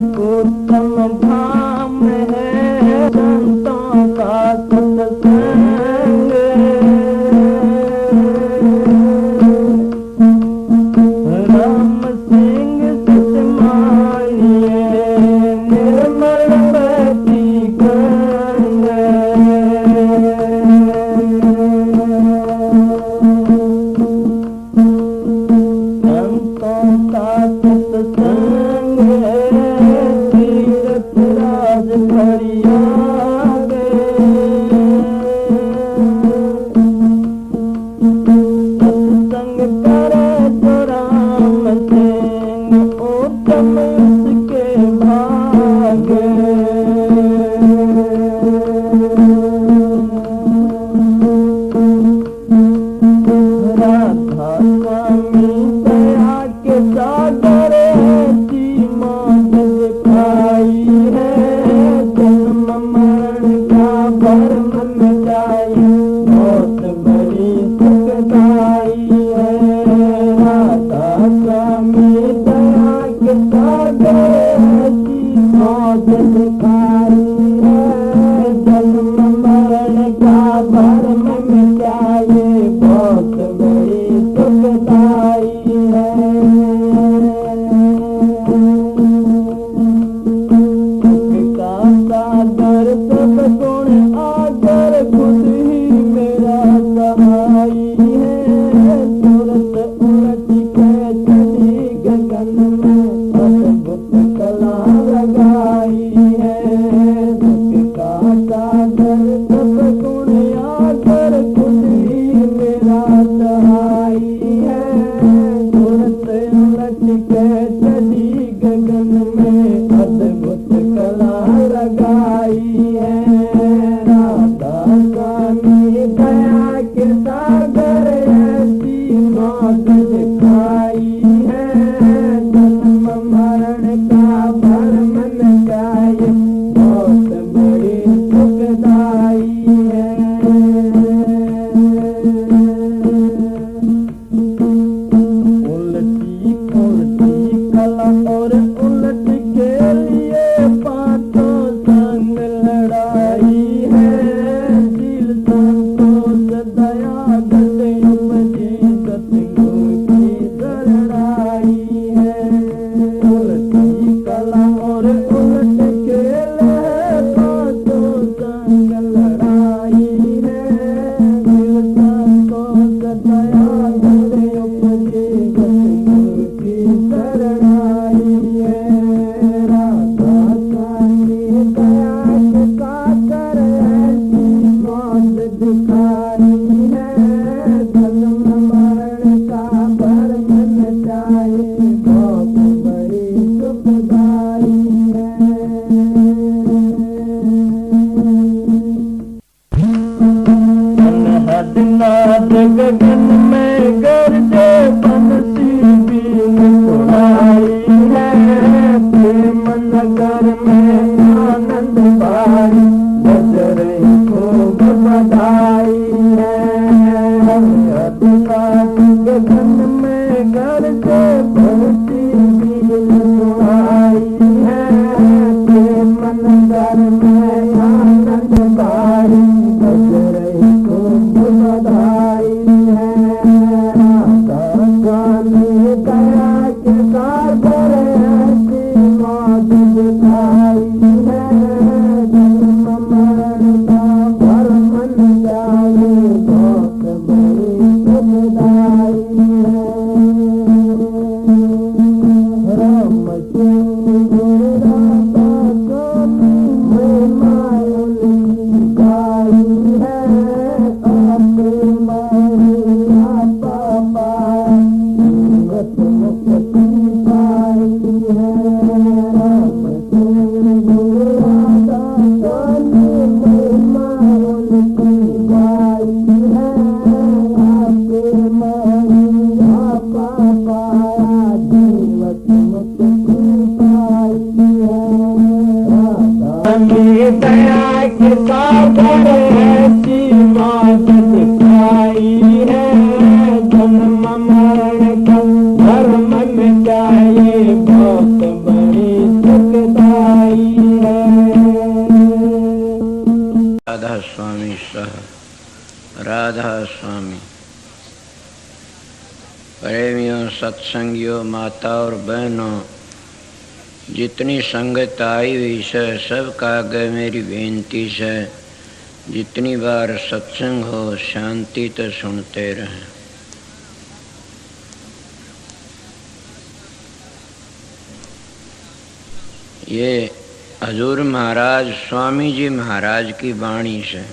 उत्तम धाम है संतों का सत्संग। राम सिंह सतमानिए निर्मल बती गंग। संतों का सत्संग है श्री सह राधा स्वामी। प्रेमियों, सत्संगियों, माता और बहनों, जितनी संगत आई हुई है सबका आगे मेरी बेनती है, जितनी बार सत्संग हो शांति तो सुनते रहें। ये हजूर महाराज स्वामी जी महाराज की वाणी है।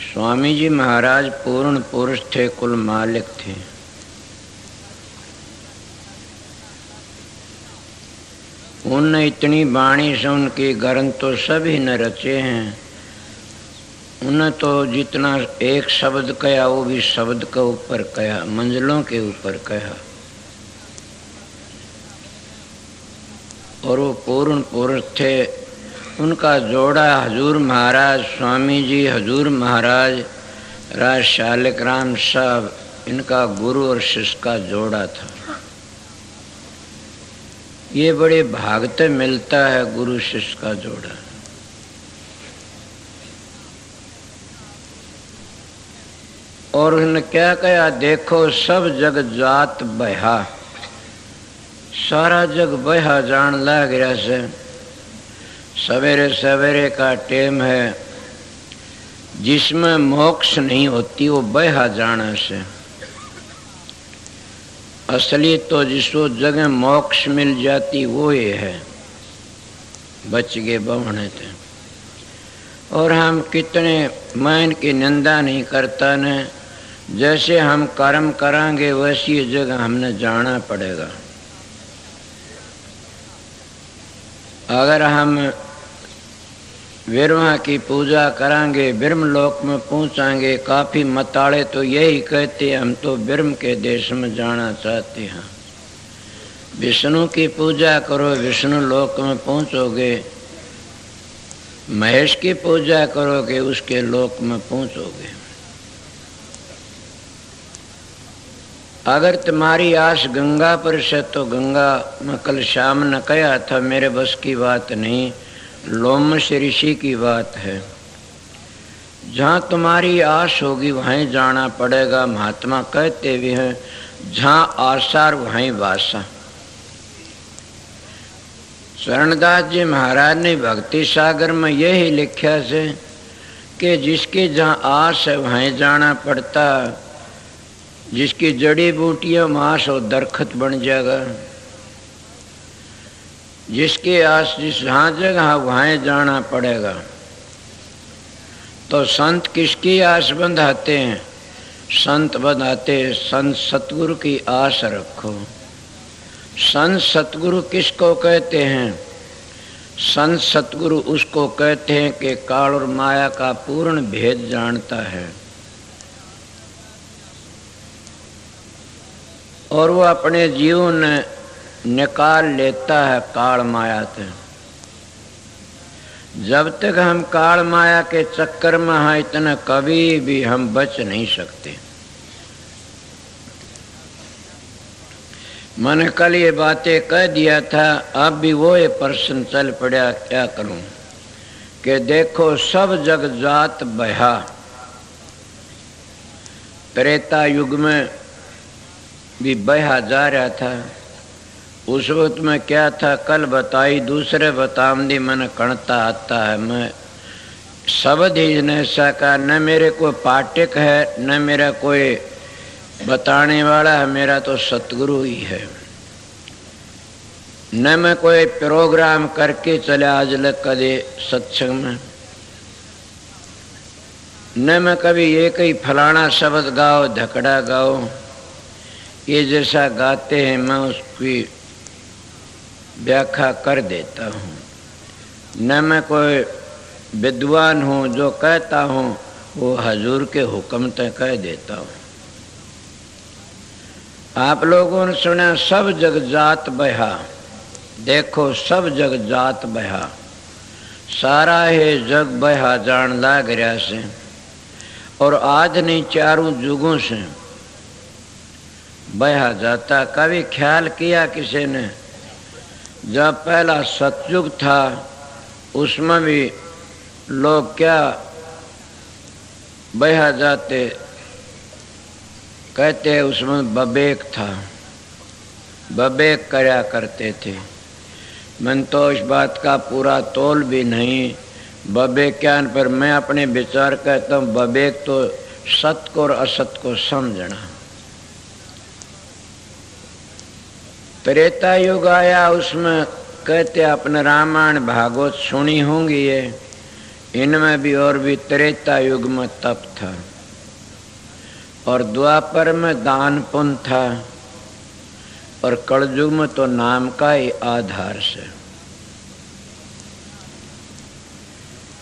स्वामी जी महाराज पूर्ण पुरुष थे, कुल मालिक थे। उनने इतनी वाणी से उनके ग्रंथ तो सभी न रचे हैं। उन्हें तो जितना एक शब्द कहा वो भी शब्द के ऊपर कहा, मंजिलों के ऊपर कहा। और वो पूर्ण पुरुष थे। उनका जोड़ा हजूर महाराज स्वामी जी, हजूर महाराज राज शालिक राम साहब, इनका गुरु और शिष्य का जोड़ा था। ये बड़े भागते मिलता है गुरु शिष्य का जोड़ा। और उन्होंने क्या कहा, देखो सब जग जात बहा, सारा जग बहा जान लग रहा से। सवेरे सवेरे का टेम है, जिसमें मोक्ष नहीं होती वो बहा जाना से। असली तो जिसको जगह मोक्ष मिल जाती वो ये है, बच गए बवने थे। और हम कितने, मैं इनकी निंदा नहीं करता न, जैसे हम कर्म करांगे वैसी जगह हमने जाना पड़ेगा। अगर हम ब्रह्मा की पूजा करांगे, ब्रह्म लोक में पहुंचाएंगे। काफी मताड़े तो यही कहते हम तो ब्रह्म के देश में जाना चाहते हैं। विष्णु की पूजा करो, विष्णु लोक में पहुंचोगे। महेश की पूजा करोगे, उसके लोक में पहुंचोगे। अगर तुम्हारी आस गंगा पर से तो गंगा में कल शाम ने कहा था, मेरे बस की बात नहीं, लोमश ऋषि की बात है। जहाँ तुम्हारी आस होगी वहीं जाना पड़ेगा। महात्मा कहते भी हैं, जहाँ आसार वहीं वासा। शरणदास जी महाराज ने भक्ति सागर में यही लिखा से कि जिसकी जहाँ आस है वहीं जाना पड़ता। जिसकी जड़ी बूटियां मांस और दरखत बन जाएगा। जिसकी आस जिस जहाँ जगह वहाँ जाना पड़ेगा। तो संत किसकी आस बंधाते हैं? संत बंधाते संत सतगुरु की आस रखो। संत सतगुरु किसको कहते हैं? संत सतगुरु उसको कहते हैं कि काल और माया का पूर्ण भेद जानता है और वो अपने जीवन निकाल लेता है काल माया से। जब तक हम काल माया के चक्कर में हैं, इतना कभी भी हम बच नहीं सकते। मैंने कल ये बातें कह दिया था, अब भी वो ये प्रश्न चल पड़ा, क्या करूं? कि देखो सब जग जात बहा। त्रेता युग में भी बहा जा रहा था। उस वक्त में क्या था कल बताई, दूसरे बतामदी मन कणता आता है। मैं शब्द ही न सका, न मेरे कोई पाठक है न मेरा कोई बताने वाला है, मेरा तो सतगुरु ही है। न मैं कोई प्रोग्राम करके चले आज लग कदे सत्संग में, न मैं कभी ये कहीं फलाना शब्द गाओ धकड़ा गाओ, ये जैसा गाते हैं मैं उसकी व्याख्या कर देता हूँ। न मैं कोई विद्वान हूँ, जो कहता हूँ वो हजूर के हुक्म तक कह देता हूँ। आप लोगों ने सुना सब जग जात बहा। देखो सब जग जात बहा, सारा है जग बहा जान लाग रहा से। और आज नहीं चारों जुगों से बहा जाता। कभी ख्याल किया किसी ने, जब पहला सतयुग था उसमें भी लोग क्या बहा जाते, कहते उसमें बबेक था, बबेक करया करते थे। मन तो इस बात का पूरा तोल भी नहीं बबेक क्या, पर मैं अपने विचार कहता हूँ बबेक तो सत को और असत को समझना। त्रेता युग आया, उसमें कहते अपने रामायण भागवत सुनी होंगी ये, इनमें भी और भी त्रेता युग में तप था और द्वापर में दान पुण्य था और कलयुग में तो नाम का ही आधार से।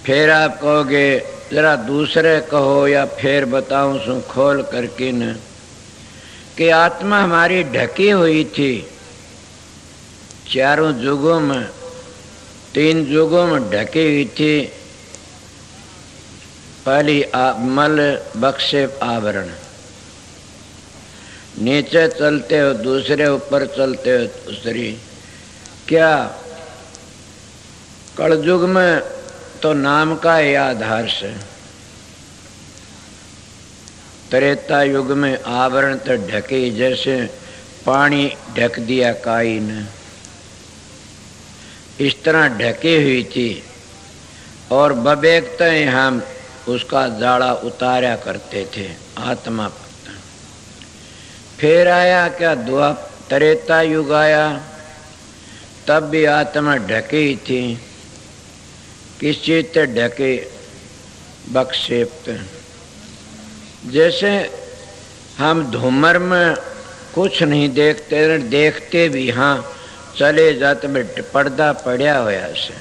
फिर आप कहोगे जरा दूसरे कहो या फिर बताऊं सु खोल करके न कि आत्मा हमारी ढकी हुई थी चारों युगों में, 3 युगों में ढकी हुई थी। पहली मल बक्षेप आवरण, नीचे चलते हो दूसरे, ऊपर चलते हो दूसरी। क्या कलयुग में तो नाम का ही आधार से, त्रेता युग में आवरण तो ढके, जैसे पानी ढक दिया काई ने, इस तरह ढकी हुई थी और बबेकते ही हम उसका जाड़ा उतारा करते थे आत्मा पर। फिर आया क्या त्रेता युग आया, तब भी आत्मा ढकी थी। किस चीज से ढके? बक्षेप। जैसे हम धूमर में कुछ नहीं देखते, देखते भी हाँ चले जाते पर्दा पड़ा होया से।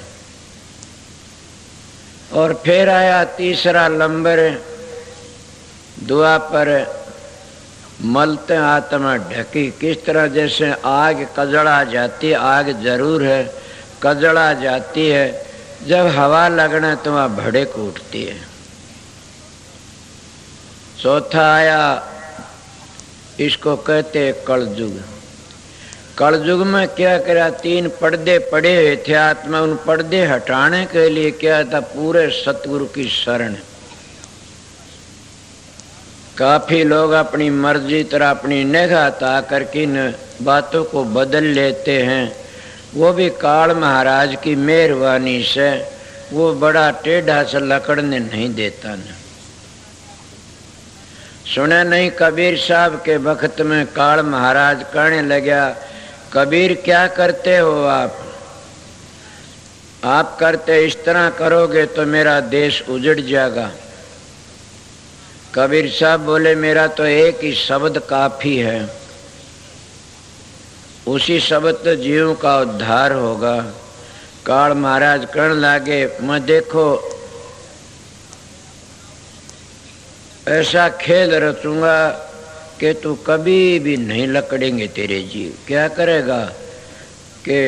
और फिर आया तीसरा लंबर द्वापर, मलते आत्मा ढकी। किस तरह? जैसे आग कजड़ा जाती है, आग जरूर है, कजड़ा जाती है, जब हवा लगना तो वहाँ भड़क उठती है। चौथा आया, इसको कहते कलयुग। कलयुग में क्या करा? 3 पर्दे पड़े हुए थे आत्मा, उन पर्दे हटाने के लिए क्या था? पूरे सतगुरु की शरण। काफी लोग अपनी मर्जी तरह अपनी निगाह ता करके इन बातों को बदल लेते हैं। वो भी काल महाराज की मेहरबानी से, वो बड़ा टेढ़ा से लकड़ने नहीं देता न। सुने नहीं कबीर साहब के वक्त में काल महाराज कहने लगा, कबीर क्या करते हो आप करते इस तरह करोगे तो मेरा देश उजड़ जाएगा। कबीर साहब बोले, मेरा तो एक ही शब्द काफी है, उसी शब्द तो जीव का उद्धार होगा। काल महाराज कहने लगे, मैं देखो ऐसा खेल रचूंगा कि तू कभी भी नहीं लकड़ेंगे तेरे जीव। क्या करेगा कि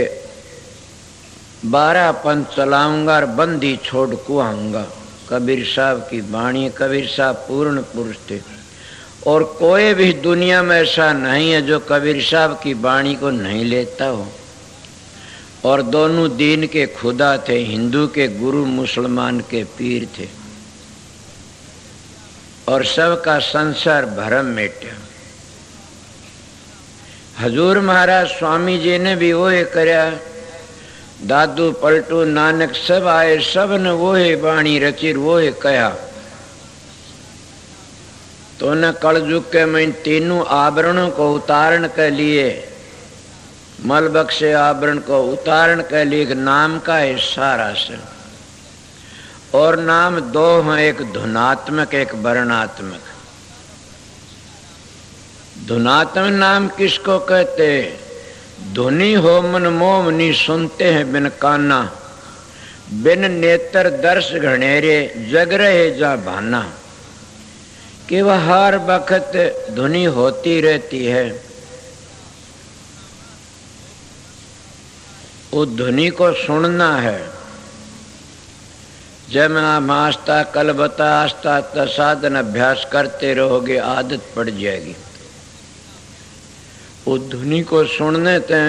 12 पंथ चलाऊंगा और बंदी छोड़ को आऊंगा। कबीर साहब की वाणी, कबीर साहब पूर्ण पुरुष थे और कोई भी दुनिया में ऐसा नहीं है जो कबीर साहब की वाणी को नहीं लेता हो। और दोनों दीन के खुदा थे, हिंदू के गुरु, मुसलमान के पीर थे और सबका संसार भरम मिटा। हजूर महाराज स्वामी जी ने भी वो करया, दादू पलटू नानक सब आए, सब ने वो वाणी रची, वो कहा। तो न कलयुग के में 3 आवरणों को उतारण के लिए, मल बख्शे आवरण को उतारण के लिए नाम का इशारा से। और नाम 2 हैं, एक धुनात्मक एक वर्णात्मक। धुनात्मक नाम किसको कहते? धुनी हो मन मोमनी, सुनते हैं बिन काना, बिन नेत्र दर्श घनेरे, जग रहे जा भाना। कि वह हर वक्त धुनी होती रहती है, उस धुनी को सुनना है। जब आप आस्था कल बता आस्था साधन अभ्यास करते रहोगे, आदत पड़ जाएगी। उस धुनी को सुनने ते,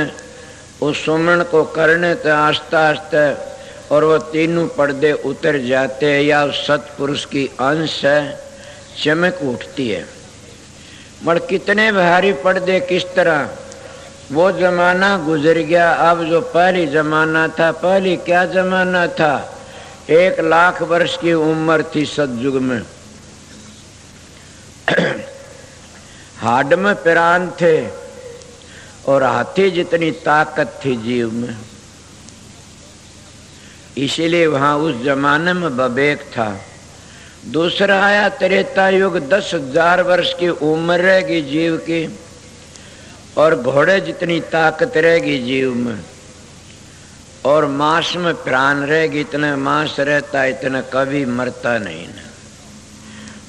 उस सुमरण को करने ते आस्ता आस्ता और वो तीनों पर्दे उतर जाते हैं, या उस सतपुरुष की अंश है, चमक उठती है। मगर कितने भारी पर्दे, किस तरह वो जमाना गुजर गया। अब जो पहली जमाना था, पहली क्या जमाना था, 1,00,000 वर्ष की उम्र थी सतयुग में। हाड में प्राण थे और हाथी जितनी ताकत थी जीव में, इसीलिए वहां उस जमाने में विवेक था। दूसरा आया त्रेता युग, 10,000 वर्ष की उम्र रहेगी जीव की, और घोड़े जितनी ताकत रहेगी जीव में, और मांस में प्राण रहेगी। इतना मांस रहता, इतना कभी मरता नहीं ना।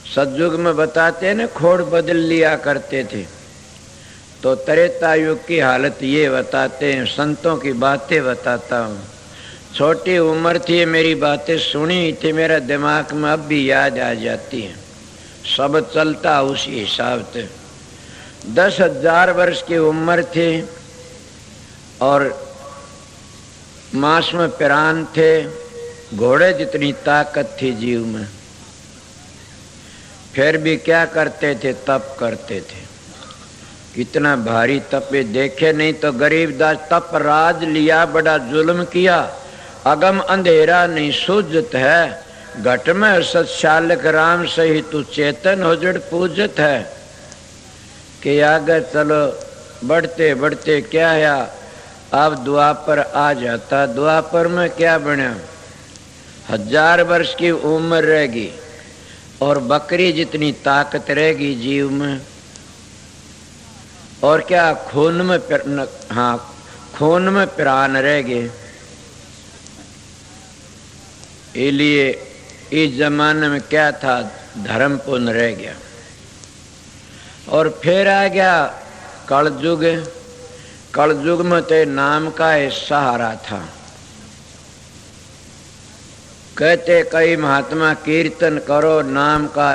सतयुग में बताते हैं ना, खोड़ बदल लिया करते थे, तो त्रेता युग की हालत ये बताते हैं। संतों की बातें बताता हूँ। छोटी उम्र थी, मेरी बातें सुनी थी, मेरा दिमाग में अब भी याद आ जाती है, सब चलता उसी हिसाब से। 10,000 वर्ष की उम्र थी और मांस में प्राण थे, घोड़े जितनी ताकत थी जीव में। फिर भी क्या करते थे, तप करते थे। कितना भारी तपे देखे नहीं तो गरीबदास, तप राज लिया बड़ा जुल्म किया, अगम अंधेरा नहीं सूझत है, घट में सत्शालक राम सही तू चेतन हो जड़ पूजत है। कि आगे चलो बढ़ते बढ़ते क्या है, अब द्वापर आ जाता। द्वापर में क्या बना, 1000 वर्ष की उम्र रहेगी और बकरी जितनी ताकत रहेगी जीव में, और क्या खून में खून में प्राण रहेगी। इसलिए इस जमाने में क्या था, धर्म पुण्य रह गया। और फिर आ गया कलयुग। कलयुग में तो नाम का एक सहारा था। कहते कई महात्मा कीर्तन करो, नाम का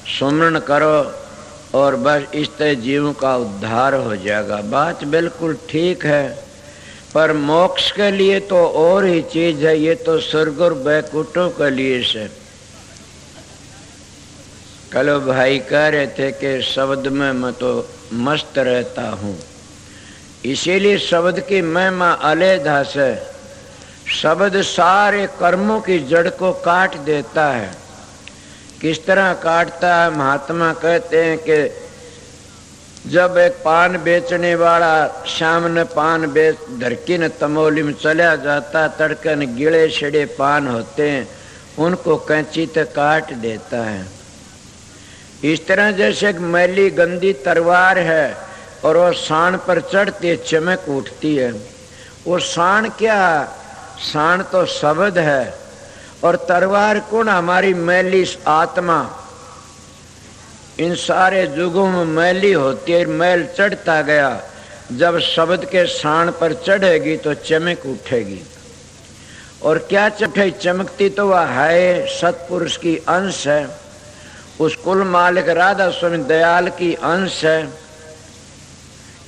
सुमरण करो और बस इस तरह जीव का उद्धार हो जाएगा। बात बिल्कुल ठीक है, पर मोक्ष के लिए तो और ही चीज है, ये तो स्वर्ग और बैकुंठों के लिए से। कल भाई कह रहे थे कि शब्द में मैं तो मस्त रहता हूँ, इसीलिए शब्द की महिमा अलैदा से। शब्द सारे कर्मों की जड़ को काट देता है। किस तरह काटता है, महात्मा कहते हैं कि जब एक पान बेचने वाला शाम ने पान बेच धरकी न तमोली में चला जाता, तड़के न गिले छिड़े पान होते हैं, उनको कैंची से काट देता है। इस तरह जैसे एक मैली गंदी तलवार है और वो सांड पर चढ़ती चमक उठती है। वो सांड क्या, सांड तो शब्द है, और तलवार कौन, हमारी मैली आत्मा। इन सारे युगों में मैली होती है, मैल चढ़ता गया, जब शब्द के सांड पर चढ़ेगी तो चमक उठेगी। और क्या चमकती तो वह है सतपुरुष की अंश है, उस कुल मालिक राधा स्वामी दयाल की अंश है।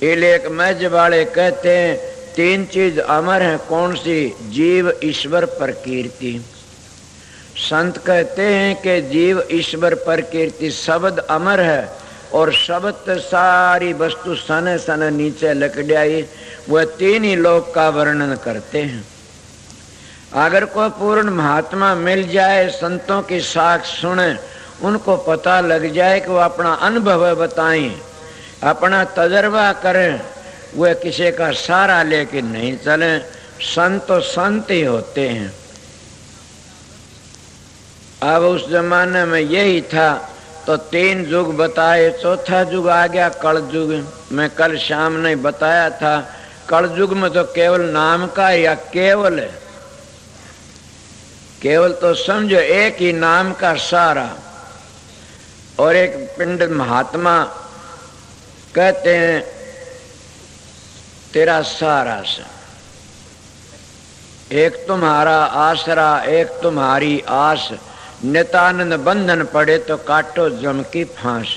एक मैज वाले कहते हैं 3 चीज अमर है, कौन सी, जीव ईश्वर पर कीर्ति। संत कहते हैं कि जीव ईश्वर पर कीर्ति, शब्द अमर है, और शब्द सारी वस्तु सने सने नीचे लकड़ियाई, वह 3 ही लोक का वर्णन करते हैं। अगर कोई पूर्ण महात्मा मिल जाए, संतों की साख सुने, उनको पता लग जाए कि वो अपना अनुभव बताएं, अपना तजर्बा करें, वे किसी का सहारा लेके नहीं चलें। संत तो संत ही होते हैं। अब उस जमाने में यही था, तो 3 युग बताए, चौथा युग आ गया कलयुग। मैं कल शाम ने बताया था, कलयुग में तो केवल नाम का या केवल है, केवल तो समझो एक ही नाम का सहारा। और एक पिंड महात्मा कहते हैं तेरा सहारा से, एक तुम्हारा आसरा, एक तुम्हारी आस, नितानंद बंधन पड़े तो काटो जम की फांस।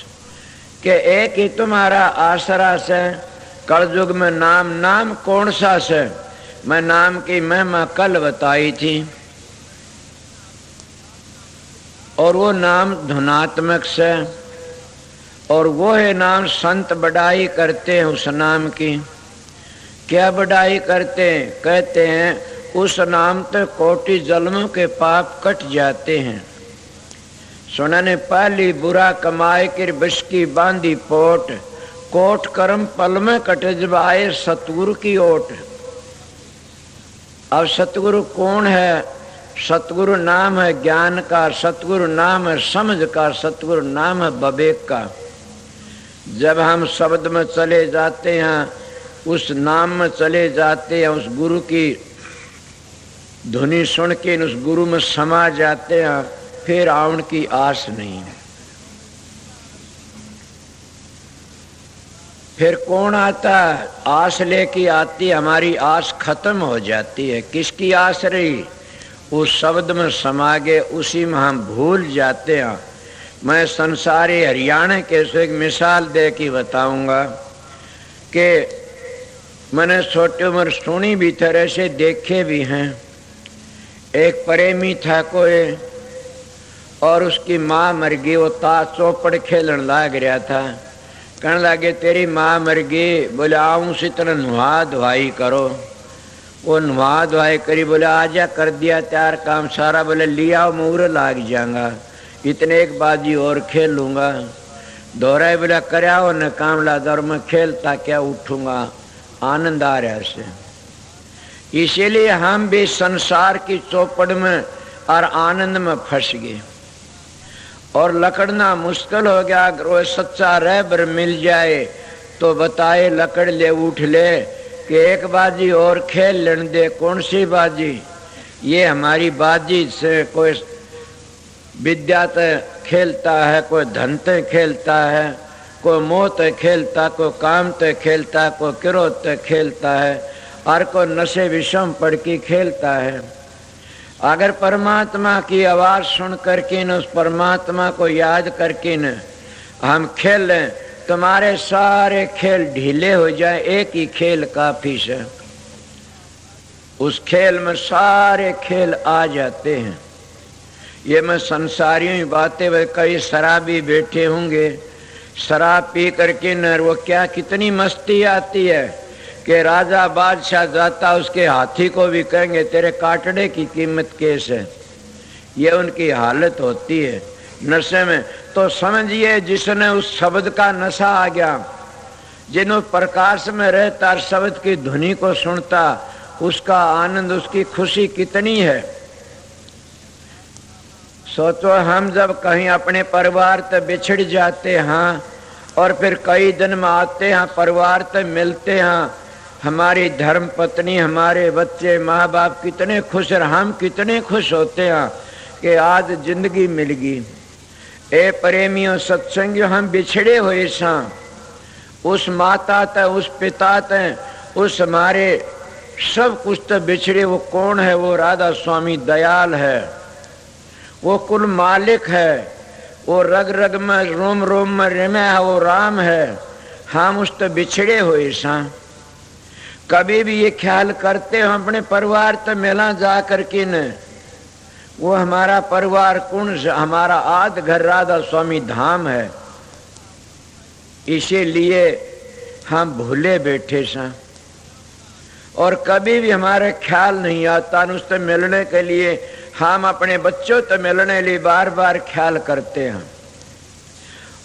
के एक ही तुम्हारा आसरा से, कलयुग में नाम, नाम कौन सा से, मैं नाम की महिमा कल बताई थी, और वो नाम धुनात्मक से, और वो है नाम संत बढ़ाई करते हैं उस नाम की। क्या बढ़ाई करते हैं? कहते हैं उस नाम तो कोटि जन्मों के पाप कट जाते हैं। सुनने पाली बुरा कमाए किर बिश की बांधी पोट, कोट कर्म पल में कट जब आए सतगुरु की ओट। अब सतगुरु कौन है? सतगुरु नाम है ज्ञान का, सतगुरु नाम है समझ का, सतगुरु नाम है विवेक का। जब हम शब्द में चले जाते हैं, उस नाम में चले जाते हैं, उस गुरु की धुनी सुन के उस गुरु में समा जाते हैं, फिर आउन की आस नहीं है। फिर कौन आता? आस लेके आती, हमारी आस खत्म हो जाती है। किसकी आस रही? उस शब्द में समा गए, उसी में हम भूल जाते हैं। मैं संसारी हरियाणा के से एक मिसाल दे के बताऊंगा कि मैंने छोटी उम्र सुनी भी तरह से देखे भी हैं। एक प्रेमी था कोई, और उसकी माँ मर गई। वो ताश चौपड़ खेलन लाग रहा था। कहने लगे तेरी माँ मर गई। बोले आऊँ से तरह नुहा धुआई करो। वो नुहा धुआई करी। बोले आजा, कर दिया तैयार काम सारा। बोले लिया मुहूर्त लाग जाऊंगा, इतने एक बाजी और खेल लूंगा। दोहराए बोला करया न काम ला दर में खेलता क्या उठूंगा। आनंद आ रहा से। इसीलिए हम भी संसार की चौपड़ में और आनंद में फंस गए, और लकड़ना मुश्किल हो गया। अगर वो सच्चा रहबर मिल जाए तो बताए लकड़ ले उठ ले कि एक बाजी और खेल लेने दे। कौन सी बाजी? ये हमारी बाजी से कोई विद्या ते खेलता है, कोई धन ते खेलता है, कोई मोह ते खेलता, कोई काम ते खेलता, कोई क्रोध ते खेलता है, और कोई नशे विषम पड़ के खेलता है। अगर परमात्मा की आवाज सुन करके न उस परमात्मा को याद करके न हम खेलें, तुम्हारे सारे खेल ढीले हो जाए। एक ही खेल काफी से, उस खेल में सारे खेल आ जाते हैं। ये मैं संसारियों की बातें, वे कई शराबी बैठे होंगे, शराब पी करके न वो क्या कितनी मस्ती आती है कि राजा बादशाह जाता, उसके हाथी को भी कहेंगे तेरे काटने की कीमत कैस है। ये उनकी हालत होती है नशे में। तो समझिए जिसने उस शब्द का नशा आ गया, जिन्हों प्रकाश में रहता और शब्द की ध्वनि को सुनता, उसका आनंद, उसकी खुशी कितनी है। सोचो हम जब कहीं अपने परिवार से बिछड़ जाते हैं और फिर कई दिन में आते हैं, परिवार से मिलते हैं, हमारी धर्म पत्नी, हमारे बच्चे, माँ बाप कितने खुश, और हम कितने खुश होते हैं कि आज जिंदगी मिल गई। ए प्रेमियों सत्संगियों, हम बिछड़े हुए सा उस माता ते, उस पिता ते, उस हमारे सब कुछ तो बिछड़े। वो कौन है? वो राधा स्वामी दयाल है, वो कुल मालिक है, वो रग रग में रोम रोम में रमे है, वो राम है। हम उस तो बिछड़े हुए सा। कभी भी ये ख्याल करते हो अपने परिवार तो मिला जा करके न, वो हमारा परिवार कौन सा? हमारा आद घर राधा स्वामी धाम है। इसीलिए हम भूले बैठे सा, और कभी भी हमारा ख्याल नहीं आता उससे मिलने के लिए। हम अपने बच्चों से मिलने लिए बार बार ख्याल करते हैं,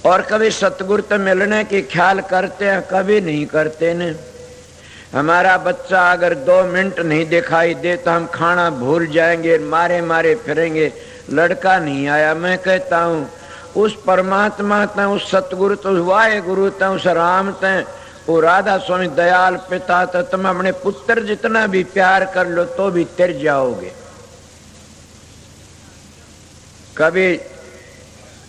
और कभी सतगुरु से मिलने की ख्याल करते हैं, कभी नहीं करते न। हमारा बच्चा अगर 2 मिनट नहीं दिखाई दे तो हम खाना भूल जाएंगे, मारे मारे फिरेंगे, लड़का नहीं आया। मैं कहता हूँ उस परमात्मा ते, उस सतगुरु ते, उस वाहे गुरु ते, उस राम ते, वो राधा स्वामी दयाल पिता ते तुम अपने पुत्र जितना भी प्यार कर लो तो भी तिर जाओगे। कभी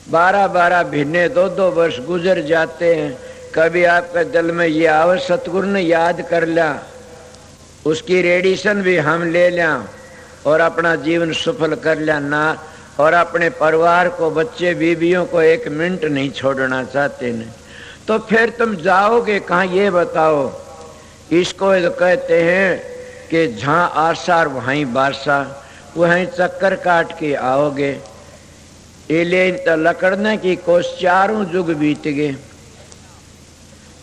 12-12 महीने 2-2 वर्ष गुजर जाते हैं। कभी आपके दिल में ये आवे सतगुरु ने याद कर लिया, उसकी रेडिएशन भी हम ले लिया और अपना जीवन सफल कर लिया ना। और अपने परिवार को, बच्चे बीवियों को 1 मिनट नहीं छोड़ना चाहते न, तो फिर तुम जाओगे कहाँ? ये बताओ। इसको तो कहते हैं कि जहाँ आसार वहीं बासा, वहीं चक्कर काट के आओगे। इले तो लकड़ने की कोस 4 युग बीत गए,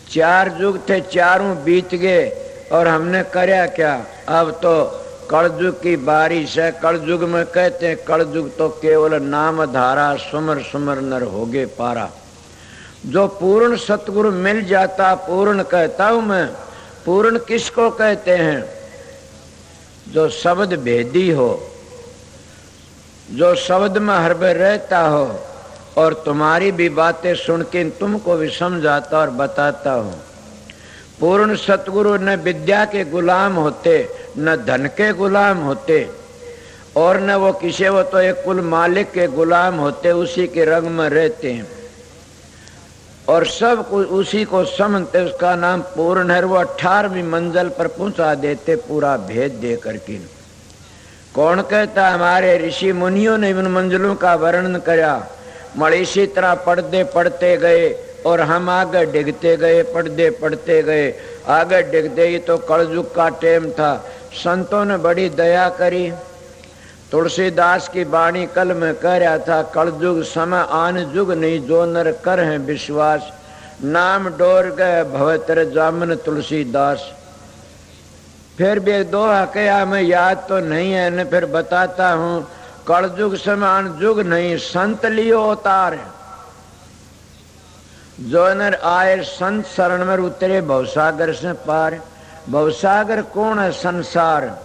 4 युग थे, 4 बीत गए और हमने करया क्या। अब तो कलयुग की बारिश है। कलयुग में कहते हैं कलयुग तो केवल नाम धारा, सुमर सुमर नर होगे पारा। जो पूर्ण सतगुरु मिल जाता, पूर्ण कहता हूं मैं। पूर्ण किसको कहते हैं? जो शब्द भेदी हो, जो शब्द में हर बार रहता हो और तुम्हारी भी बातें सुन के तुमको भी समझाता और बताता हो। पूर्ण सतगुरु न विद्या के गुलाम होते, न धन के गुलाम होते, और न वो किसी, वो तो एक कुल मालिक के गुलाम होते, उसी के रंग में रहते हैं और सब कुछ उसी को समझते। उसका नाम पूर्ण है। वो 18वीं मंजिल पर पहुंचा देते पूरा भेद दे करके। कौन कहता? हमारे ऋषि मुनियों ने इन मंजिलों का वर्णन किया। मगर इसी तरह पढ़ते पढ़ते गए और हम आगे डिगते गए, पढ़ते पढ़ते गए, आगे डिगते। ही तो कलयुग का टेम था। संतों ने बड़ी दया करी। तुलसीदास की वाणी कल में कह रहा था, कलयुग समय आन युग नहीं, जो नर कर है विश्वास, नाम डोर गए भवतर जामन तुलसीदास। फिर भी दोहा कहा, मैं याद तो नहीं है न, फिर बताता हूँ। कलयुग समान युग नहीं, संत लियो अवतार। जो नर आए संत शरण में उतरे भवसागर से पार। भवसागर कौन है? संसार।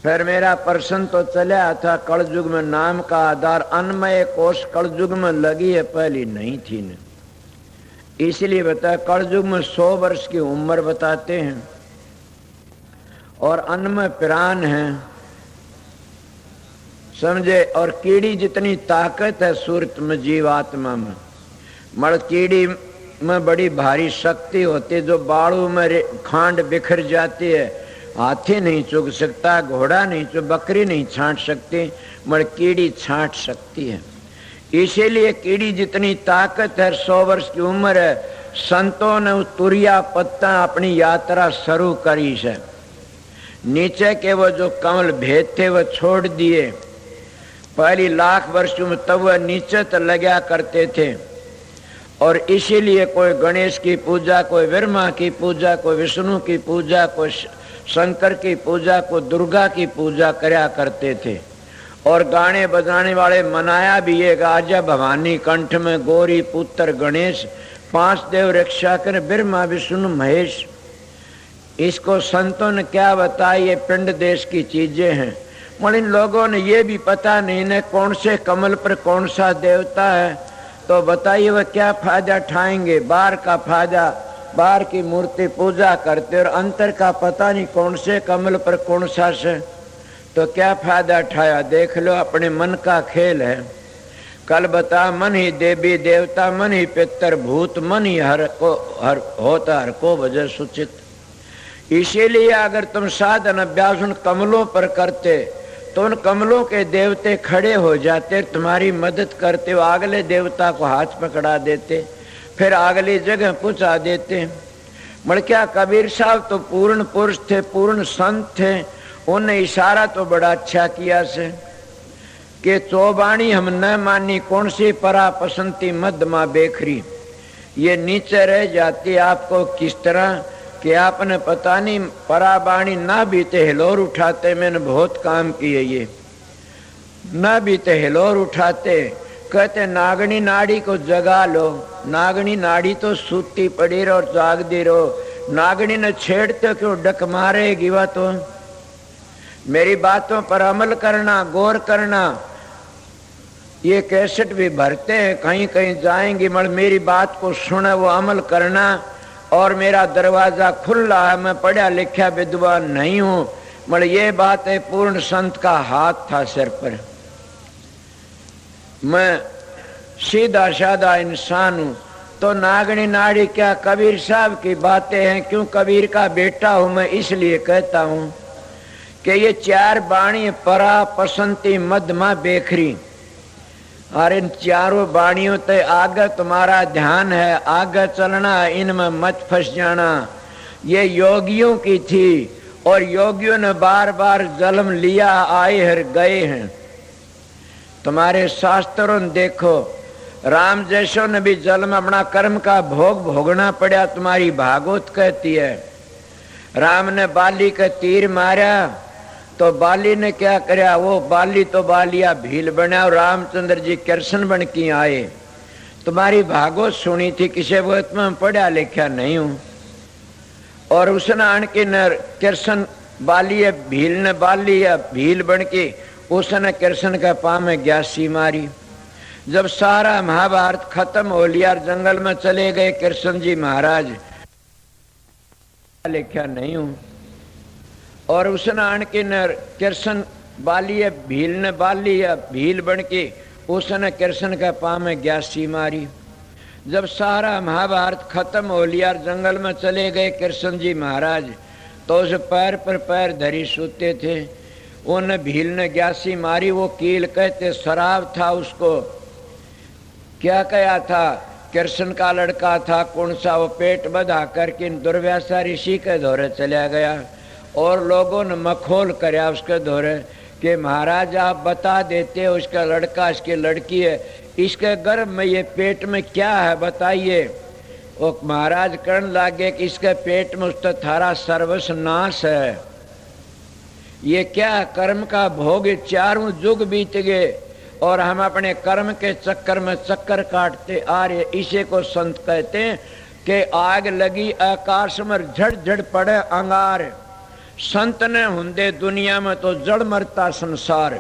फिर मेरा प्रश्न तो चला था, कलयुग में नाम का आधार अन्मय कोष कलयुग में लगी है, पहली नहीं थी न। इसलिए बता, कलयुग में 100 वर्ष की उम्र बताते हैं और अन्नमय प्राण है, समझे। और कीड़ी जितनी ताकत है सूरत में, जीवात्मा में, मर्द कीड़ी में बड़ी भारी शक्ति होती है। जो बाड़ू में खांड बिखर जाती है, हाथी नहीं चुग सकता, घोड़ा नहीं चुग, बकरी नहीं छांट सकती, मगर कीड़ी छांट सकती है। इसीलिए कीड़ी जितनी ताकत है, 100 वर्ष की उम्र है। संतों ने तुरिया पत्ता अपनी यात्रा शुरू करी है। नीचे के वो जो कमल भेद थे वो छोड़ दिए। पहली 1,00,000 वर्ष में तब वह नीचे तो लगा करते थे। और इसीलिए कोई गणेश की पूजा, कोई ब्रह्मा की पूजा, कोई विष्णु की पूजा, कोई शंकर की पूजा, कोई दुर्गा की पूजा करया करते थे। और गाने बजाने वाले मनाया भी ये, आजा भवानी कंठ में गौरी पुत्र गणेश, 5 देव रक्षा कर ब्रह्मा विष्णु महेश। इसको संतों ने क्या बताया? ये पिंड देश की चीजें हैं। मगर इन लोगों ने ये भी पता नहीं न कौन से कमल पर कौन सा देवता है। तो बताइए वह क्या फायदा उठाएंगे? बाहर का फायदा, बाहर की मूर्ति पूजा करते और अंतर का पता नहीं कौन से कमल पर कौन सा से, तो क्या फायदा उठाया? देख लो, अपने मन का खेल है। कल बता, मन ही देवी देवता, मन ही पितर भूत, मन ही हर होता हर को वजह सुचित। इसीलिए अगर तुम साधन अभ्यास उन कमलों पर करते तो उन कमलों के देवते खड़े हो जाते, तुम्हारी मदद करते, वो अगले देवता को हाथ पकड़ा देते, फिर अगली जगह पहुंचा देते। मगर क्या कबीर साहब तो पूर्ण पुरुष थे, पूर्ण संत थे। उन्हें इशारा तो बड़ा अच्छा किया से कि चौबाणी हम न मानी, कौन सी परा पसंती मध्यमा बेखरी। ये नीचे रह जाती आपको किस तरह कि आपने पता नहीं पराबाणी ना बीते हिलोर उठाते। मैंने बहुत काम किए, ये ना बीते हिलोर उठाते। कहते नागनी नाड़ी को जगा लो। नागनी नाड़ी तो सूती पड़ी रहो, जागती रहो। नागनी ने छेड़ते क्यों, डक मारेगी वह तो। मेरी बातों पर अमल करना, गौर करना। ये कैसेट भी भरते हैं, कहीं कहीं जाएंगी, मगर मेरी बात को सुने, वो अमल करना। और मेरा दरवाजा खुला है, मैं पढ़ा लिखा विद्वान नहीं हूं, मगर ये बात है पूर्ण संत का हाथ था सिर पर। मैं सीधा साधा इंसान हूं। तो नागनी नाड़ी क्या कबीर साहब की बातें हैं? क्यों कबीर का बेटा हूं मैं, इसलिए कहता हूं कि ये 4 बाणी परा पसंती मध्यमा बेखरी। और इन 4 बाणियों ते आगे तुम्हारा ध्यान है, आगे चलना, इनमें मत फंस जाना। ये योगियों की थी और योगियों ने बार बार जन्म लिया, आए हैं गए हैं। तुम्हारे शास्त्रों ने देखो, राम जैसों ने भी जन्म अपना कर्म का भोग भोगना पड़ा। तुम्हारी भागवत कहती है राम ने बाली का तीर मारा तो बाली ने क्या करया, वो बाली तो बालिया भील बना और रामचंद्र जी कृष्ण बन के आए। तुम्हारी भागवत सुनी थी, किसी वक्त में पढ़ा लिखा नहीं हूं। और उसने आन के न कृष्ण बाली भील ने बाली भील बन के उसने कृष्ण का पाँव में ग्यासी मारी। जब सारा महाभारत खत्म हो लिया, जंगल में चले गए कृष्ण जी महाराज, लिखा नहीं हूं। और उसने आन के न कृष्ण बाली भील ने बाली भील बन के उसने कृष्ण का पाँव में ग्यासी मारी। जब सारा महाभारत खत्म हो लिया, जंगल में चले गए कृष्ण जी महाराज, तो उस पैर पर पैर धरी सोते थे। उन भील ने ग्यासी मारी। वो कील कहते शराब था, उसको क्या कहा था, कृष्ण का लड़का था कौन सा, वो पेट बधा करके दुर्व्यासा ऋषि के दौरे चला गया। और लोगों ने मखौल कराया उसके दौरे कि महाराज आप बता देते, उसका लड़का इसकी लड़की है, इसके गर्भ में ये पेट में क्या है बताइए। वो महाराज कहने लगे कि इसके पेट में उसका थारा सर्वस्व नाश है। ये क्या कर्म का भोग, चारों युग बीत गए और हम अपने कर्म के चक्कर में चक्कर काटते आ रहे। इसे को संत कहते हैं कि आग लगी आकाश में झड़ झड़ पड़े अंगार। संत ने हुंदे दुनिया में तो जड़ मरता संसार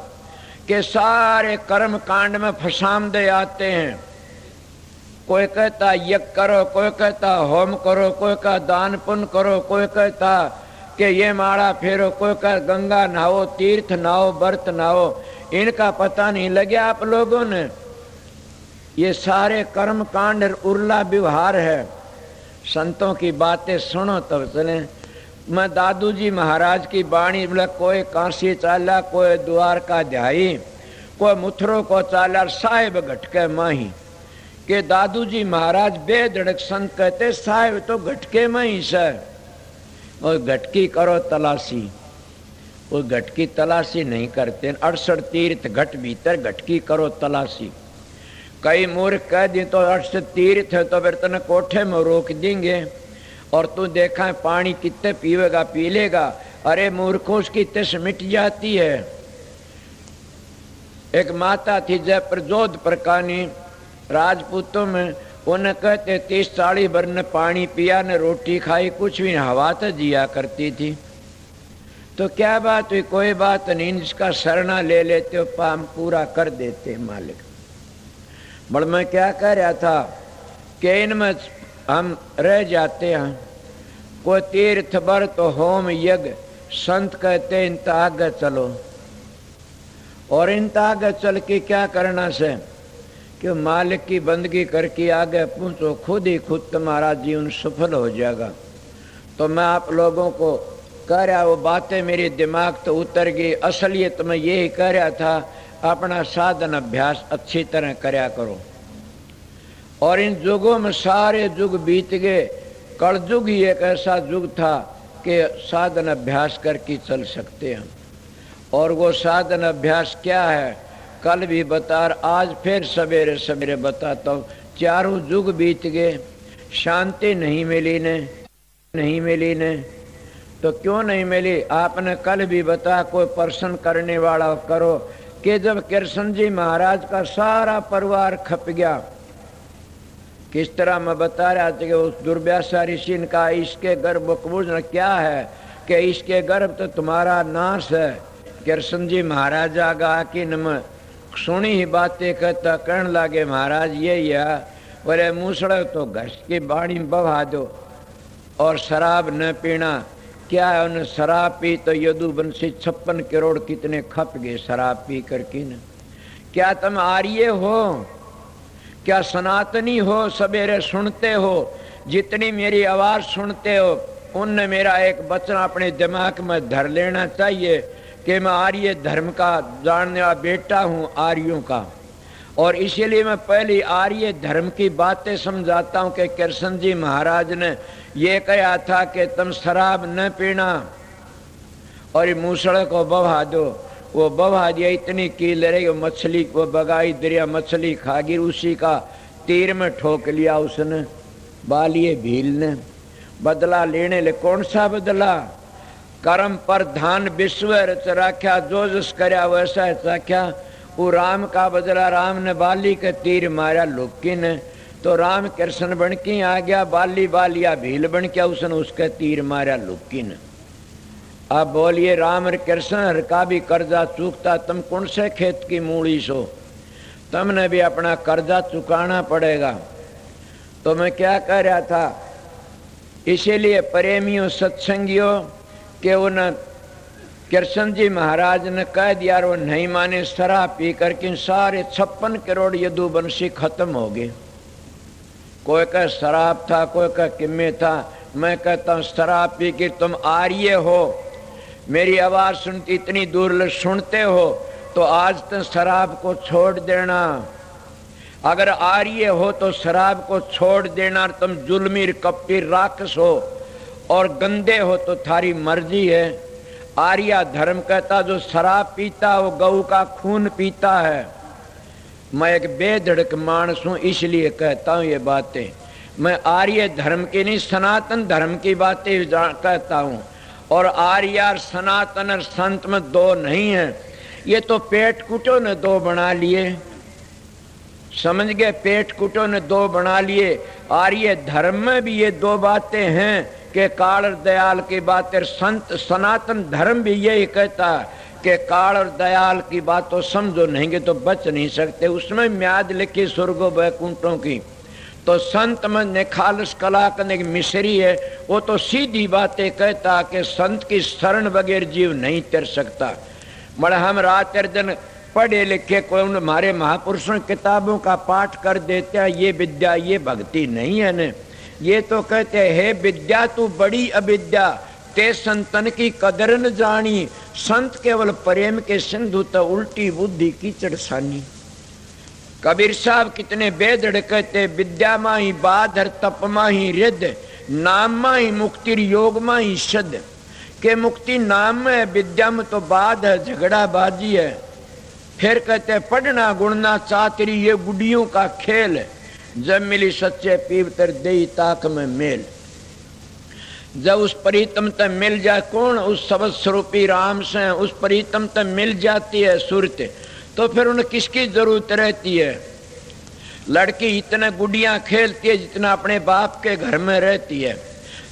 के सारे कर्म कांड में फसामदे आते हैं। कोई कहता यज्ञ करो, कोई कहता होम करो, कोई कहता दान पुण्य करो, कोई कहता कि ये माड़ा फेरो, कोई कहता गंगा नहाओ, तीर्थ नहाओ, व्रत नहाओ। इनका पता नहीं लगे आप लोगों ने। ये सारे कर्म कांड उर्ला व्यवहार है। संतों की बातें सुनो तब चले। मैं दादू जी महाराज की बाणी बोला, कोई काशी चाला, कोई द्वारका ध्याई, कोई मुथरो को चाला, साहेब घटके माही। के दादू जी महाराज बेधड़क संत कहते साहेब तो घटके में ही से। और घटकी करो तलाशी, वो घटकी तलाशी नहीं करते। 68 तीर्थ घट भीतर घटकी करो तलाशी। कई मूर्ख कह दी तो 68 तीर्थ है तो फिर तने कोठे में रोक देंगे और तू देखा पानी कितने पीवेगा, पी लेगा। अरे मूर्खों उसकी तिस मिट जाती है। एक माता थी जयपुर जोधपुर कानी राजपूतों में, उन्हें कहते 30-40 भर ने पानी पिया ने रोटी खाई, कुछ भी हवा तो जिया करती थी। तो क्या बात हुई, कोई बात नहीं, जिसका शरणा ले लेते हो पाम पूरा कर देते मालिक। बड़ मैं क्या कह रहा था कि इनमें हम रह जाते हैं। कोई तीर्थ व्रत होम यज्ञ, संत कहते इन आगे चलो। और इन आगे चल के क्या करना से कि मालिक की बंदगी करके आगे पहुंचो, खुद ही खुद तुम्हारा जीवन सफल हो जाएगा। तो मैं आप लोगों को कह रहा, वो बातें मेरे दिमाग तो उतर गई। असलियत में यही कह रहा था, अपना साधन अभ्यास अच्छी तरह करया करो। और इन युगों में सारे युग बीत गए, कलयुग ही एक ऐसा युग था कि साधन अभ्यास करके चल सकते हैं। और वो साधन अभ्यास क्या है कल भी बता, आज फिर सवेरे सवेरे बताता हूँ। चारों युग बीत गए, शांति नहीं मिली ने तो क्यों नहीं मिली? आपने कल भी बताया, कोई प्रश्न करने वाला करो कि जब कृष्ण जी महाराज का सारा परिवार खप गया, किस तरह मैं बता रहा था कि उस दुर्व्यासा ऋषि ने कहा इसके गर्भ कबूल क्या है कि इसके गर्भ तो तुम्हारा नाश है। कृष्ण जी महाराज आगा कि न सुनी ही बातें कहता कहने लगे महाराज ये या बोले मूसड़ तो घस की बाणी बहा दो और शराब न पीना। क्या है उन्हें शराब पी तो यदुवंशी 56 करोड़ कितने खप गए शराब पी करके न। क्या तुम आर्य हो, क्या सनातनी हो, सवेरे सुनते हो, जितनी मेरी आवाज सुनते हो उनने मेरा एक वचन अपने दिमाग में धर लेना चाहिए कि मैं आर्य धर्म का जानने वाला बेटा हूँ आर्यों का। और इसीलिए मैं पहले आर्य धर्म की बातें समझाता हूँ कि कृष्ण जी महाराज ने ये कहा था कि तुम शराब न पीना और ये मूसड़ को बहा दो, वो बहा दिया, इतनी कील रही, वो मछली को बगाई दरिया, मछली खा गिर, उसी का तीर में ठोक लिया उसने, बालिए भील ने। बदला लेने ले, कौन सा बदला? कर्म पर धान विश्व रच राख्या, जो जस करया वैसा चाख्या। वो राम का बदला, राम ने बाली के तीर मारा लुक्की ने, तो राम कृष्ण बन के आ गया, बाली बालिया भील बन के उसने उसके तीर मारा लुक्की ने। अब बोलिए राम और कृष्ण हर का भी कर्जा चूकता, तुम कौन से खेत की मूड़ी सो, तुमने भी अपना कर्जा चुकाना पड़ेगा। तो मैं क्या कह रहा था, इसीलिए प्रेमियों सत्संगियों के उन कृष्ण जी महाराज ने कह दिया, वो नहीं माने, शराब पी करके सारे 56 करोड़ यदुवंशी खत्म हो गए। कोई का शराब था, कोई का किम्मे था। मैं कहता हूँ शराब पी के तुम आर्य हो, मेरी आवाज सुनती इतनी दूर सुनते हो, तो आज तो शराब को छोड़ देना। अगर आर्य हो तो शराब को छोड़ देना। तुम जुल्मी कपटी राक्षस हो और गंदे हो तो थारी मर्जी है। आर्या धर्म कहता जो शराब पीता वो गऊ का खून पीता है। मैं एक बेधड़क मानस हूं, इसलिए कहता हूं ये बातें। मैं आर्य धर्म की नहीं, सनातन धर्म की बातें कहता हूं। और आर्य और सनातन और संत में दो नहीं है। ये तो पेट कुटों ने दो बना लिए, समझ गए? पेट कुटों ने दो बना लिए। आर्य धर्म में भी ये दो बातें हैं कि काल और दयाल की बातें। संत सनातन धर्म भी यही कहता है कि काल और दयाल की बात तो समझो नहीं तो बच नहीं सकते। उसमें म्याद लिखी स्वर्गो वैकुंठों की। तो संत में निखालस कला का एक मिश्री है, वो तो सीधी बातें कहता कि संत की शरण बगैर जीव नहीं तर सकता। बड़ा हम रात दिन पढ़े लिखे कोई हमारे महापुरुषों किताबों का पाठ कर देते हैं, ये विद्या ये भक्ति नहीं है न। ये तो कहते हैं विद्या तू बड़ी अविद्या, ते संतन की कदर न जानी। संत केवल प्रेम के सिंधु तो उल्टी बुद्धि कीचड़ सानी। कबीर साहब कितने बेदड़ कहते, विद्या मा ही बाधर तप मा ही रिद, नाम मा ही मुक्ति योग मा ही शद। के मुक्ति नाम में है, विद्या में तो बाध है, झगड़ा बाजी है। फिर कहते पढ़ना गुणना चातरी ये गुडियों का खेल, जब मिली सच्चे पीवतर दे ताक में मेल। जब उस प्रीतम तक मिल जाए, कौन? उस सबद स्वरूपी राम से उस प्रीतम तक मिल जाती है सुरत, तो फिर उन्हें किसकी जरूरत रहती है? लड़की इतना गुडियां खेलती है जितना अपने बाप के घर में रहती है।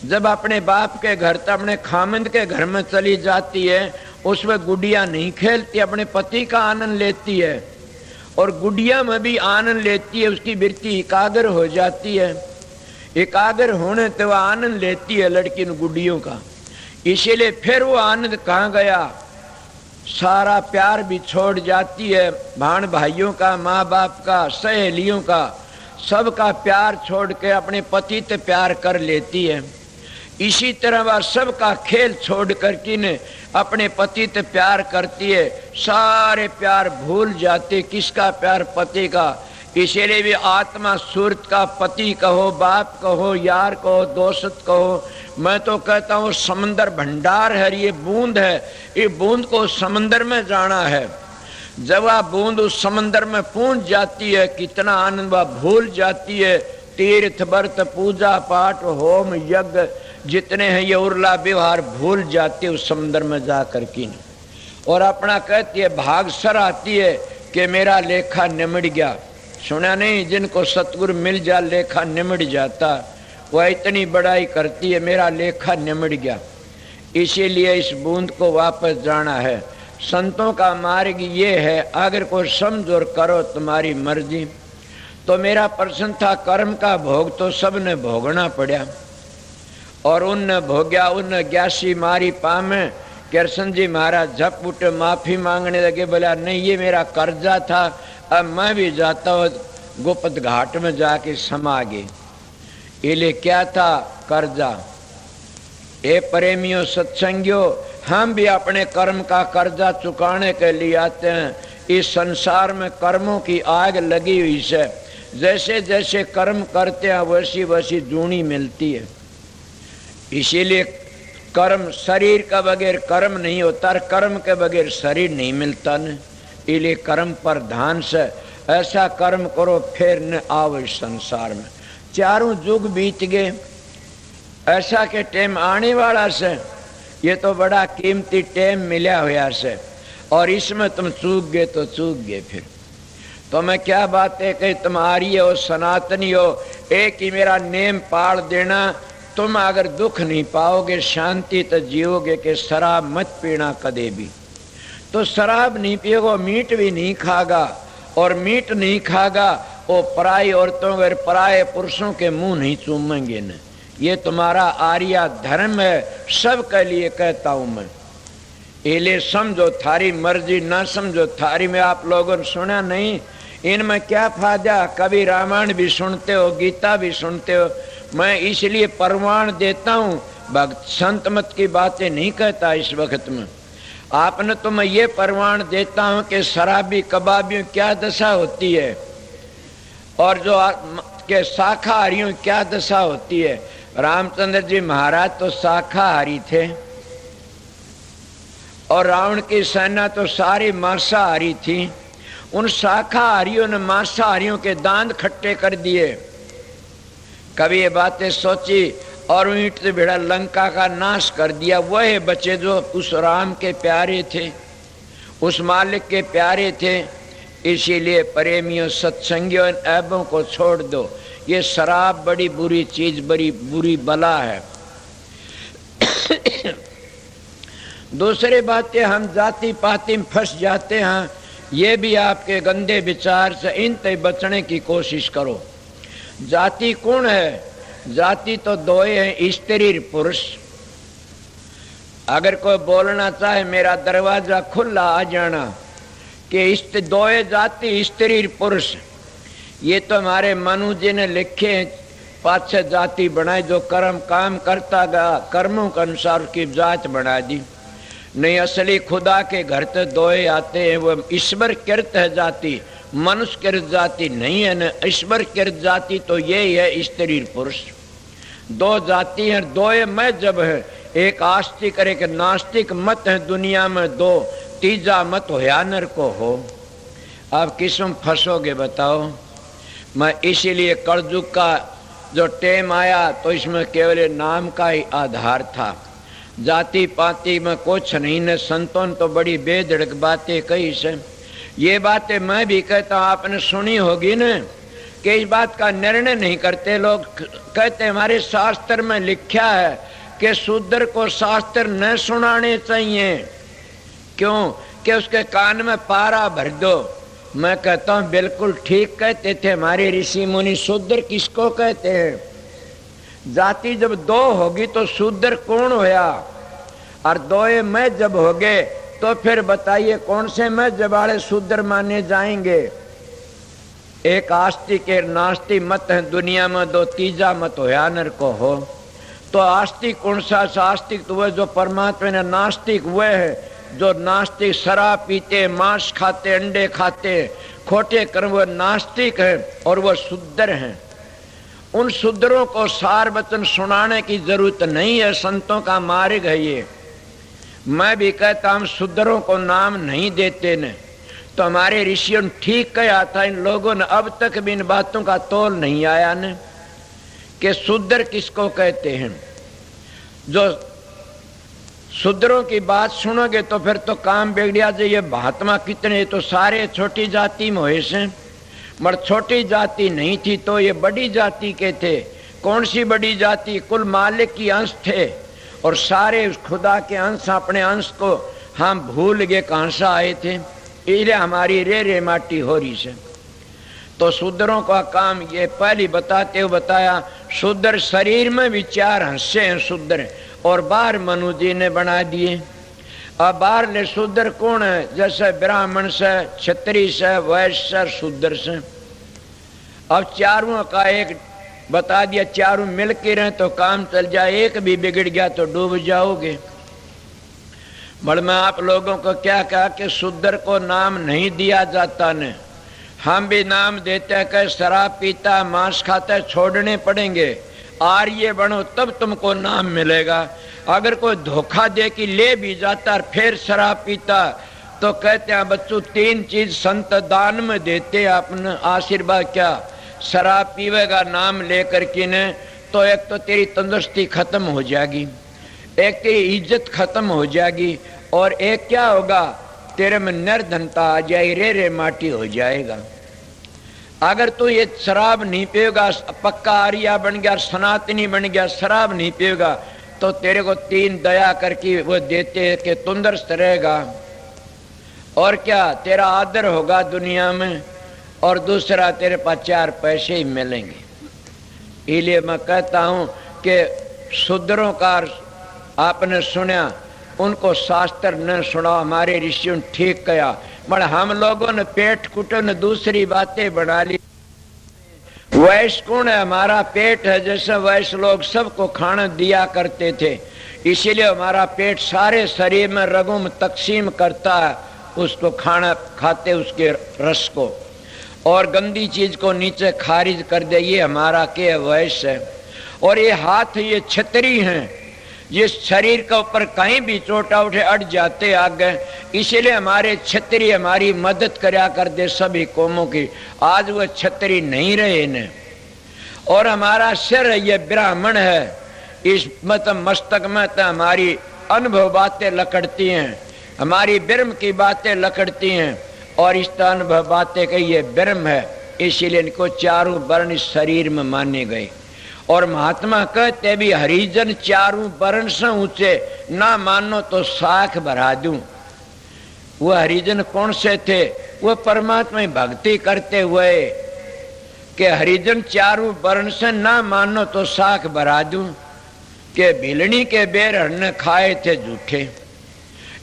जब अपने बाप के घर तो अपने खामिंद के घर में चली जाती है, उसमें गुडिया नहीं खेलती, अपने पति का आनंद लेती है। और गुडिया में भी आनंद लेती है, उसकी वृत्ति एकाग्र हो जाती है। एकाग्र होने तो वह आनंद लेती है लड़की ने गुडियों का। इसीलिए फिर वो आनंद कहाँ गया? सारा प्यार भी छोड़ जाती है, भाण भाइयों का, माँ बाप का, सहेलियों का, सबका प्यार छोड़ के अपने पति से प्यार कर लेती है। इसी तरह वह सबका खेल छोड़ करके ने अपने पति से प्यार करती है। सारे प्यार भूल जाते, किसका प्यार? पति का। इसीलिए भी आत्मा सूरत का, पति कहो, बाप कहो, यार कहो, दोस्त कहो। मैं तो कहता हूँ समंदर भंडार है, ये बूंद है, ये बूंद को समंदर में जाना है। जब वह बूंद उस समंदर में पहुंच जाती है, कितना आनंद वह भूल जाती है। तीर्थ व्रत पूजा पाठ होम यज्ञ जितने हैं ये उर्ला व्यवहार भूल जाती है उस समंदर में जा करके। और अपना कहती है, भाग सर आती है कि मेरा लेखा निमट गया। सुना नहीं, जिनको सतगुरु मिल जा लेखा निमट जाता, वह इतनी बड़ाई करती है मेरा लेखा निमट गया। इसीलिए इस बूंद को वापस जाना है। संतों का मार्ग ये है, अगर कोई समझ और करो तुम्हारी मर्जी। तो मेरा प्रश्न था, कर्म का भोग तो सबने भोगना पड़ा और उनने भोग्या, उनने ग्यासी मारी पामे। कृष्ण जी महाराज झप उठे, माफी मांगने लगे, बोला नहीं ये मेरा कर्जा था, अब मैं भी जाता हूँ गोपत घाट में जाके समा गए। इले क्या था? कर्जा। ए प्रेमियों सत्संगियों, हम भी अपने कर्म का कर्जा चुकाने के लिए आते हैं। इस संसार में कर्मों की आग लगी हुई है। जैसे जैसे कर्म करते हैं वैसी वैसी जूनी मिलती है। इसीलिए कर्म, शरीर का बगैर कर्म नहीं होता, कर्म के बगैर शरीर नहीं मिलता न। इसलिए कर्म पर ध्यान से ऐसा कर्म करो फिर न आओ इस संसार में। चारों युग बीत गए, ऐसा के टाइम आने वाला से, ये तो बड़ा कीमती टाइम मिला हुआ से, और इसमें तुम चूक गए तो चूक गए। फिर तो मैं क्या बात है कि तुम आर्य हो, सनातनी हो, एक ही मेरा नेम पाल देना। तुम अगर दुख नहीं पाओगे, शांति तो जियोगे कि शराब मत पीना कदे भी। तो शराब नहीं पियोगे, मीट भी नहीं खागा, और मीट नहीं खागा वो पराई औरतों और पराए पुरुषों के मुंह नहीं चूमेंगे न। ये तुम्हारा आर्या धर्म है, सब के लिए कहता हूं मैं। इले समझो, थारी मर्जी, ना समझो थारी। में आप लोगों ने सुना नहीं, इनमें क्या फायदा? कभी रामायण भी सुनते हो, गीता भी सुनते हो। मैं इसलिए प्रमाण देता हूं, भक्त संत मत की बातें नहीं कहता इस वक्त में। आपने तो मैं ये प्रमाण देता हूं कि शराबी कबाबियों क्या दशा होती है, और जो के शाकाहारियों क्या दशा होती है। रामचंद्र जी महाराज तो शाकाहारी थे, और रावण की सेना तो सारी मांसाहारी थी। उन शाकाहारियों ने मांसाहारियों के दांत खट्टे कर दिए। कभी ये बातें सोची, और ईंट से भिड़ा लंका का नाश कर दिया। वह बच्चे जो उस राम के प्यारे थे, उस मालिक के प्यारे थे। इसीलिए प्रेमियों, सत्संगियों, इन ऐबों को छोड़ दो। ये शराब बड़ी बुरी चीज, बड़ी बुरी बला है। दूसरी बातें, हम जाति पाति में फंस जाते हैं। ये भी आपके गंदे विचार से, इन से बचने की कोशिश करो। जाति कौन है? जाति तो दो है, स्त्री पुरुष। अगर कोई बोलना चाहे, मेरा दरवाजा खुला आ जाना कि दो जाति स्त्री पुरुष। ये तो हमारे मनु जी ने लिखे 5-6 जाति बनाई, जो कर्म काम करता गया, कर्मों के अनुसार उसकी जात बना दी। नहीं, असली खुदा के घर तो दो आते हैं। वो ईश्वर कृत है जाति, मनुष्य कृत जाति नहीं है न। ईश्वर कृत जाति तो यही है, स्त्री पुरुष। दो जाति है, दो मैं जब है। एक आस्तिक और एक नास्तिक मत है दुनिया में, दो, तीजा मत होया नर को हो। आप किसमें फंसोगे बताओ? मैं इसीलिए कलयुग का जो टेम आया तो इसमें केवल नाम का ही आधार था। जाति पाति में कुछ नहीं न। संतों ने तो बड़ी बेधड़क बातें कही से। ये बातें मैं भी कहता हूँ, आपने सुनी होगी न, कि इस बात का निर्णय नहीं करते लोग। कहते हमारे शास्त्र में लिखा है कि शूद्र को शास्त्र न सुनाने चाहिए। क्यों? कि उसके कान में पारा भर दो। मैं कहता हूँ बिल्कुल ठीक कहते थे हमारे ऋषि मुनि। शूद्र किसको कहते हैं? जाति जब दो होगी तो शूद्र कौन होया? और दोए मैं जब हो गए तो फिर बताइए कौन से मैं जबाड़े शूद्र माने जाएंगे? एक आस्तिक एक नास्तिक मत है दुनिया में, दो तीजा मत होया नर को हो। तो आस्तिक कौन सा? आस्तिक तो वह जो परमात्मा ने, नास्तिक वह है जो नास्तिक शराब पीते, मांस खाते, अंडे खाते, खोटे कर्म, वह नास्तिक है और वह शूद्र हैं। उन शूद्रों को सार वचन सुनाने की जरूरत नहीं है, संतों का मार्ग है ये। मैं भी कहता हम शूद्रों को नाम नहीं देते न। तो हमारे ऋषियों ने ठीक कहा था, इन लोगों ने अब तक भी इन बातों का तोल नहीं आया न कि शूद्र किसको कहते हैं। जो शूद्रों की बात सुनोगे तो फिर तो काम बिगड़िया जाइए। महात्मा कितने तो सारे छोटी जाति में हुए से, मगर छोटी जाति नहीं थी तो ये बड़ी जाति के थे। कौन सी बड़ी जाति? कुल मालिक की अंश थे, और सारे उस खुदा के अंश, अपने अंश को हम भूल गए कहाँ से आए थे। इसलिए हमारी रे माटी हो रही से। तो शूद्रों का काम ये पहले बताते हुए बताया, शूद्र शरीर में विचार हंसे हैं शूद्र, और बाहर मनु जी ने बना दिए। अब बाहर ले शूद्र कौन है? जैसे ब्राह्मण से, क्षत्रिय से, वैश्य से, शूद्र से। अब चारों का एक बता दिया, चारों मिल के रहे तो काम चल जाए। एक भी बिगड़ गया तो डूब जाओगे। बड़ मैं आप लोगों को क्या कहा कि शूद्र को नाम नहीं दिया जाता न। हम भी नाम देते हैं कि शराब पीता, मांस खाता, छोड़ने पड़ेंगे। आर्य बनो तब तुमको नाम मिलेगा। अगर कोई धोखा दे कि ले भी जाता और फिर शराब पीता तो कहते हैं बच्चों 3 चीज संत दान में देते अपने आशीर्वाद। क्या? शराब पीवेगा नाम लेकर के ने तो एक तो तेरी तंदुरुस्ती खत्म हो जाएगी, एक तेरी इज्जत खत्म हो जाएगी, और एक क्या होगा, तेरे में निर्धनता आ जाएगी, रे माटी हो जाएगा। अगर तू ये शराब नहीं पिएगा, पक्का आर्या बन गया, सनातनी बन गया, शराब नहीं पिएगा तो तेरे को 3 दया करके वो देते हैं कि तंदुरुस्त रहेगा, और क्या तेरा आदर होगा दुनिया में, और दूसरा तेरे पास 4 पैसे ही मिलेंगे। इसलिए मैं कहता हूं कि शूद्रों का आपने सुना, उनको शास्त्र न सुना, हमारे ऋषियों ने ठीक कहा, मगर हम लोगों ने पेट कुटो ने दूसरी बातें बना ली। वैश्य कौन है? हमारा पेट है, जैसे वैश्य लोग सबको खाना दिया करते थे, इसीलिए हमारा पेट सारे शरीर में रगों में तकसीम करता है, उसको खाना खाते उसके रस को, और गंदी चीज को नीचे खारिज कर दे। ये हमारा के वैश्य है। और ये हाथ ये छतरी हैं, ये शरीर के ऊपर कहीं भी चोटा उठे अड़ जाते आगे, इसीलिए हमारे छतरी हमारी मदद करया कर दे सभी कौमों की। आज वो छतरी नहीं रहे इन्हें। और हमारा सिर ये ब्राह्मण है, इस मतलब मस्तक में तो हमारी अनुभव बातें लकड़ती हैं, हमारी ब्रह्म की बातें लकड़ती हैं, और इस अनुभव बातें कही ये ब्रह्म है, इसीलिए इनको 4 वर्ण इस शरीर में माने गए। और महात्मा कहते भी हरिजन 4 वर्ण से ऊंचे, ना मानो तो साख भरा दूं। वो हरिजन कौन से थे? वो परमात्मा की भक्ति करते हुए कि हरिजन 4 वर्ण से ना मानो तो साख भरा दूं, के भिलनी के बेर हरने खाए थे झूठे।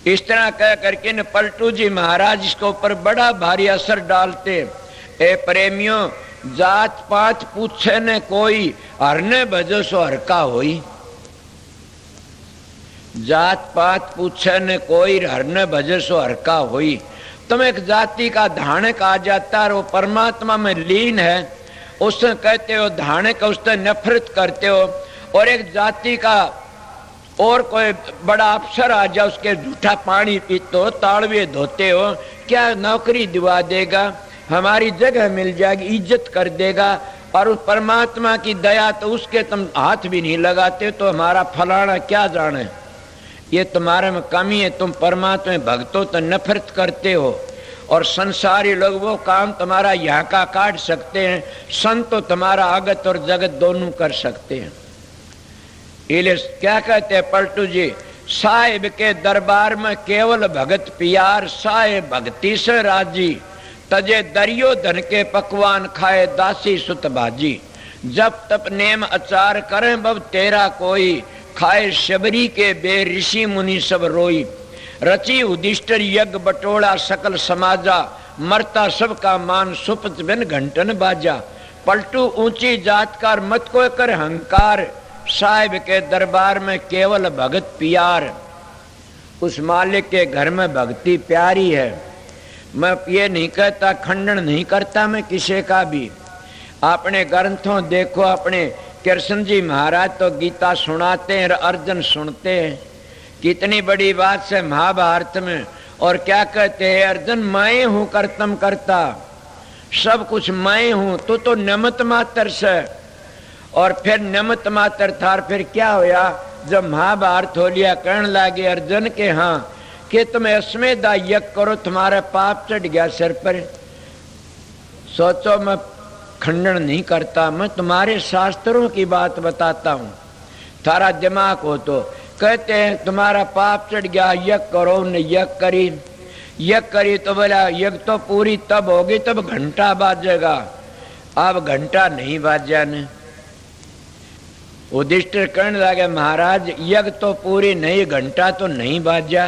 इस तरह कह करके न पलटू जी महाराज इसके ऊपर बड़ा भारी असर डालते। ए प्रेमियों, जात पात पूछे न कोई, हरने भजो सो हरका होई। जात पात पूछे न कोई, हरने भजो सो हरका होई। तुम एक जाति का धानक आ जाता है, वो परमात्मा में लीन है, उससे कहते हो धानक, उससे नफरत करते हो। और एक जाति का और कोई बड़ा अफसर आ जाए, उसके जूठा पानी पीते हो, ताड़वे धोते हो, क्या नौकरी दिवा देगा, हमारी जगह मिल जाएगी, इज्जत कर देगा। और उस परमात्मा की दया तो उसके तुम हाथ भी नहीं लगाते, तो हमारा फलाना क्या जाने, ये तुम्हारे में कमी है। तुम परमात्मा भक्तों तो नफरत करते हो, और संसारी लोग वो काम तुम्हारा यहाँ का काट सकते हैं, संत तो तुम्हारा आगत और जगत दोनों कर सकते हैं। इले क्या कहते हैं पलटू जी, साहिब के दरबार में केवल भगत पियार, साहिब भक्ति से राजी, तजे दरियो धन के पकवान खाए दासी सुत भाजी। जब तप नेम अचार करें बब तेरा कोई, खाए शबरी के बे ऋषि मुनि सब रोई। रची उदिष्टर यज्ञ बटोला सकल समाजा, मरता सबका मान सुपत बिन घंटन बाजा। पलटू ऊंची जात का मत को कर हंकार, साहिब के दरबार में केवल भगत प्यार। उस मालिक के घर में भक्ति प्यारी है। मैं ये नहीं कहता, खंडन नहीं करता मैं किसी का भी। अपने ग्रंथों देखो, अपने कृष्ण जी महाराज तो गीता सुनाते हैं, अर्जुन सुनते हैं, कितनी बड़ी बात से महाभारत में। और क्या कहते हैं अर्जुन, मैं हूं कर्तम करता, सब कुछ मैं हूं, तो निमित्त मात्र से। और फिर निमित्त मात्र था, फिर क्या होया, जब महाभारत हो लिया, कहने लगे अर्जुन के हाँ कि तुम अश्वमेधा यज्ञ करो, तुम्हारा पाप चढ़ गया सिर पर। सोचो, मैं खंडन नहीं करता, मैं तुम्हारे शास्त्रों की बात बताता हूँ, थारा दिमाग हो तो। कहते हैं तुम्हारा पाप चढ़ गया, यज्ञ करो। उन्होंने यज्ञ करी तो बोला यज्ञ तो पूरी तब होगी तब घंटा बाजेगा, अब घंटा नहीं बाजा ने। युधिष्ठिर कहने लगे महाराज यज्ञ तो पूरी नहीं, घंटा तो नहीं बाजा।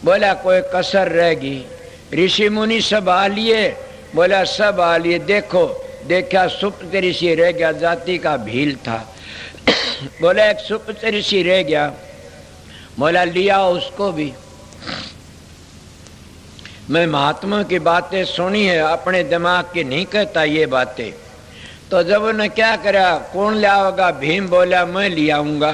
बोला कोई कसर रहेगी। ऋषि मुनि सब आ लिए, बोला सब आ लिए। देखो देखा सुप्त ऋषि रह गया, जाति का भील था। बोला एक सुप्त ऋषि रह गया, बोला लिया उसको भी। मैं महात्मा की बातें सुनी है, अपने दिमाग की नहीं कहता ये बातें। तो जब उन्हें क्या करा, कौन लाओगा, भीम बोला मैं ले आऊंगा।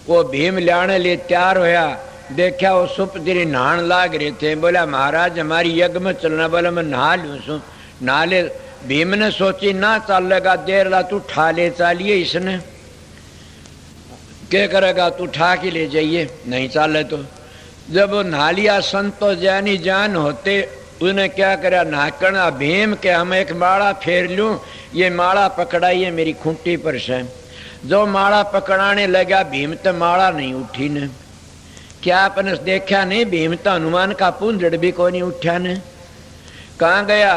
वो भीम लाने लिए तैयार होया, देखा वो सुपतिरी नहान लाग रहे थे। बोला महाराज हमारी यज्ञ में चलना। बोला मैं नहा लूँ सू। नहा ले। भीम ने सोची ना चलेगा, देर ला तू ठा ले चालिए। इसने क्या करेगा, तू ठा के ले जाइए, नहीं चाले तो। जब वो नहा लिया, संतो जानी जान होते उसने क्या करा, नाकना भीम के हम एक माला फेर लूं, ये माला पकड़ाइए मेरी खूंटी पर से। जो माला पकड़ाने लगा, भीम तो माला नहीं उठी ने। क्या आपने देखा नहीं, भीम तो हनुमान का पुंजड़ भी को नहीं उठा ने। कहाँ गया?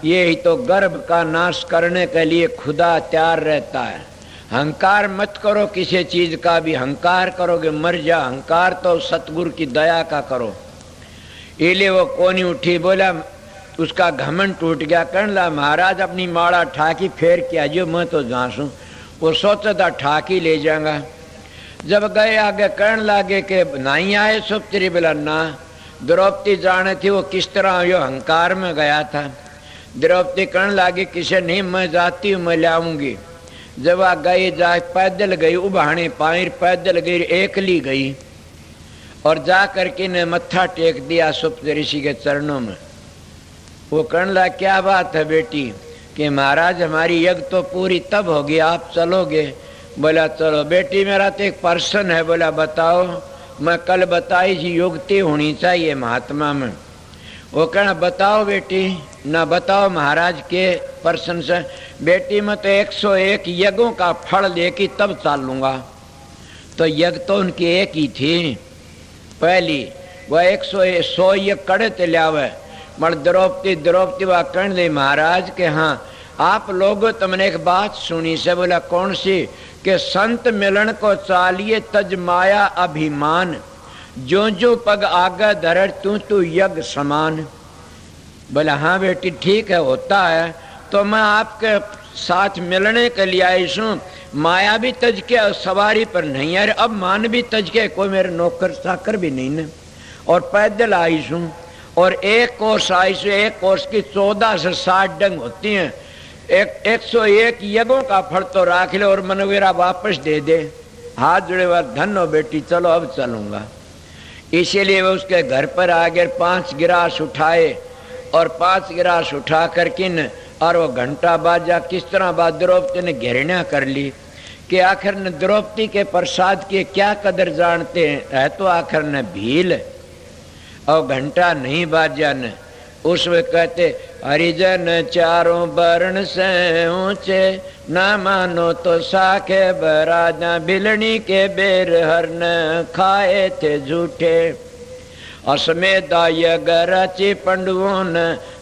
ये ही तो गर्भ का नाश करने के लिए खुदा तैयार रहता है। अहंकार मत करो किसी चीज का भी, अहंकार करोगे मर जा। अहंकार तो सतगुरु की दया का करो। इसलिए वो कोनी उठी। बोला उसका घमंड टूट गया। कहने लगा महाराज अपनी माला ठाकी फेर के आजो, मैं तो जासूं। वो सोचा था ठाकी ले जाऊंगा। जब गए आगे कहने लगे कि नहीं आए सुपत्री। बोला ना। द्रौपदी जाने थी वो किस तरह यो अहंकार में गया था। द्रौपदी कहने लगी किसे नहीं, मैं जाती हूँ, मैं लाऊंगी। जब आ गई, जा पैदल गई, उबाने पायर पैदल गई, एकली गई और जा करके ने मत्था टेक दिया सुप्त ऋषि के चरणों में। वो कहने लगा क्या बात है बेटी? कि महाराज हमारी यज्ञ तो पूरी तब होगी, आप चलोगे? बोला चलो। बेटी मेरा तो एक पर्सन है। बोला बताओ। मैं कल बताई जी युक्ति होनी चाहिए महात्मा में। वो कहना बताओ बेटी। ना बताओ महाराज के पर्सन से। बेटी मैं तो 101 यज्ञों का फल लेके तब चालूंगा। तो यज्ञ तो उनकी एक ही थी पहली, वह 100 यज्ञ कड़े ते लियावे। मर द्रौपदी वह कहने लगी महाराज के हाँ आप लोग तुमने एक बात सुनी से। बोला कौन सी? कि संत मिलन को चालिए तज माया अभिमान, जो जो पग आगे धर तू यज्ञ समान। बोला हाँ बेटी ठीक है, होता है। तो मैं आपके साथ मिलने के लिए आई हूँ। माया भी तज के सवारी पर नहीं है, अब मान भी तज के, कोई मेरे नौकर चाकर भी नहीं है। और पैदल आई हूँ और एक कोर्स आई हूँ। एक कोर्स की 14 से 60 डंग होती हैं। 101 यज्ञों का फल तो राख ले और मनवेरा वापस दे दे। हाथ जुड़े हुआ धन हो बेटी, चलो अब चलूंगा। इसीलिए वो उसके घर पर आ गए, 5 गिलास उठाए और 5 गिलास उठा कर किन और वो घंटा बाजा किस तरह बाद द्रौपदी ने घेरना कर ली कि आखिर ने द्रौपदी के प्रसाद की क्या कदर जानते हैं। है तो आखिर ने भील और घंटा नहीं बाजा ने। उसमें कहते हरिजन चारों वर्ण से ऊंचे, ना मानो तो साखे बराजा, बिलनी के बेर हरन खाए थे झूठे। असमेदाय गरची पंडुओं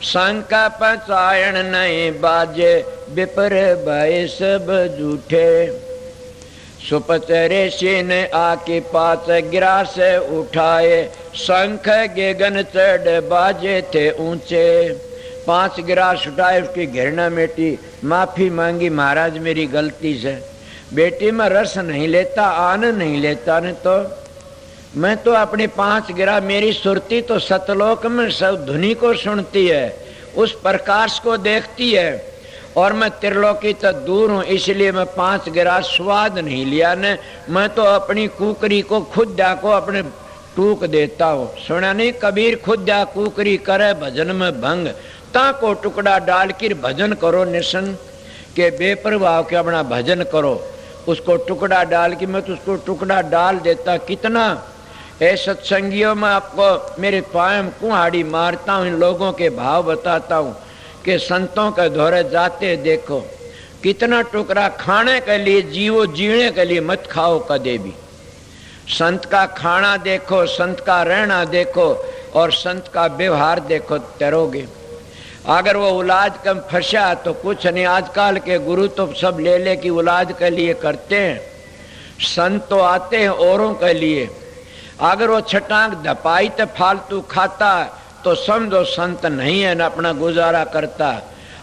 शंका पचायण नहीं बाजे, विपर भय सब झूठे। सुपचरे ने आके 5 गिलास उठाए, शंख गेगन चढ़ बाजे थे ऊंचे। 5 गिलास उठाए, उसकी घृणा मेटी, माफी मांगी महाराज मेरी गलती से। बेटी मैं रस नहीं लेता, आनंद नहीं लेता ने तो मैं तो अपनी 5 गिलास, मेरी सुरती तो सतलोक में सब धुनी को सुनती है, उस प्रकाश को देखती है और मैं त्रिलोकी तक दूर हूँ। इसलिए मैं 5 गिलास स्वाद नहीं लिया ने। मैं तो अपनी कुकरी को खुदा को अपने टूक देता हूँ। सुना नहीं कबीर, खुदा कुकरी करे भजन में भंग, ता को टुकड़ा डाल कर भजन करो निशन के बेपरवाह के अपना भजन करो। उसको टुकड़ा डाल के मैं तो उसको टुकड़ा डाल देता। कितना ऐ सत्संगियों में आपको मेरे पायम कुहाड़ी मारता हूँ, इन लोगों के भाव बताता हूँ कि संतों के दौरे जाते देखो कितना टुकड़ा खाने के लिए, जीवो जीने के लिए मत खाओ कदे भी। संत का खाना देखो, संत का रहना देखो और संत का व्यवहार देखो, तैरोगे। अगर वो औलाद कम फंसा तो कुछ नहीं। आजकल के गुरु तो सब ले ले की औलाद के लिए करते हैं, संत तो आते हैं औरों के लिए। अगर वो छटांग धपाई तो फालतू खाता तो समझो संत नहीं है, न अपना गुजारा करता।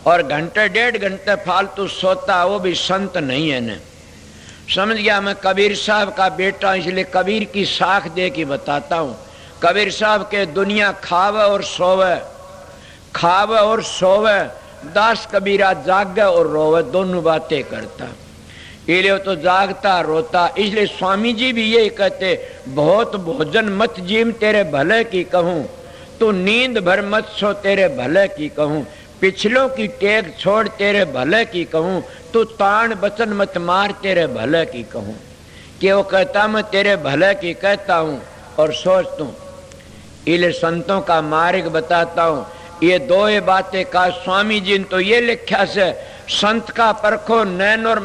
और घंटे 1.5 घंटे फालतू सोता, वो भी संत नहीं है न। समझ गया? मैं कबीर साहब का बेटा, इसलिए कबीर की साख दे के बताता हूँ। कबीर साहब के दुनिया खावे और सोवे, खावे और सोवे, दास कबीरा जागे और रोवे, दोनों बातें करता। इसलिए तो जागता रोता। इसलिए स्वामी जी भी यही कहते, बहुत भोजन मत जीम तेरे भले की कहूं, तू नींद भर मत सो तेरे भले की कहूं, पिछलों की टेक छोड़ तेरे भले की कहूं, तू तान बचन मत मार तेरे भले की कहूं। कि वो कहता मैं तेरे भले की कहता हूं और सोचता हूं। इसलिए संतों का मार्ग बताता हूं। ये दो ही बातें का स्वामी जी ने तो ये लिखा से, संत का परखो नैन और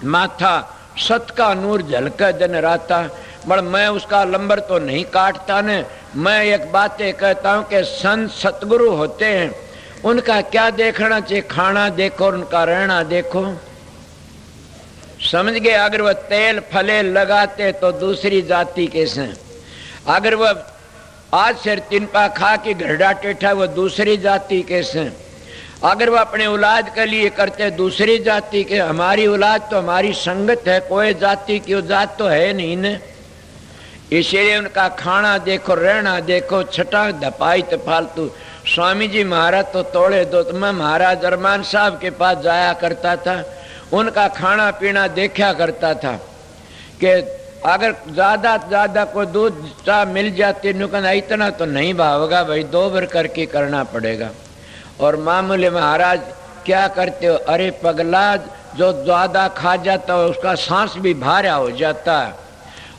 माथा, सत का नूर झलके दिन राता। पर मैं उसका लंबर तो नहीं काटता ने। मैं एक बातें कहता हूं कि संत सतगुरु होते हैं, उनका क्या देखना चाहिए, खाना देखो, उनका रहना देखो। समझ गए? अगर वह तेल फले लगाते तो दूसरी जाति कैसे, अगर वह आज सिर तिनपा खा के घरडा टेठा वो दूसरी जाति कैसे, अगर वह अपने औलाद के लिए करते दूसरी जाति के। हमारी औलाद तो हमारी संगत है, कोई जाति की जात तो है नहीं ने। इसलिए उनका खाना देखो, रहना देखो, छटा धपाई तो फालतू। स्वामी जी महाराज तो तोड़े दो। तो मैं महाराज अरमान साहब के पास जाया करता था, उनका खाना पीना देखा करता था कि अगर ज्यादा ज्यादा कोई दूध चाह मिल जाती, नुकना इतना तो नहीं भावेगा भाई, 2 बार करके करना पड़ेगा। और मामूली महाराज क्या करते हो, अरे पगला, जो ज्यादा खा जाता है उसका सांस भी भारा हो जाता है,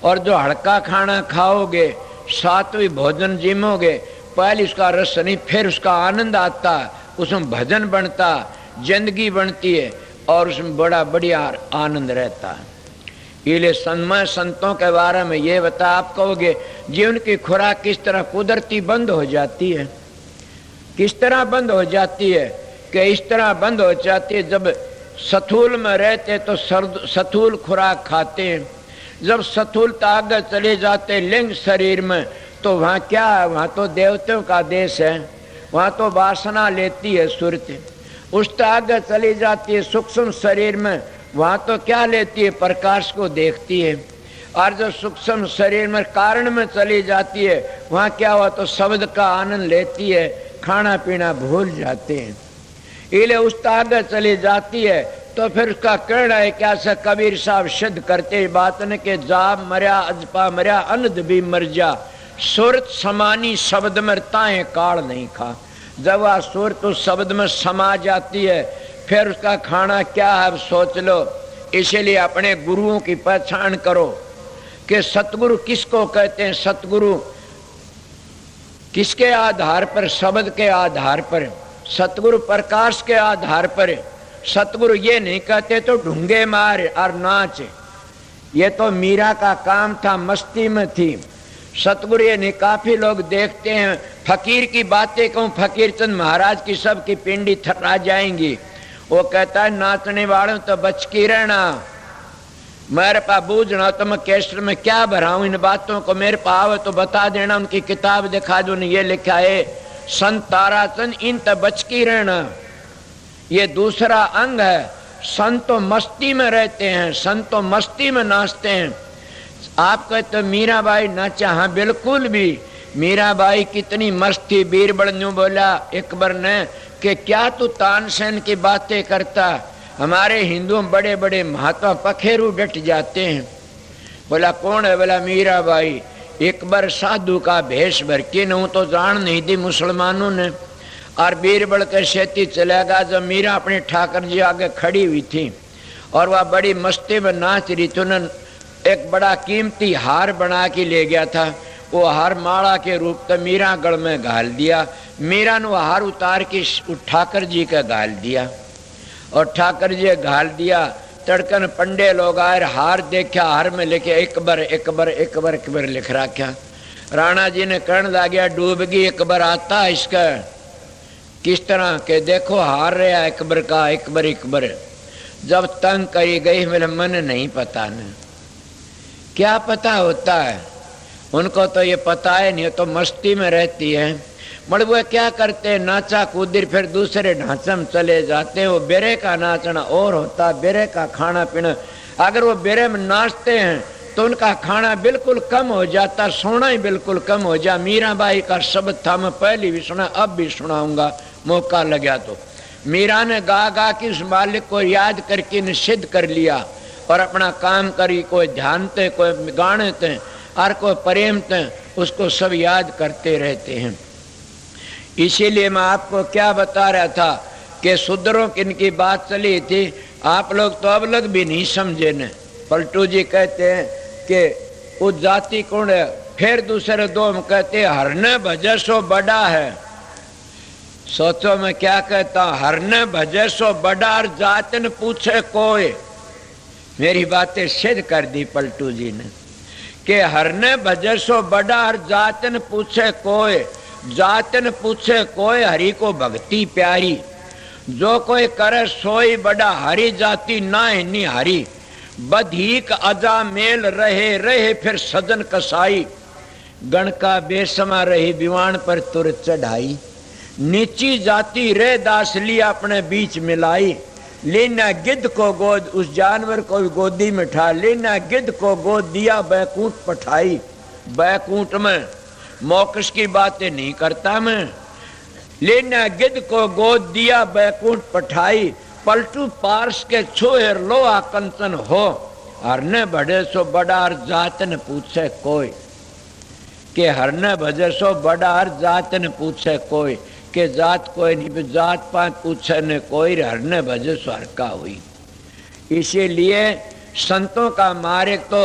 और जो हल्का खाना खाओगे, सात्विक भोजन जिमोगे, पहले उसका रस नहीं, फिर उसका आनंद आता, उसमें भजन बनता, जिंदगी बनती है और उसमें बड़ा बढ़िया आनंद रहता है। इसलिए संतों के बारे में ये बता, आप कहोगे जीवन की खुराक किस तरह कुदरती बंद हो जाती है। किस तरह बंद हो जाती है कि इस तरह बंद हो जाती है, जब सथूल में रहते तो सथूल खुराक खाते हैं, जब सथूलता आगे चले जाते लिंग शरीर में तो वहाँ क्या है, वहाँ तो देवताओं का देश है, वहाँ तो वासना लेती है सुरती। उस आगे चली जाती है सूक्ष्म शरीर में, वहाँ तो क्या लेती है, प्रकाश को देखती है। और जो सूक्ष्म शरीर में कारण में चली जाती है, वहाँ क्या हुआ, तो शब्द का आनंद लेती है, खाना पीना भूल जाते हैं। इसलिए उस आगे चली जाती है तो फिर उसका कहना है क्या से, कबीर साहब सिद्ध करते बात ने के, जाब मर्या अजपा मर्या अनद भी मर जा, सुरत समानी शब्द में ताए काल नहीं खा। जब वह सुरत उस शब्द में समा जाती है, फिर उसका खाना क्या है, सोच लो। इसलिए अपने गुरुओं की पहचान करो कि सतगुरु किसको कहते हैं। सतगुरु किसके आधार पर, शब्द के आधार पर, सतगुरु प्रकाश के आधार पर। सतगुरु ये नहीं कहते तो ढूंगे मार और नाच, ये तो मीरा का काम था, मस्ती में थी। सतगुरु ये नहीं, काफी लोग देखते हैं, फकीर की बातें कहूं, फकीर चंद महाराज की सबकी पिंडी थर्रा जाएंगी। वो कहता है नाचने वालों तो बच के रहना, मेरे पास बूझना तो मैं कैसेट में क्या भराऊं इन बातों को, मेरे पास आवे तो बता देना, उनकी किताब दिखा दो, ये लिखा है संत ताराचंद, इन तो बच के रहना। ये दूसरा अंग है। संत तो मस्ती में रहते हैं, संत तो मस्ती में नाचते हैं। आप कहते तो मीराबाई नाचा, हाँ बिल्कुल भी। मीराबाई कितनी मस्त थी। बीरबल न्यू बोला एक बार ने कि क्या तू तानसेन की बातें करता, हमारे हिंदुओं बड़े बड़े महात्मा पखेरु डट जाते हैं। बोला कौन है? बोला मीराबाई। एक बार साधु का भेष भर के न, तो जान नहीं दी मुसलमानों ने। और बीरबल के शेती चलेगा, जब मीरा अपने ठाकर जी आगे खड़ी हुई थी और वह बड़ी मस्ती में नाच रही थी, उन्होंने एक बड़ा कीमती हार बना के ले गया था। वो हार माला के रूप में मीरा गढ़ में घाल दिया। मीरा ने वो हार उतार के ठाकर जी का घाल दिया और ठाकर जी घाल दिया। तड़कन पंडे लोग आए, हार देखा, हार में लिखे एक बार एक बार एक बार एक बार लिख रखा। राणा जी ने कहने लगा डूब गई, एक बार आता इसका किस तरह के, देखो हार रहा एक बार का, एक बार एक बार। जब तंग करी गई, मेरे मन नहीं पता न, क्या पता होता है उनको, तो ये पता है नहीं, तो मस्ती में रहती है। मगर वो क्या करते, नाचा कूदर फिर दूसरे ढांचे में चले जाते हैं। वो बेरे का नाचना और होता, बेरे का खाना पीना। अगर वो बेरे में नाचते हैं तो उनका खाना बिल्कुल कम हो जाता, सोना ही बिल्कुल कम हो जा। मीराबाई का शब्द था, मैं पहले भी सुना, अब भी सुनाऊंगा मौका लगा तो। मीरा ने गा गा के उस मालिक को याद करके निषिद्ध कर लिया और अपना काम करी, कोई ध्यानते, कोई गानते और कोई प्रेमते, उसको सब याद करते रहते हैं। इसीलिए मैं आपको क्या बता रहा था कि शूद्रों की इनकी बात चली थी, आप लोग तो अब लग भी नहीं समझे न। पलटू जी कहते हैं कि उस जाति कौन है, फिर दूसरे दो में कहते हरने भजे सो बड़ा है। सोचो मैं क्या कहता हूं, हरने भजे सो बड़ा और जातन पूछे कोई। मेरी बातें सिद्ध कर दी पलटू जी ने कि हरने भजे सो बड़ा और जातन पूछे कोई। जातन पूछे कोई हरि को भक्ति प्यारी, जो कोई करे सोई बड़ा हरि जाति ना ही हरि। बधीक अजा मेल रहे रहे फिर सजन कसाई। गण का बेसमा रही विवान पर तुर चढ़ाई। नीची जाति रे दास लिया अपने बीच मिलाई। लेना गिद्ध को गोद, उस जानवर को गोदी में ठा। लेना गिद्ध को गोद दिया बैकुंठ पठाई। बैकुंठ में मोक्ष की बातें नहीं करता मैं। लेना गिद्ध को गोद दिया बैकुंठ पठाई। पलटू पार्श के छुए लोहा कंचन हो। हरने भजे सो बड़ा और जातन पूछे कोई। के हरने भजे सो बड़ा और जातन पूछे कोई। के जात कोई नहीं, जात पात पूछे न कोई। हरने भजे सो हर का हुई। इसीलिए संतों का मार्ग तो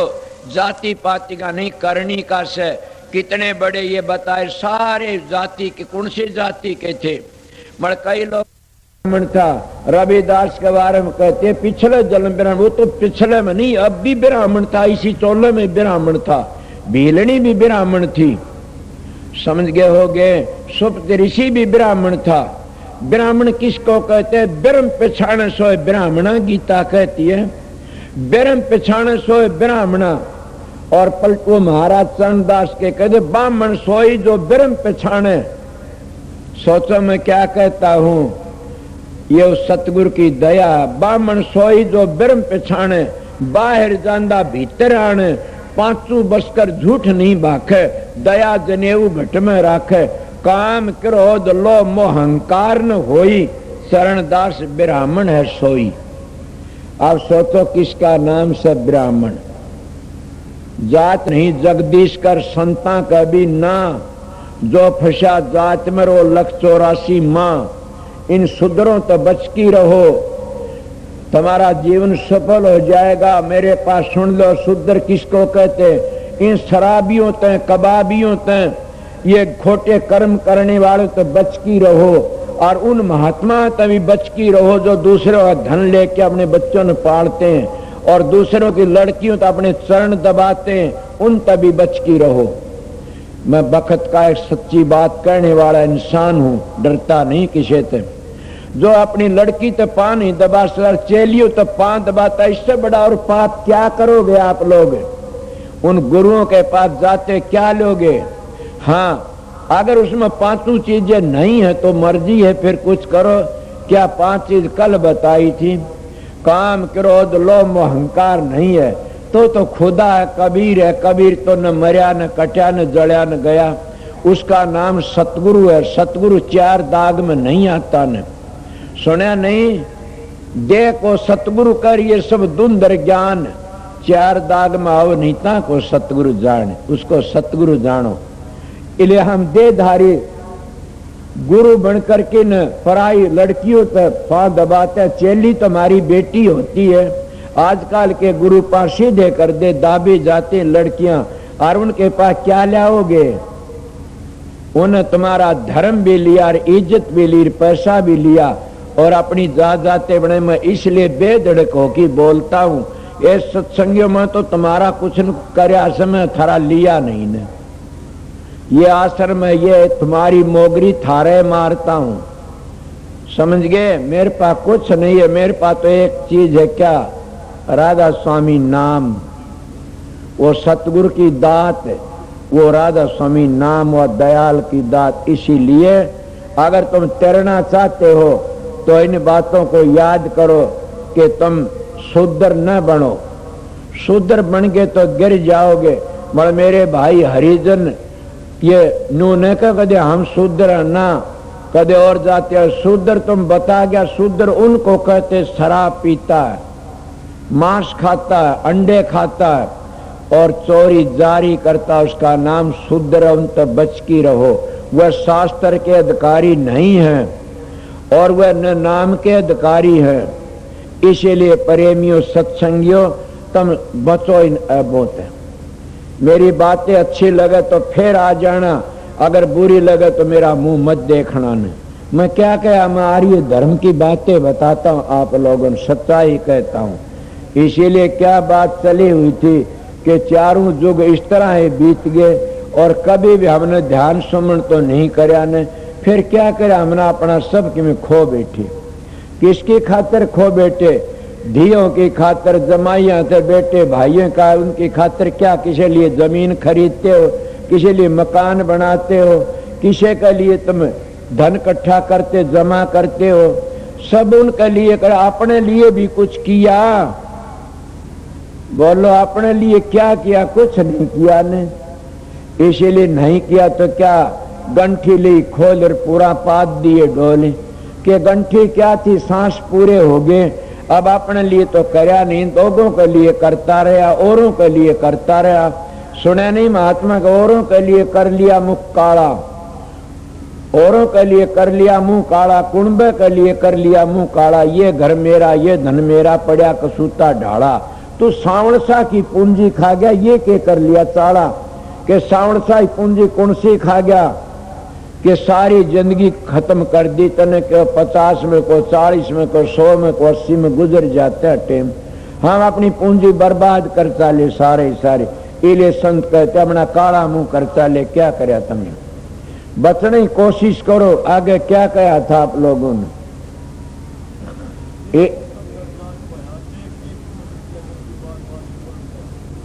जाति पाति का नहीं, करनी का से। कितने बड़े ये बताए सारे जाति के, कौन सी जाति के थे। मगर कई लोग ब्राह्मण था, रविदास के बारे में कहते पिछले जन्म ब्राह्मण। वो तो पिछले में नहीं, अब भी ब्राह्मण था, इसी चोले में ब्राह्मण था। भीलनी भी ब्राह्मण थी, समझ गए हो गए। सुप्त ऋषि भी ब्राह्मण था। ब्राह्मण किसको कहते हैं? ब्रह्म पछाण सोए ब्राह्मण, गीता कहती है। ब्रह्म पछाण सोए ब्राह्मण। और पलटू महाराज चरणदास के कहते ब्राह्मण सोई जो ब्रह्म पछाणे। सोचो मैं क्या कहता हूं, ये सतगुरु की दया। ब्राह्मण सोई जो ब्रह्म पछाणे। बाहर जांदा भीतर आने। पांचू बसकर झूठ नहीं भाखे। दया जनेऊ घट में राखे। काम क्रोध लो मोह अहंकार न होई। चरणदास ब्राह्मण है सोई। आप सोचो किसका नाम से ब्राह्मण। जात नहीं जगदीश कर संता कभी ना। जो फंसा जात में रो 184 माँ। इन सुधरों तो बच की रहो, तुम्हारा जीवन सफल हो जाएगा। मेरे पास सुन लो, सुधर किसको कहते? इन शराबियों ते, कबाबियों ते, ये खोटे कर्म करने वाले तो बच की रहो। और उन महात्मा तभी बच की रहो जो दूसरों का धन लेके अपने बच्चों ने पालते हैं और दूसरों की लड़कियों तो अपने चरण दबाते हैं, उन तभी बच की रहो। मैं बखत का एक सच्ची बात कहने वाला इंसान हूं, डरता नहीं किसी से। जो अपनी लड़की तो पा नहीं दबा, सर चेलियों तो पा दबाता, इससे बड़ा और पाप क्या करोगे आप लोग? उन गुरुओं के पास जाते क्या लोगे? हाँ, अगर उसमें पांचों चीजें नहीं है तो मर्जी है, फिर कुछ करो। क्या 5 चीज कल बताई थी? काम क्रोध लोभ मोह अहंकार नहीं है तो खुदा है, कबीर है। कबीर तो न मरया न कट्या न जड़या न गया, उसका नाम सतगुरु है। सतगुरु 4 दाग में नहीं आता न, सुना नहीं? देखो सतगुरु कर ये सब दुंदर ज्ञान। 4 दाग में आओ नीता को सतगुरु जाने, उसको सतगुरु जानो। इसलिए हम देहधारी गुरु बनकर के न पराई लड़कियों तक पांव दबाते। चेली तो हमारी बेटी होती है। आजकल के गुरु पास सीधे कर दे, दाबी जाते लड़कियां। और उनके पास क्या लाओगे? उन्हें तुम्हारा धर्म भी लिया और इज्जत भी ली, पैसा भी लिया और अपनी जाते बने। मैं इसलिए बेधड़क होकर बोलता हूं, ये सत्संगियों में तो तुम्हारा कुछ न कर्या समय थारा लिया नहीं ने। ये आश्रम है, ये तुम्हारी मोगरी थारे मारता हूं, समझ गए? मेरे पास कुछ नहीं है। मेरे पास तो एक चीज है, क्या? राधा स्वामी नाम। वो सतगुरु की दात है, वो राधा स्वामी नाम और दयाल की दात। इसीलिए अगर तुम तैरना चाहते हो तो इन बातों को याद करो कि तुम शूद्र न बनो। शूद्र बन गए तो गिर जाओगे। मगर मेरे भाई हरिजन ये नू ने कदे हम शूद्र ना, कदे और जाते हैं। शूद्र तुम बता गया, शूद्र उनको कहते शराब पीता है। मांस खाता है, अंडे खाता है और चोरी जारी करता, उसका नाम शुद्रवंत बच की रहो। वह शास्त्र के अधिकारी नहीं है और वह न नाम के अधिकारी है। इसीलिए प्रेमियों सत्संगियों तुम बचो इन ऐबों से। मेरी बातें अच्छी लगे तो फिर आ जाना, अगर बुरी लगे तो मेरा मुंह मत देखना। नहीं, मैं क्या कहा, मैं आर्य धर्म की बातें बताता हूँ, आप लोगों ने सच्चाई कहता हूँ। इसीलिए क्या बात चली हुई थी कि चारों युग इस तरह ही बीत गए और कभी भी हमने ध्यान सुमन तो नहीं करया ने। फिर क्या करे, हमने अपना सब कि में खो बैठे। किसकी खातिर खो बैठे? धियों की खातिर, जमाइयां थे बेटे भाइयों का, उनकी खातिर क्या? किसी लिए जमीन खरीदते हो, किसी लिए मकान बनाते हो, किसी के लिए तुम धन इकट्ठा करते जमा करते हो, सब उनके लिए कर। अपने लिए भी कुछ किया? बोलो, अपने लिए क्या किया? कुछ नहीं किया ने। इसीलिए नहीं किया तो क्या, गंठी ली खोल और पूरा पात दिए डोले के। गंठी क्या थी? सांस पूरे हो गए। अब अपने लिए तो करया नहीं, लोगों के लिए करता रहा, औरों के लिए करता रहा। सुने नहीं महात्मा के, औरों के लिए कर लिया मुख काला, औरों के लिए कर लिया मुंह काला, कुंबे के लिए कर लिया मुंह काला। ये घर मेरा, ये धन मेरा, पड़ा कसूता ढाड़ा। तू सावणसा की पूंजी खा गया, ये के कर लिया चाड़ा। के सावणसा की पूंजी कौन सी खा गया कि सारी जिंदगी खत्म कर दी तने। को 50 में, को 40 में, को 100 में, को 80 में गुजर जाते हैं टाइम। हम अपनी पूंजी बर्बाद कर चाले सारे सारे। इले संत कहते अपना काला मुंह कर चाले। क्या करया तुमने? बचने की कोशिश करो। आगे क्या कहा था आप लोगों ने?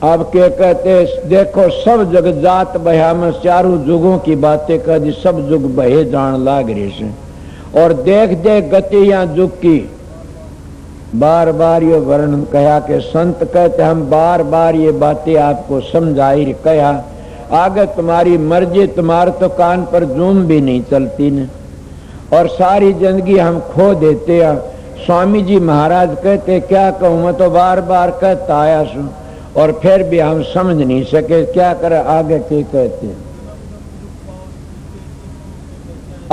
अब क्या कहते, देखो सब जग जात बहा में चारों जुगों की बातें कह दी, सब जुग बहे जान लाग रहे से। और देख देख गति या जुग की बार बार ये वर्णन कहा कि संत कहते हम बार बार ये बातें आपको समझाई कहा। आगे तुम्हारी मर्जी, तुम्हारे तो कान पर जूम भी नहीं चलती न। और सारी जिंदगी हम खो देते हैं। स्वामी जी महाराज कहते क्या कहूं, मैं तो बार बार कहता आया सू और फिर भी हम समझ नहीं सके। क्या करे, आगे क्या कहते?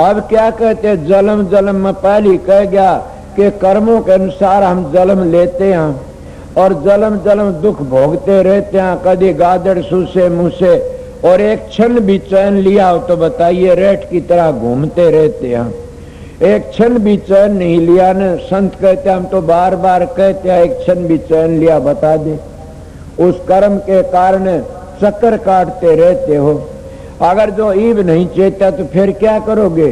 अब क्या कहते? जन्म जन्म में पहले कह गया कि कर्मों के अनुसार हम जन्म लेते हैं और जन्म जन्म दुख भोगते रहते हैं, कभी गादड़ सूसे मुंह से। और एक क्षण भी चैन लिया हो तो बताइए, रेट की तरह घूमते रहते हैं। एक क्षण भी चैन नहीं लिया न। संत कहते हम तो बार बार कहते हैं, एक क्षण भी चैन लिया बता दे। उस कर्म के कारण चक्कर काटते रहते हो। अगर जो ईब नहीं चेता तो फिर क्या करोगे?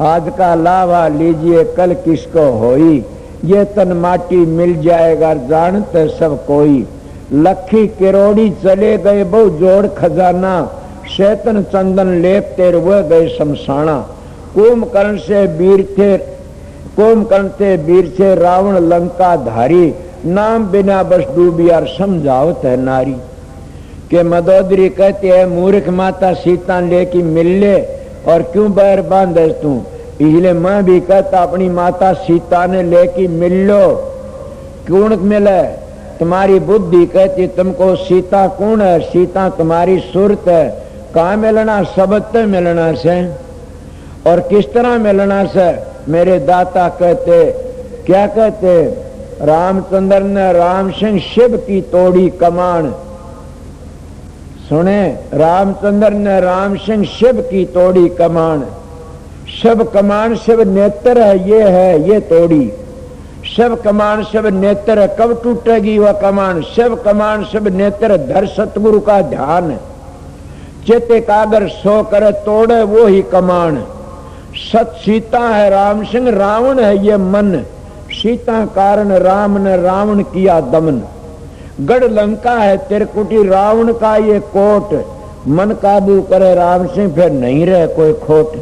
आज का लावा लीजिए कल किसको होई, ये तन माटी मिल जाएगा जानते सब कोई। लखी किरोड़ी चले गए बहु जोड़ खजाना, शैतन चंदन लेपते हुए गए शमशाना। कुंभकर्ण से वीर थे रावण लंका धारी, नाम बिना बस डूबियार समझावत है नारी। के मदोदरी कहती है मूर्ख माता सीता लेकी मिल ले और क्यों बैर बांधे तू। इसलिए मैं भी कहता अपनी माता सीता ने लेकी मिल लो। कौन मिले? तुम्हारी बुद्धि कहती तुमको सीता कौन है? सीता तुम्हारी सुरत है। कहाँ मिलना? सबते मिलना से। और किस तरह मिलना से? मेरे दाता कहते, क्या कहते? रामचंद्र ने राम सिंह शिव की तोड़ी कमान। सुने, रामचंद्र ने राम सिंह शिव की तोड़ी कमान। शिव कमान शिव नेत्र है, ये है ये तोड़ी। शिव कमान शिव नेत्र है, कब टूटेगी वह कमान? शिव कमान शिव नेत्र धर सतगुरु का ध्यान। चित एकाग्र सो कर तोड़े वो ही कमान। सत सीता है राम सिंह, रावण है ये मन। सीता कारण राम ने रावण किया दमन। गढ़ लंका है त्रिकुटी, रावण का ये कोट। मन काबू करे राम सिंह, फिर नहीं रहे कोई खोट।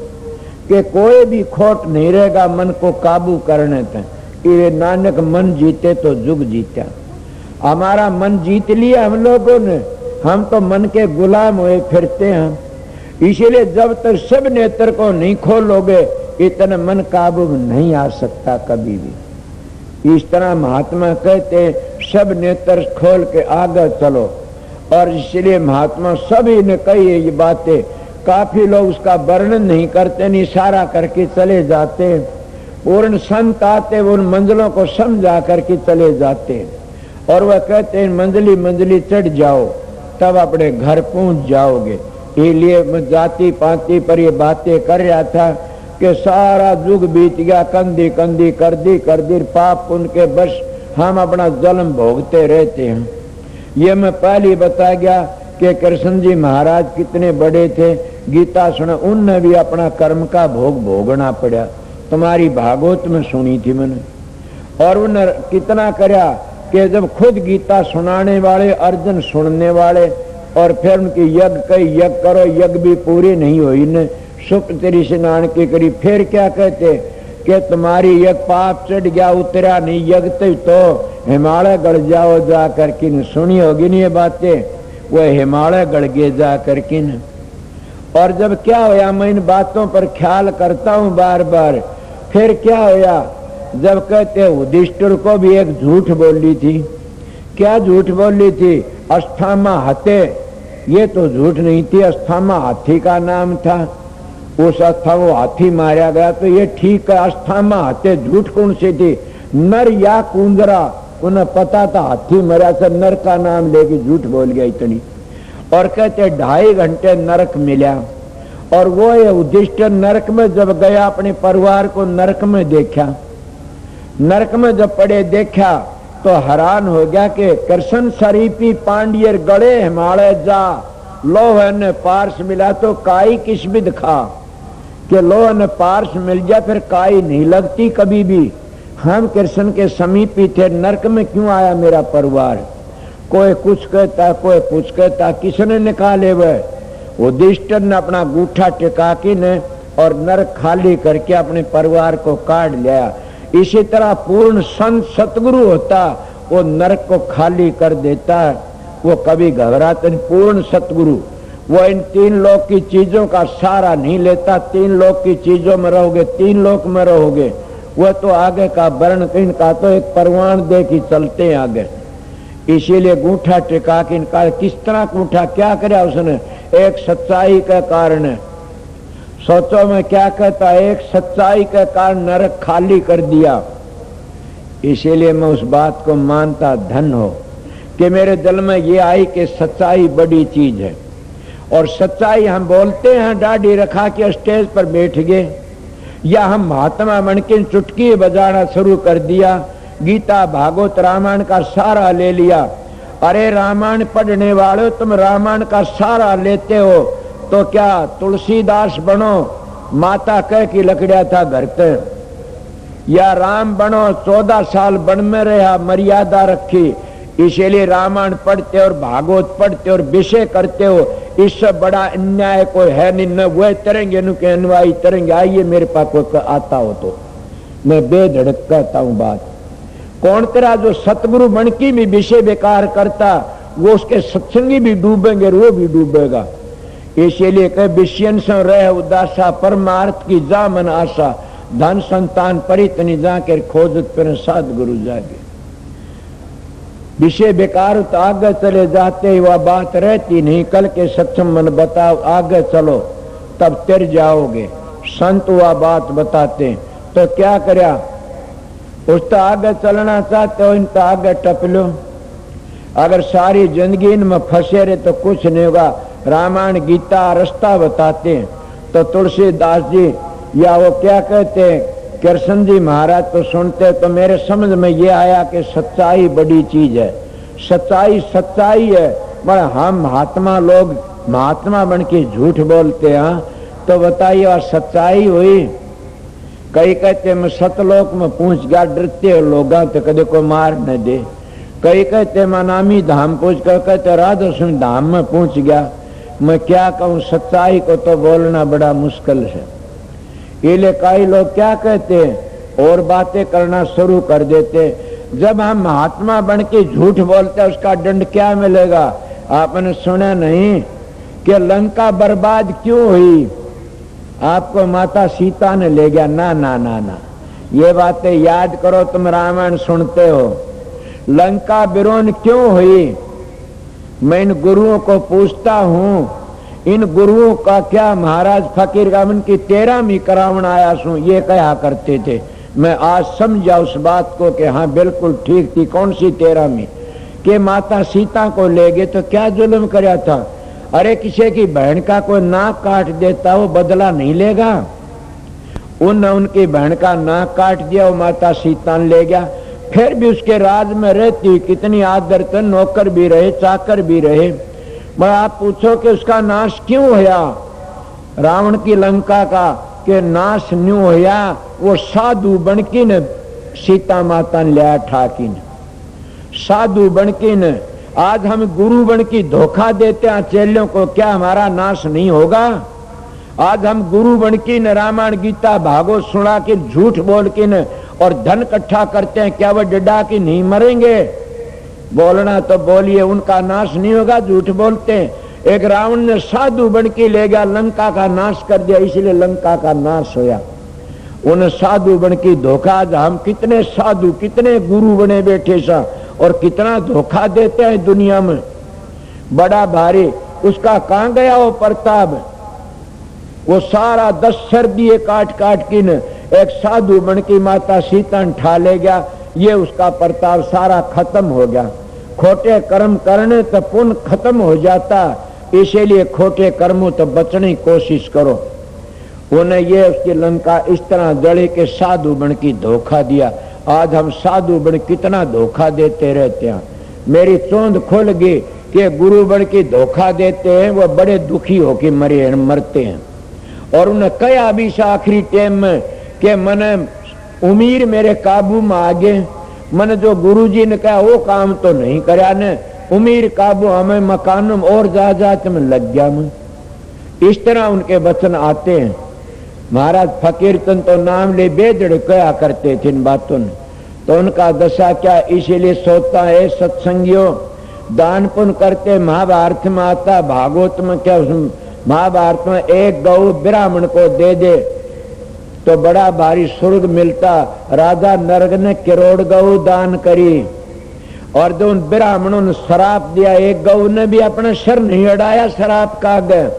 कि कोई भी खोट नहीं रहेगा मन को काबू करने तक। ये नानक मन जीते तो जुग जीता। हमारा मन जीत लिया हम लोगों ने, हम तो मन के गुलाम हुए फिरते हैं। इसीलिए जब तक सब नेत्र को नहीं खोलोगे इतना मन काबू में नहीं आ सकता कभी भी। इस तरह महात्मा कहते सब नेत्र खोल के आगे चलो। और इसलिए महात्मा सभी ने कही ये बातें, काफी लोग उसका वर्णन नहीं करते, इशारा करके चले जाते। पूर्ण संत आते उन मंजिलों को समझा करके चले जाते और वह कहते हैं मंजिली मंजिली चढ़ जाओ तब अपने घर पहुंच जाओगे। इसलिए मैं जाति पाति पर ये बातें कर रहा था कि सारा युग बीत गया, कंधी कंधी कर दी पाप उनके बस हम अपना जन्म भोगते रहते हैं। ये मैं पहले बता गया कि कृष्ण जी महाराज कितने बड़े थे, गीता सुना उनने भी अपना कर्म का भोग भोगना पड़ा। तुम्हारी भागवत में सुनी थी मैंने। और उन्होंने कितना करया कि जब खुद गीता सुनाने वाले, अर्जुन सुनने वाले, और फिर उनकी यज्ञ कई यज्ञ करो, यज्ञ भी पूरी नहीं हुई ने सुख तेरी स्नान की करी। फिर क्या कहते कि तुम्हारी यज्ञ पाप चढ़ गया, उतरा नहीं यज्ञ तो हिमालय गढ़ जाओ जा करके। सुनी होगी नहीं ये बातें, वह हिमालय गढ़ गए जा करके। और जब क्या होया, मैं इन बातों पर ख्याल करता हूँ बार बार। फिर क्या होया, जब कहते युधिष्ठिर को भी एक झूठ बोली थी। क्या झूठ बोली थी? अस्थामा हते, ये तो झूठ नहीं थी, अस्थामा हाथी का नाम था। उस अस्थामा वो हाथी मारा गया तो ये ठीक है। अस्थामा हते झूठ कौन सी थी? नर या कुंदरा, उन्हें पता था हाथी मरा से नर का नाम लेके झूठ बोल गया इतनी। और कहते 2.5 घंटे नरक मिला। और वो युधिष्ठिर नरक में जब गया, अपने परिवार को नरक में देखा। नरक में जब पड़े देखा तो हैरान हो गया कि कृष्ण शरीफी पांडियर गड़े हिमालय जा, लोह ने पार्श मिला तो काई किस भी दिखा कि लोह ने पार्श मिल जाए फिर काई नहीं लगती कभी भी। हम कृष्ण के समीप ही थे, नरक में क्यों आया मेरा परिवार? कोई कुछ कहता, कोई कुछ कहता, किसने निकाले? वह युधिष्ठिर ने अपना गूठा टिका के ने और नरक खाली करके अपने परिवार को काट लिया। इसी तरह पूर्ण संत सतगुरु होता, वो नरक को खाली कर देता, वो कभी घबराता नहीं। पूर्ण सतगुरु वो इन 3 लोक की चीजों का सहारा नहीं लेता। 3 लोक की चीजों में रहोगे, 3 लोक में रहोगे। वह तो आगे का वर्ण इनका तो एक परवान दे के चलते हैं आगे। इसीलिए गूठा टिका के इनका किस तरह गूठा क्या करे उसने? एक सच्चाई का कारण है। सोचो मैं क्या कहता, एक सच्चाई के कारण नरक खाली कर दिया। इसीलिए मैं उस बात को मानता, धन हो कि मेरे दिल में ये आई कि सच्चाई बड़ी चीज है। और सच्चाई हम बोलते हैं, दाढ़ी रखा के स्टेज पर बैठ गए, या हम महात्मा बन के चुटकी बजाना शुरू कर दिया, गीता भागवत रामायण का सारा ले लिया। अरे रामायण पढ़ने वाले तुम रामायण का सारा लेते हो तो क्या तुलसीदास बनो, माता कह की लकड़िया था घर पे, या राम बनो 14 साल वन में रहा, मर्यादा रखी। इसीलिए रामायण पढ़ते और भागवत पढ़ते और विषय करते हो, इससे बड़ा अन्याय कोई है नहीं। न वह तरेंगे न के अनुयायी तरेंगे। आइए मेरे पास कोई आता हो तो मैं बेधड़क कहता हूँ बात। कौन तेरा जो सतगुरु बन की भी विषय बेकार करता, वो उसके सत्संगी भी डूबेंगे, वो भी डूबेगा। इसीलिए कह विषयन से रह उदासा, परमार्थ की जा मन आशा, धन संतान परितनी जाकर खोजत पर सदगुरु जागे। विषय बेकार तो आगे चले जाते, वह बात रहती नहीं। कल के सत्संग मन बताओ, आगे चलो तब तिर जाओगे। संत वह बात बताते तो क्या करया, उस तो आगे चलना चाहते हो, इन तो आगे टप लो। अगर सारी जिंदगी इनमें फंसे रहे तो कुछ नहीं होगा। रामायण गीता रास्ता बताते हैं तो तुलसीदास जी या वो क्या कहते हैं कृष्ण जी महाराज तो सुनते, तो मेरे समझ में ये आया कि सच्चाई बड़ी चीज है। सच्चाई सच्चाई है, मगर हम महात्मा लोग महात्मा बन के झूठ बोलते हैं। तो बताइए और सच्चाई हुई? कई कहते मैं सतलोक में पहुंच गया, डरते लोग तो कदे को मार न दे। कई कहते मैं नामी धाम पहुंच कर, कहते राधा सिंह धाम में पहुंच गया। मैं क्या कहूँ, सच्चाई को तो बोलना बड़ा मुश्किल है। इसलिए कई लोग क्या कहते हैं और बातें करना शुरू कर देते। जब हम महात्मा बन के झूठ बोलते उसका दंड क्या मिलेगा? आपने सुना नहीं कि लंका बर्बाद क्यों हुई? आपको माता सीता ने ले गया? ना ना ना ना, ये बातें याद करो, तुम रामायण सुनते हो। लंका विरोध क्यों हुई? मैं इन गुरुओं को पूछता हूं, इन गुरुओं का क्या महाराज फकीर गामन की 13वीं करावण आया सू ये कहा करते थे। मैं आज समझा उस बात को कि हाँ बिल्कुल ठीक थी। कौन सी 13वीं? कि माता सीता को ले गए तो क्या जुल्म कराया था? अरे किसी की बहन का कोई नाक काट देता वो बदला नहीं लेगा? उनकी बहन का नाक काट दिया, वो माता सीता ने ले गया। फिर भी उसके राज में रहती कितनी आदर, तो नौकर भी रहे चाकर भी रहे। मैं आप पूछो कि उसका नाश क्यों होया? रावण की लंका का के नाश न्यू होया, वो साधु बनकी ने सीता माता ने लिया ठाकी ने, साधु बनकी ने। आज हम गुरु बन की धोखा देते हैं चेलों को, क्या हमारा नाश नहीं होगा? आज हम गुरु बन की न रामायण गीता भागवत सुना के झूठ बोल के न और धन इकट्ठा करते हैं, क्या वो डिड्डा की नहीं मरेंगे? बोलना तो बोलिए, उनका नाश नहीं होगा, झूठ बोलते हैं। एक रावण ने साधु बन के ले गया, लंका का नाश कर दिया, इसलिए लंका का नाश होया। उन साधु बन की धोखा। आज हम कितने साधु कितने गुरु बने बैठे सा और कितना धोखा देते हैं दुनिया में। बड़ा भारी उसका कहां गया वो प्रताप? वो सारा 10 सर दिए काट काट के न एक साधु बन की माता सीता ने ठा ले गया। ये उसका प्रताप सारा खत्म हो गया। खोटे कर्म करने तो पुण्य खत्म हो जाता, इसीलिए खोटे कर्मों तो बचने की कोशिश करो। उन्हें ये उसकी लंका इस तरह जड़े के साधु बन की धोखा दिया। आज हम साधु बन कितना धोखा देते रहते हैं। मेरी चोंद खुल गई कि गुरु बन की धोखा देते हैं, वो बड़े दुखी होके मरते हैं। और उन्हें कहा भी आखिरी टाइम में कि मैंने उम्मीद मेरे काबू में आ गए, मैंने जो गुरुजी ने कहा वो काम तो नहीं करा ने, उम्मीद काबू हमें मकान में और जा तुम लग गया मैं। इस तरह उनके वचन आते हैं। महाराज फकीर चंद तो नाम ले बेजड़ कया करते थे इन बातों ने, तो उनका दशा क्या? इसीलिए सोता है सत्संगियों, दान पुण्य करते। महाभारत में आता, भागवत में क्या, महाभारत में एक गौ ब्राह्मण को दे दे तो बड़ा भारी स्वर्ग मिलता। राजा नरक ने करोड़ गौ दान करी और जो उन ब्राह्मणों ने शराप दिया, एक गौ ने भी अपना सिर नहीं अड़ाया शराप का गए।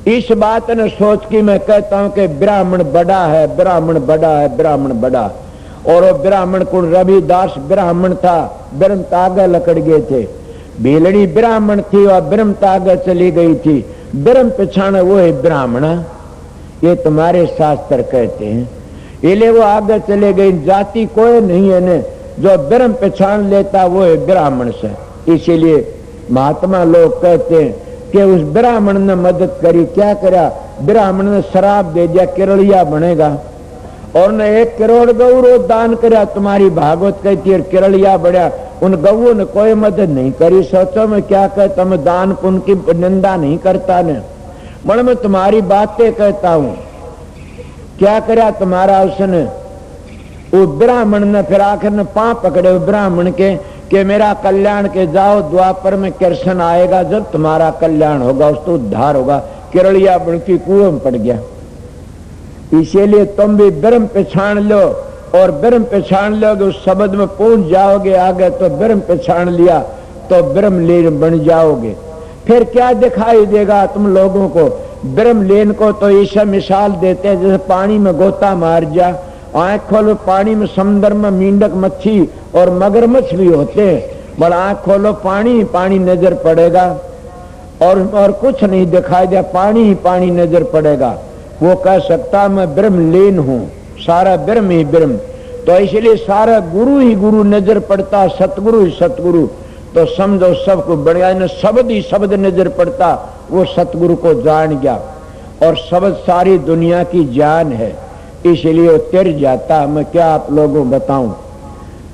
इस बात ने सोच के मैं कहता हूं कि ब्राह्मण बड़ा है, ब्राह्मण बड़ा है, ब्राह्मण बड़ा। और वो ब्राह्मण कुल रविदास ब्राह्मण था, ब्रह्म तागे लकड़ गए थे। भीलड़ी ब्राह्मण थी और ब्रह्म तागे चली गई थी। ब्रह्म पिछाण वो है ब्राह्मण, ये तुम्हारे शास्त्र कहते हैं। इसलिए वो आगे चले गई। जाति कोई नहीं है ने, जो ब्रह्म पहचान लेता वो है ब्राह्मण से। इसीलिए महात्मा लोग कहते हैं कि उस ब्राह्मण ने मदद करी। क्या करा? ब्राह्मण ने शराब दे दिया, केरलिया बनेगा। और ने 1 करोड़ गौ दान करा। तुम्हारी भागवत कहती है केरलिया बढ़िया। उन गऊ ने कोई मदद नहीं करी। सोचो मैं क्या कहता, मैं दान पुण्य की निंदा नहीं करता ने, बड़े मैं तुम्हारी बातें कहता हूं। क्या करा तुम्हारा उसने? वो ब्राह्मण ने फिर आखिर ने पांव पकड़े ब्राह्मण के कि मेरा कल्याण के जाओ, द्वापर में कृष्ण आएगा, जब तुम्हारा कल्याण होगा उस तो उद्धार होगा। केरलिया बन की कुएं में पड़ गया। इसीलिए तुम भी ब्रह्म पहचान लो, और ब्रह्म पहचान लोगे उस शब्द में पहुंच जाओगे आगे। तो ब्रह्म पहचान लिया तो ब्रह्म लीन बन जाओगे। फिर क्या दिखाई देगा तुम लोगों को? ब्रह्म लीन को तो ईसा मिसाल देते हैं, जैसे पानी में गोता मार जा, आंख खोलो पानी में समुद्र में मींडक मच्छी और मगरमच्छ भी होते हैं। बड़ा आंख खोलो पानी ही पानी नजर पड़ेगा और कुछ नहीं दिखाई दे, पानी ही पानी नजर पड़ेगा। वो कह सकता मैं ब्रह्म लीन हूं, सारा ब्रह्म ही ब्रह्म। तो इसलिए सारा गुरु ही गुरु नजर पड़ता, सतगुरु ही सतगुरु। तो समझो सबको बढ़िया ने शब्द ही शब्द नजर पड़ता, वो सतगुरु को जान गया। और शब्द सारी दुनिया की जान है, इसलिए वो तिर जाता। मैं क्या आप लोगों बताऊं?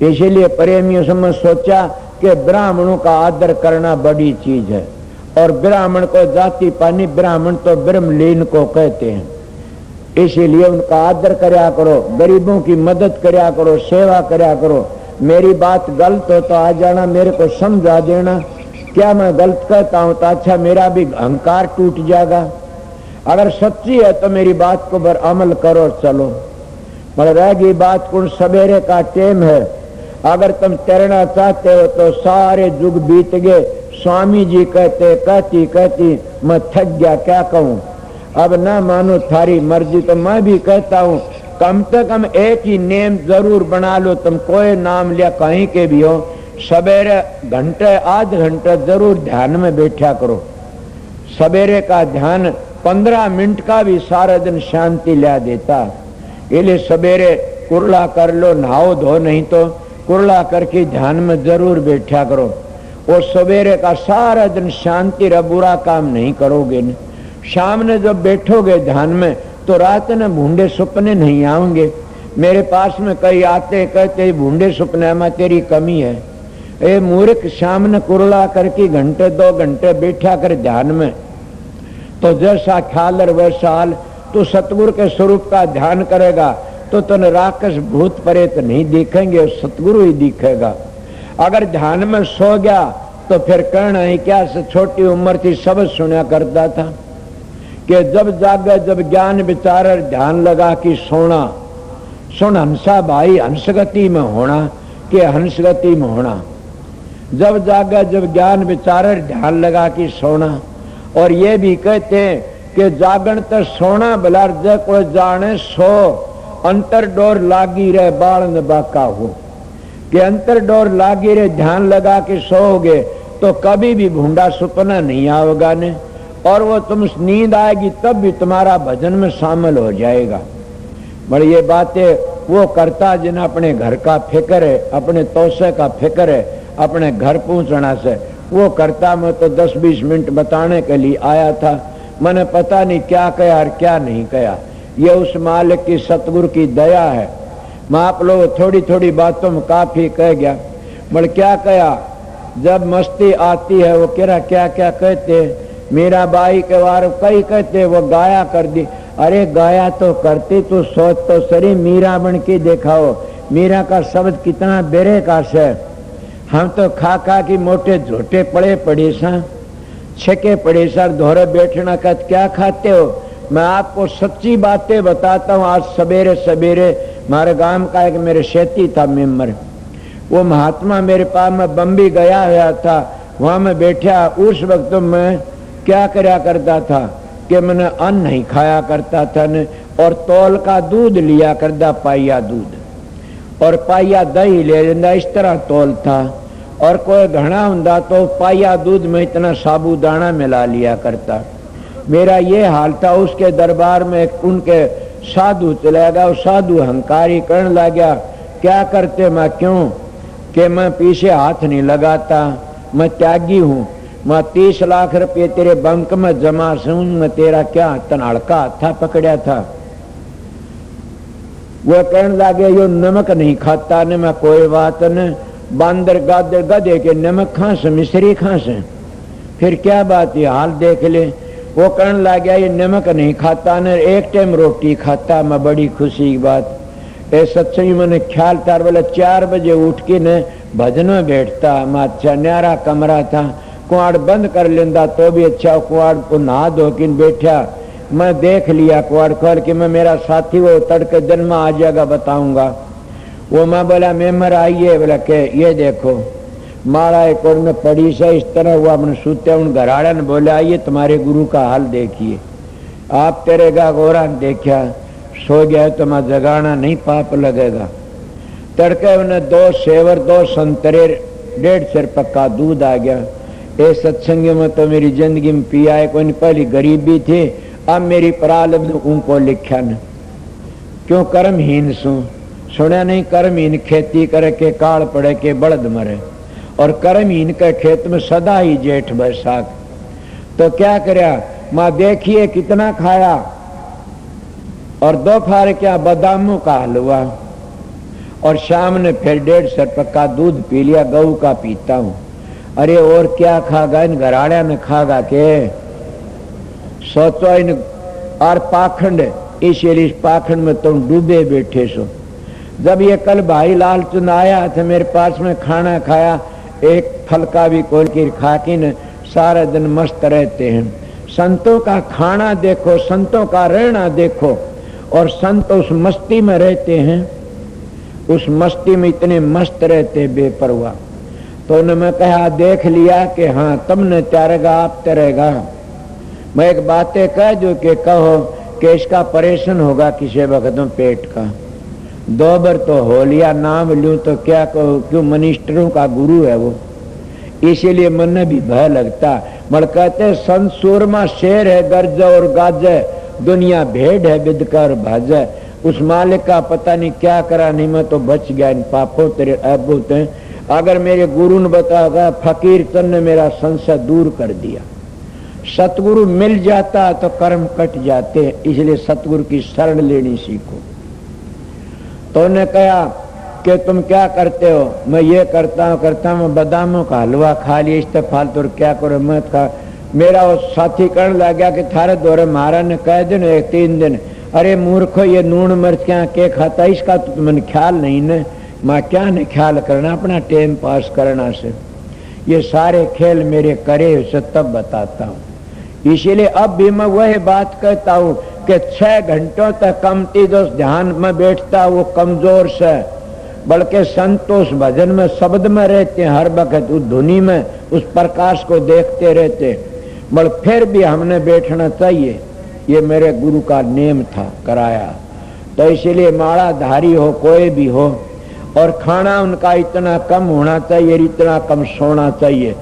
इसलिए प्रेमियों से मैं सोचा कि ब्राह्मणों का आदर करना बड़ी चीज है। और ब्राह्मण को जाति पानी, ब्राह्मण तो ब्रह्मलीन को कहते हैं। इसीलिए उनका आदर करया करो, गरीबों की मदद करया करो, सेवा करया करो। मेरी बात गलत हो तो आ जाना, मेरे को समझा देना। क्या मैं गलत कहता हूं तो अच्छा मेरा भी अहंकार टूट जाएगा। अगर सच्ची है तो मेरी बात को पर अमल करो, चलो। पर रहेगी बात कुछ सवेरे का टेम है। अगर तुम तैरना चाहते हो तो सारे युग बीत गए। स्वामी जी कहते कहती कहती मैं थक गया, क्या कहूँ, अब ना मानो थारी मर्जी। तो मैं भी कहता हूँ कम से कम एक ही नेम जरूर बना लो, तुम कोई नाम लिया कहीं के भी हो, सवेरे घंटे आध घंटे जरूर ध्यान में बैठा करो। सवेरे का ध्यान 15 मिनट का भी सारा दिन शांति ला देता। इसलिए सवेरे कुरला कर लो, नहाओ धो, नहीं तो कुरला करके ध्यान में जरूर बैठा करो। वो सवेरे का सारा दिन शांति रह, बुरा काम नहीं करोगे न। शाम ने जब बैठोगे ध्यान में तो रात में भूंडे सपने नहीं आएंगे। मेरे पास में कई आते कहते भूंडे सपने में तेरी कमी है। ए मूर्ख, शाम ने कुरला करके घंटे 2 घंटे बैठा कर ध्यान में, तो जैसा ख्याल और वैसा हाल। तू सतगुरु के स्वरूप का ध्यान करेगा तो तुम राक्षस भूत प्रेत नहीं दिखेंगे, सतगुरु ही दिखेगा। अगर ध्यान में सो गया तो फिर कहना है क्या, से छोटी उम्र थी सब सुना करता था कि जब जागे जब ज्ञान विचार ध्यान लगा कि सोना सुन हंसा भाई, हंसगति में होना कि हंसगति में होना। जब जागे जब ज्ञान विचार ध्यान लगा कि सोना। और ये भी कहते हैं कि जागण तो सोना बलार जय को जाने सो, अंतर डोर लागी रहे बाल न बाका हो। कि अंतर डोर लागी रहे, ध्यान लगा के सोओगे तो कभी भी भूंडा सपना नहीं आएगा ने। और वो तुम नींद आएगी तब भी तुम्हारा भजन में शामिल हो जाएगा। बड़ी ये बातें वो करता जिन्हें अपने घर का फिक्र है, अपने तोसे का फिक्र है, अपने घर पहुंचना से वो करता। मैं तो 10-20 मिनट बताने के लिए आया था, मैंने पता नहीं क्या कहा और क्या नहीं कहा। ये उस मालिक की सतगुरु की दया है। मैं आप लोग थोड़ी थोड़ी बातों में काफी कह गया। बट क्या कहा, जब मस्ती आती है वो क्या क्या क्या कहते, मीरा बाई के वार कई कहते वो गाया कर दी। अरे गाया तो करती, तू सोच तो सरी, मीरा बन के दिखाओ। मीरा का शब्द कितना बेरे का है। हम तो खा खा की मोटे झोटे पड़े पड़े सा, छके पड़े सर धोरे बैठना का क्या खाते हो। मैं आपको सच्ची बातें बताता हूँ। आज सवेरे सवेरे हमारे गांव का एक मेरे शेती था मेंबर, वो महात्मा मेरे पास में बम्बई गया हुआ था, वहां में बैठा। उस वक्त तो मैं क्या करया करता था कि मैंने अन्न नहीं खाया करता था न, और तौल का दूध लिया करता, पाइया दूध और पाइया दही ले लेंदा, इस तरह तौल था। और कोई घना हुंदा तो पाइया दूध में इतना साबूदाना मिला लिया करता। मेरा ये हाल था। उसके दरबार में उनके साधु चला गया, साधु हंकारी करने लगा, क्या करते मैं, क्यों कि मैं पीछे हाथ नहीं लगाता, मैं त्यागी हूँ, मैं 30 लाख रुपये तेरे बैंक में जमा हूं, मैं तेरा क्या तनाड़का था पकड़ा था। वो कहने लगे यो नमक नहीं खाता ने, मैं कोई बात न, बांदर गादर गधे के नमक खांस मिश्री खांस, फिर क्या बात है, हाल देख ले। वो कहने लगा ये नमक नहीं खाता ने, एक टाइम रोटी खाता, मैं बड़ी खुशी की बात। ए सच्ची मैंने ख्याल था, बोले 4 बजे उठ के न भजन में बैठता। मैं अच्छा न्यारा कमरा था, कुआड़ बंद कर लेंदा तो भी अच्छा, कुआड़ को नहा धो के बैठा। मैं देख लिया कुआड़ खोल के, मैं मेरा साथी वो तड़के दिन में आ जाएगा बताऊंगा। वो मैं बोला मेमर आइए, बोला के ये देखो मारा एक और में पड़ी से इस तरह हुआ। अपने सूते उन घराड़ा ने बोले आइए तुम्हारे गुरु का हाल देखिए। आप तेरे का गोरा देखा, सो गया तो मैं जगाना नहीं, पाप लगेगा। तड़के उन्हें 2 सेवर 2 संतरे 1.5 सेर पक्का दूध आ गया। ए सत्संग में तो मेरी जिंदगी में पिया है कोई, पहली गरीबी थी, अब मेरी प्रारब्ध उनको लिखा न, क्यों कर्महीन सू। सुना नहीं, कर्महीन खेती करे के काल पड़े के बड़द मरे, और कर्महीन के खेत में सदा ही जेठ बैसाख। तो क्या करया, माँ देखिए कितना खाया, और दोपहर क्या बादामों का हलवा, और शाम ने फिर 1.5 सेर पक्का दूध पी लिया, गऊ का पीता हूँ। अरे और क्या खागा, इन घराड़ा ने खागा के, सोचो इन और पाखंड, इस पाखंड में तुम डूबे बैठे सो। जब ये कल भाई लाल चंद आया था मेरे पास में, खाना खाया, एक फल का भी कोल की खा के न सारा दिन मस्त रहते हैं। संतों का खाना देखो, संतों का रहना देखो, और संत उस मस्ती में रहते हैं, उस मस्ती में इतने मस्त रहते बेपरवाह। तो उन्होंने कहा देख लिया कि हाँ तुमने त्यारेगा आप तैरेगा। मैं एक बातें कह जो कि कहो कि इसका परेशान होगा किसी वक्त में पेट का। 2 बार तो हो लिया, नाम लूं तो क्या कहो, क्यों मनिस्टरों का गुरु है वो, इसीलिए मन भी भय लगता। मगर कहते संत सूरमा शेर है गर्ज और गाजे, दुनिया भेड़ है बिदकर भाजे। उस मालिक का पता नहीं क्या करा, नहीं मैं तो बच गया इन पापों तेरे ऐबों ते। अगर मेरे गुरु ने बताया फकीर चंद ने मेरा संशय दूर कर दिया। सतगुरु मिल जाता तो कर्म कट जाते, इसलिए सतगुरु की शरण लेनी सीखो। तो उन्होंने कहा कि तुम क्या करते हो? मैं ये करता हूँ बादामों का हलवा खा लिया, इस तरह फालतू क्या करो मत खा। मेरा वो साथी कहने लग गया कि थारे दौरे महाराज ने कह दिन 3 दिन, अरे मूर्खो ये नून मिर्च क्या के खाता, इसका तो तुमने ख्याल नहीं न। मैं क्या ने ख्याल करना, अपना टाइम पास करना से। ये सारे खेल मेरे करे उसे तब बताता हूँ। इसीलिए अब भी मैं वही बात कहता हूँ कि 6 घंटों तक कमती जो ध्यान में बैठता वो कमजोर से, बल्कि संतोष भजन में शब्द में रहते हैं, हर वक्त उस धुनी में उस प्रकाश को देखते रहते। बल फिर भी हमने बैठना चाहिए, ये मेरे गुरु का नेम था, कराया। तो इसीलिए माड़ाधारी हो कोई भी हो, और खाना उनका इतना कम होना चाहिए, इतना कम सोना चाहिए।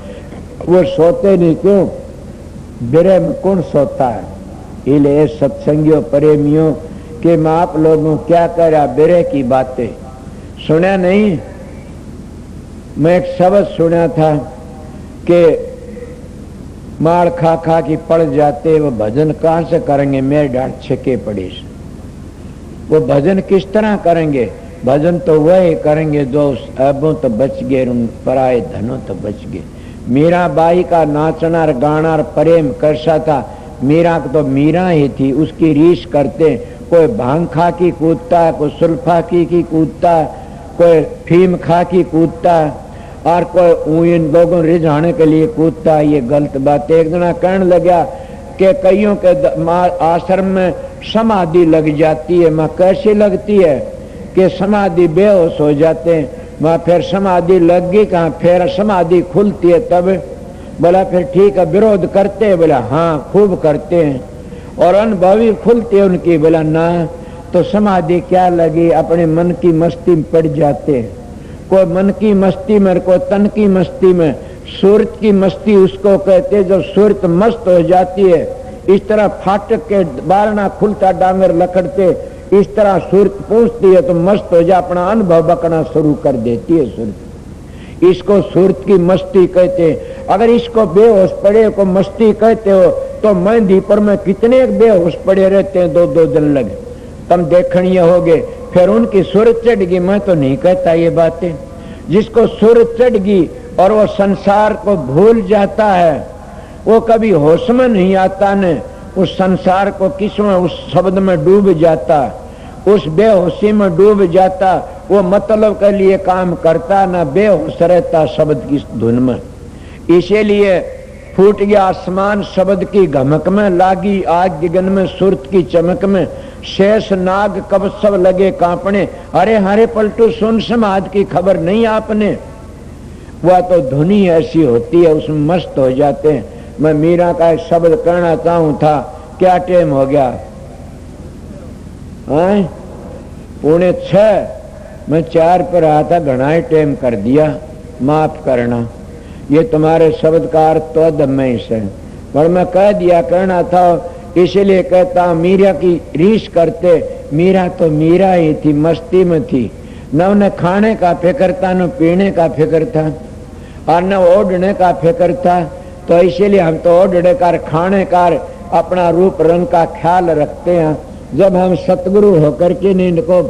वो सोते नहीं, क्यों? बिरे में कौन सोता है? इसलिए सत्संगियों प्रेमियों के मैं आप लोगों क्या कह रहा, बिरे की बातें सुना नहीं? मैं एक शब्द सुना था कि मार खा खा की पड़ जाते, वो भजन कहाँ से करेंगे? मेरे डांट छके पड़ी से। वो भजन किस तरह करेंगे? भजन तो वही करेंगे जो ऐबों तो बच गए, उन पराए धनों तो बच गए। मीरा बाई का नाचना और गाना और प्रेम कैसा था? मीरा तो मीरा ही थी, उसकी रीस करते। कोई भांग खा की कूदता है, कोई सुल्फा की कूदता है, कोई फीम खा की कूदता है, और कोई इन लोगों रिझाने के लिए कूदता है। ये गलत बात। एक जना कहने लगा कि कईयों के आश्रम में समाधि लग जाती है। माँ कैसी लगती है? कि समाधि बेहोश हो जाते हैं। माँ फिर समाधि लग गई कहाँ? फिर समाधि खुलती है तब। बोला फिर ठीक है, विरोध करते हैं? बोला हाँ खूब करते हैं। और अनुभवी खुलती है उनकी? बोला ना। तो समाधि क्या लगी? अपने मन की मस्ती में पड़ जाते हैं। कोई मन की मस्ती में, कोई तन की मस्ती में। सूरत की मस्ती उसको कहते जब सूरत मस्त हो जाती है। इस तरह फाटक के बारना खुलता डांगर लकड़ते, इस तरह सूरत पहुंचती है तो मस्त हो जा, अपना अनुभव बकना शुरू कर देती है सूरत। इसको सूरत की मस्ती कहते हैं। अगर इसको बेहोश पड़े को मस्ती कहते हो तो मेहंदी पर में कितने बेहोश पड़े रहते हैं, 2-2 दिन लगे। तुम देखनीय होगे। फिर उनकी सूरत चढ़ गई। मैं तो नहीं कहता ये बातें। जिसको सूरत चढ़ गई और वो संसार को भूल जाता है, वो कभी होश में नहीं आता न। उस संसार को किसमें, उस शब्द में डूब जाता, उस बेहोशी में डूब जाता। वो मतलब के लिए काम करता, ना बेहोश रहता शब्द की धुन में। इसीलिए फूट गया आसमान शब्द की घमक में, लागी आग गगन में सूरत की चमक में। शेष नाग कब सब लगे कांपने, अरे हरे पलटू सुन समाज की खबर नहीं आपने। वह तो धुनी ऐसी होती है, उसमें मस्त हो जाते हैं। मैं मीरा का एक शब्द कहना चाहूं था। क्या टाइम हो गया? 5:45। मैं 4 पर आया था, घना ही टाइम कर दिया, माफ करना। ये तुम्हारे शब्द का अर्थ तो दम्मे से, पर मैं कह दिया करना था, इसलिए कहता। मीरा की रीस करते। मीरा तो मीरा ही थी, मस्ती में थी। न उन्हें खाने का फिक्र था, न पीने का फिक्र था, और न ओढ़ने का फिक्र था। तो इसीलिए हम तो ओढ़ने का, खाने का, अपना रूप रंग का ख्याल रखते हैं। जब हम सतगुरु होकर के इनको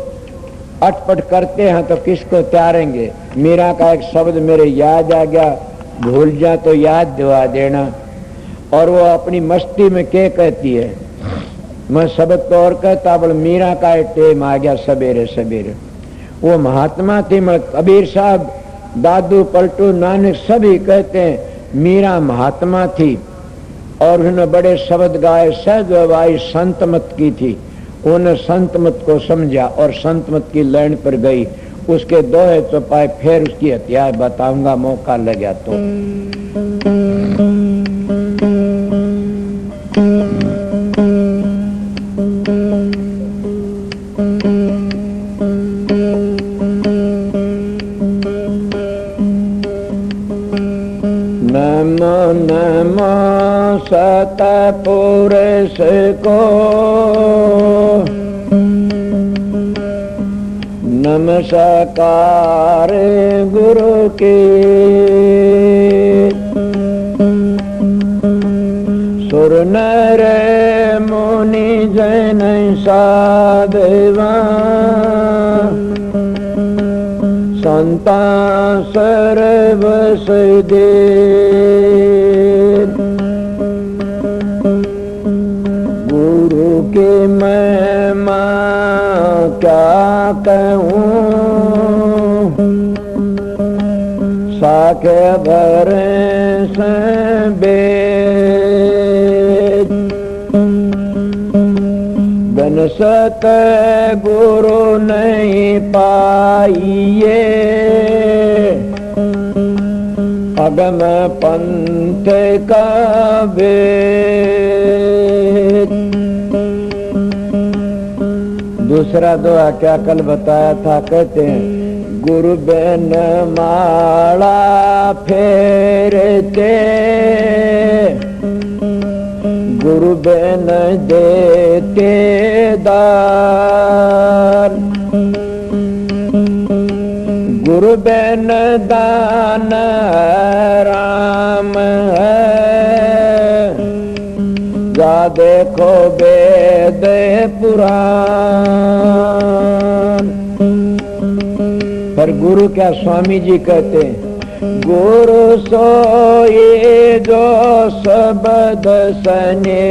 अटपट करते हैं तो किसको त्यारेंगे? मीरा का एक शब्द मेरे याद आ गया, भूल जा तो याद दिवा देना। और वो अपनी मस्ती में क्या कहती है? मैं शब्द तो और कहता, बोल मीरा का एक टेम आ गया सवेरे सवेरे। वो महात्मा थी, कबीर साहब, दादू, पलटू, नानक सभी कहते हैं मीरा महात्मा थी। और उन्होंने बड़े शब्द गाए, सहज भाई संत मत की थी। उन्हें संतमत को समझा और संतमत की लाइन पर गई। उसके दोहे चौपाए फिर उसकी हत्या बताऊंगा, मौका लगा तो। नमो नमो सतपुरुष को, नमस्कार गुरु के, सुर नर मुनि जन साधवा, संता सर्व सदे, गुरु के महिमा क्या कहूँ, साखे भरे से बेद, बन सत गुरु नहीं पाइए, अगम पंथ का भेद। दूसरा दोहा क्या कल बताया था, कहते हैं गुरु बिन माला फेरते, गुरु बिन देते दान, गुरु बिन दान राम है, जा देखो वेद पुराण। पर गुरु क्या स्वामी जी कहते हैं, गुरु सोए जो शब्द सनेई,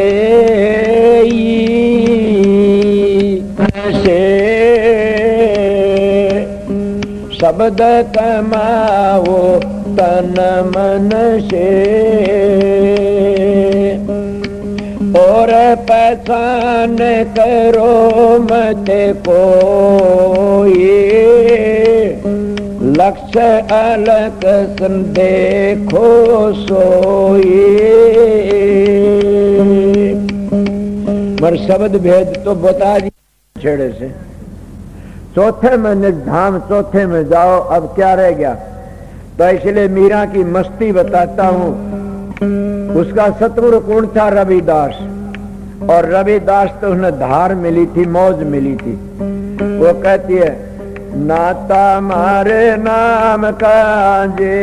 से शब्द कमाओ तन मन से, और पहचान करो मत कोई, लक्ष्य अलग देखो सोई। मर शब्द भेद तो बता दी छेड़े से। चौथे में निधाम, चौथे में जाओ। अब क्या रह गया, तो इसलिए मीरा की मस्ती बताता हूँ। उसका सतगुरु कौन था? रविदास। और रविदास तो उन्हें धार मिली थी, मौज मिली थी। वो कहती है, नाता मारे नाम काजे,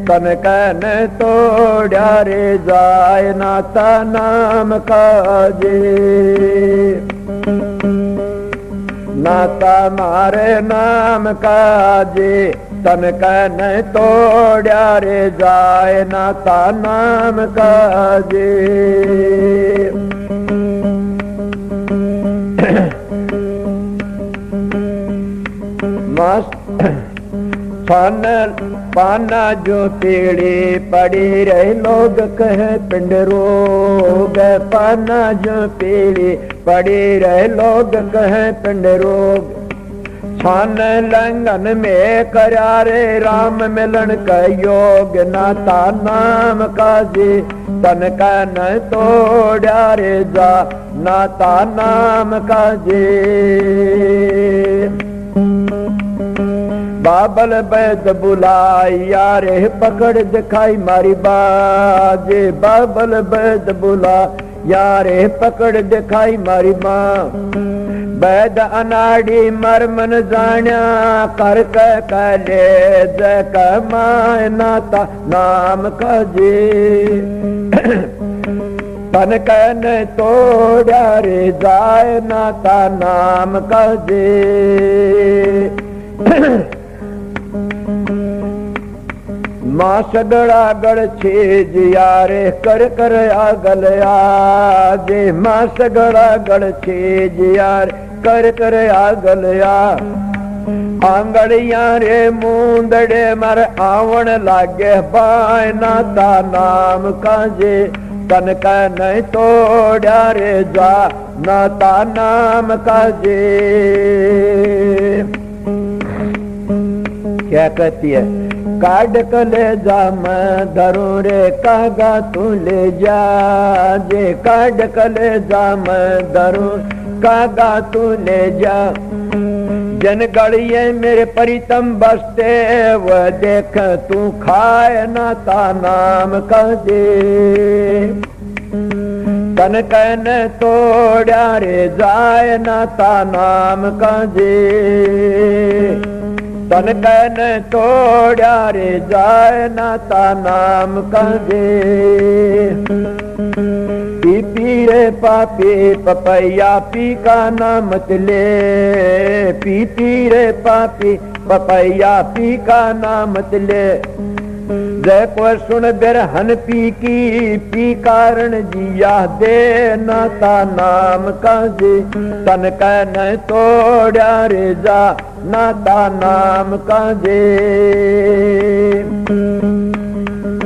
तन कन तोड़ा रे जाए, नाता नाम काजे, नाता मारे नाम काजे, तन कन तोड़ा रे जाए, नाता नाम काजे। पाना जो पीड़ी पड़ी रहे, लोग कहे पिंड रोग, पाना जो पीड़ी पड़ी रहे, लोग कहे पिंड रोग, छान लंगन में करारे राम मिलन का योग, नाता नाम काजी, तन का न तोड़ा रे जा, नाता नाम काजी। बाबल बैद बुलाया रे, पकड़ दिखाई मारी बाजे, बाबल बैद बुलाया रे, पकड़ दिखाई मारी माँ, बैद अनाड़ी मरमन जान्या, कर कले कमाए, नाता नाम काजे, तन कन तोड़ा रे जाए, नाता नाम काजे। मां सगड़ा गड़ छेज यारे, कर कर आगल आजे, मां सगड़ा गड़ छेज यार, कर कर आगल आ, आंगड़िया रे मूंदड़े मर आवण लागे, बाय नाता नाम काजे, तन का नहीं तोड़ा रे जा नाता नाम का जे। क्या कहती है? काट कले जा मैं धरूं रे कागा तू ले जा जे। काट कले जा मैं धरूं कागा तू ले जा। जन गड़िए मेरे परितम बसते वह देख तू खाए नाता नाम का जे। तन कहन तोड़ा रे जाए नाता नाम का जे। तन कहन तोड़ा रे जाए नाता नाम का जे। पी पी रे पापी पपैया पी का ना मत ले। पी पी रे पापी पपैया पी का ना मत ले। जय को सुन बिरहन पी की पी कारण जिया दे नाता नाम का जे। तन कहन तोड़ा रे जा नाता नाम का जे।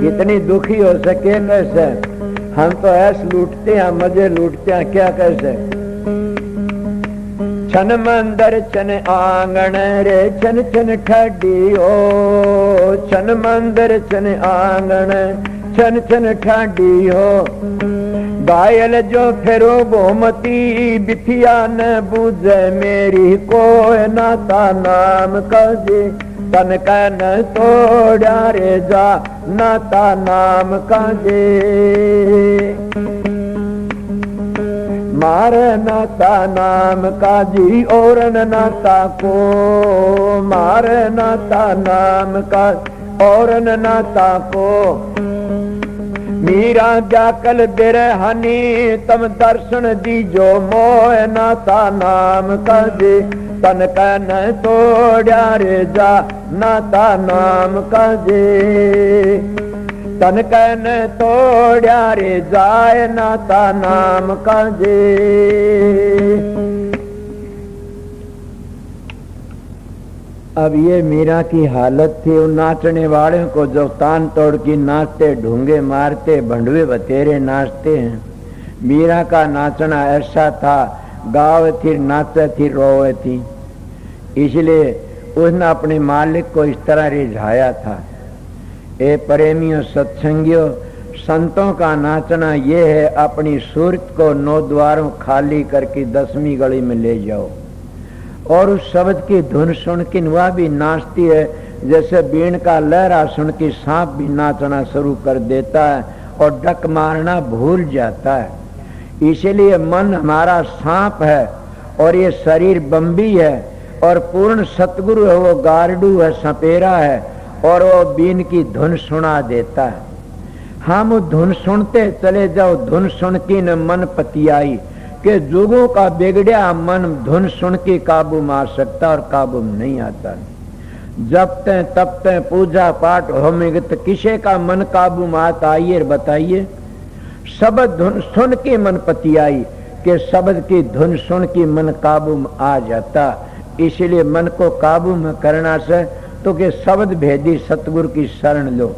इतनी दुखी हो सके कैसे? हम तो ऐसे लूटते हैं, मजे लूटते हैं, क्या कैसे? छन मंदिर छन आंगन रे छन छन ठाडी हो। छन मंदिर छन आंगन छन छन ठाडी हो। घायल जो फेरो गोमती बिथिया न बूझे मेरी कोई नाता नाम का जे। तन कहन तोड़ा रे जा नाता नाम का जे। मार नाता नाम का जी और नाता को। मार नाता नाम का और नाता को। मीरा जाकल बिरहनी तम दर्शन दीजो मोह नाता नाम का जे। तन कहन तोड़ा रे जा नाता नाम का जे। तन कहन तोड़ा रे जाए नाता नाम का जे। अब ये मीरा की हालत थी। उन नाचने वाले को जो तान तोड़ की नाचते, ढूंगे मारते, भंडवे बतेरे नाचते हैं। मीरा का नाचना ऐसा था, गावे थी, नाचे थी, रोवे थी। इसलिए उसने अपने मालिक को इस तरह रिझाया था। ए प्रेमियों सत्संगियों, संतों का नाचना ये है, अपनी सूरत को 9 द्वारों खाली करके 10वीं गली में ले जाओ और उस शब्द की धुन सुन के वह भी नाचती है। जैसे बीन का लहरा सुन के सांप भी नाचना शुरू कर देता है और डक मारना भूल जाता है। इसीलिए मन हमारा सांप है और ये शरीर बम्बी है और पूर्ण सतगुरु है, वो गारडू है, सपेरा है और वो बीन की धुन सुना देता है। हम धुन सुनते चले जाओ। धुन सुन के न मन पतियाई के जुगों का बिगड़िया मन धुन सुन के काबू में आ सकता और काबू में नहीं आता। जपते तपते पूजा पाठ होमिगत किसे का मन काबू में आता? आइए बताइए। शब्द धुन सुन के मन पतियाई के शब्द की धुन सुन के मन काबू में आ जाता। इसलिए मन को काबू में करना से तो के शब्द भेदी सतगुरु की शरण लो।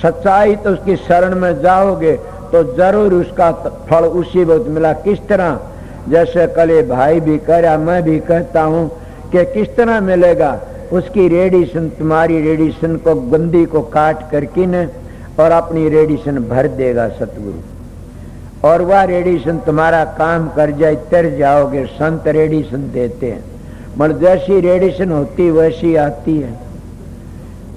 सच्चाई तो उसकी शरण में जाओगे तो जरूर उसका फल उसी वक्त मिला। किस तरह? जैसे कल भाई भी कह रहा, मैं भी कहता हूँ कि किस तरह मिलेगा। उसकी रेडिशन, तुम्हारी रेडिशन को गंदी को काट करके न और अपनी रेडिशन भर देगा सतगुरु और वह रेडिशन तुम्हारा काम कर जाए, तर जाओगे। संत रेडिशन देते हैं, मगर जैसी रेडिशन होती वैसी आती है।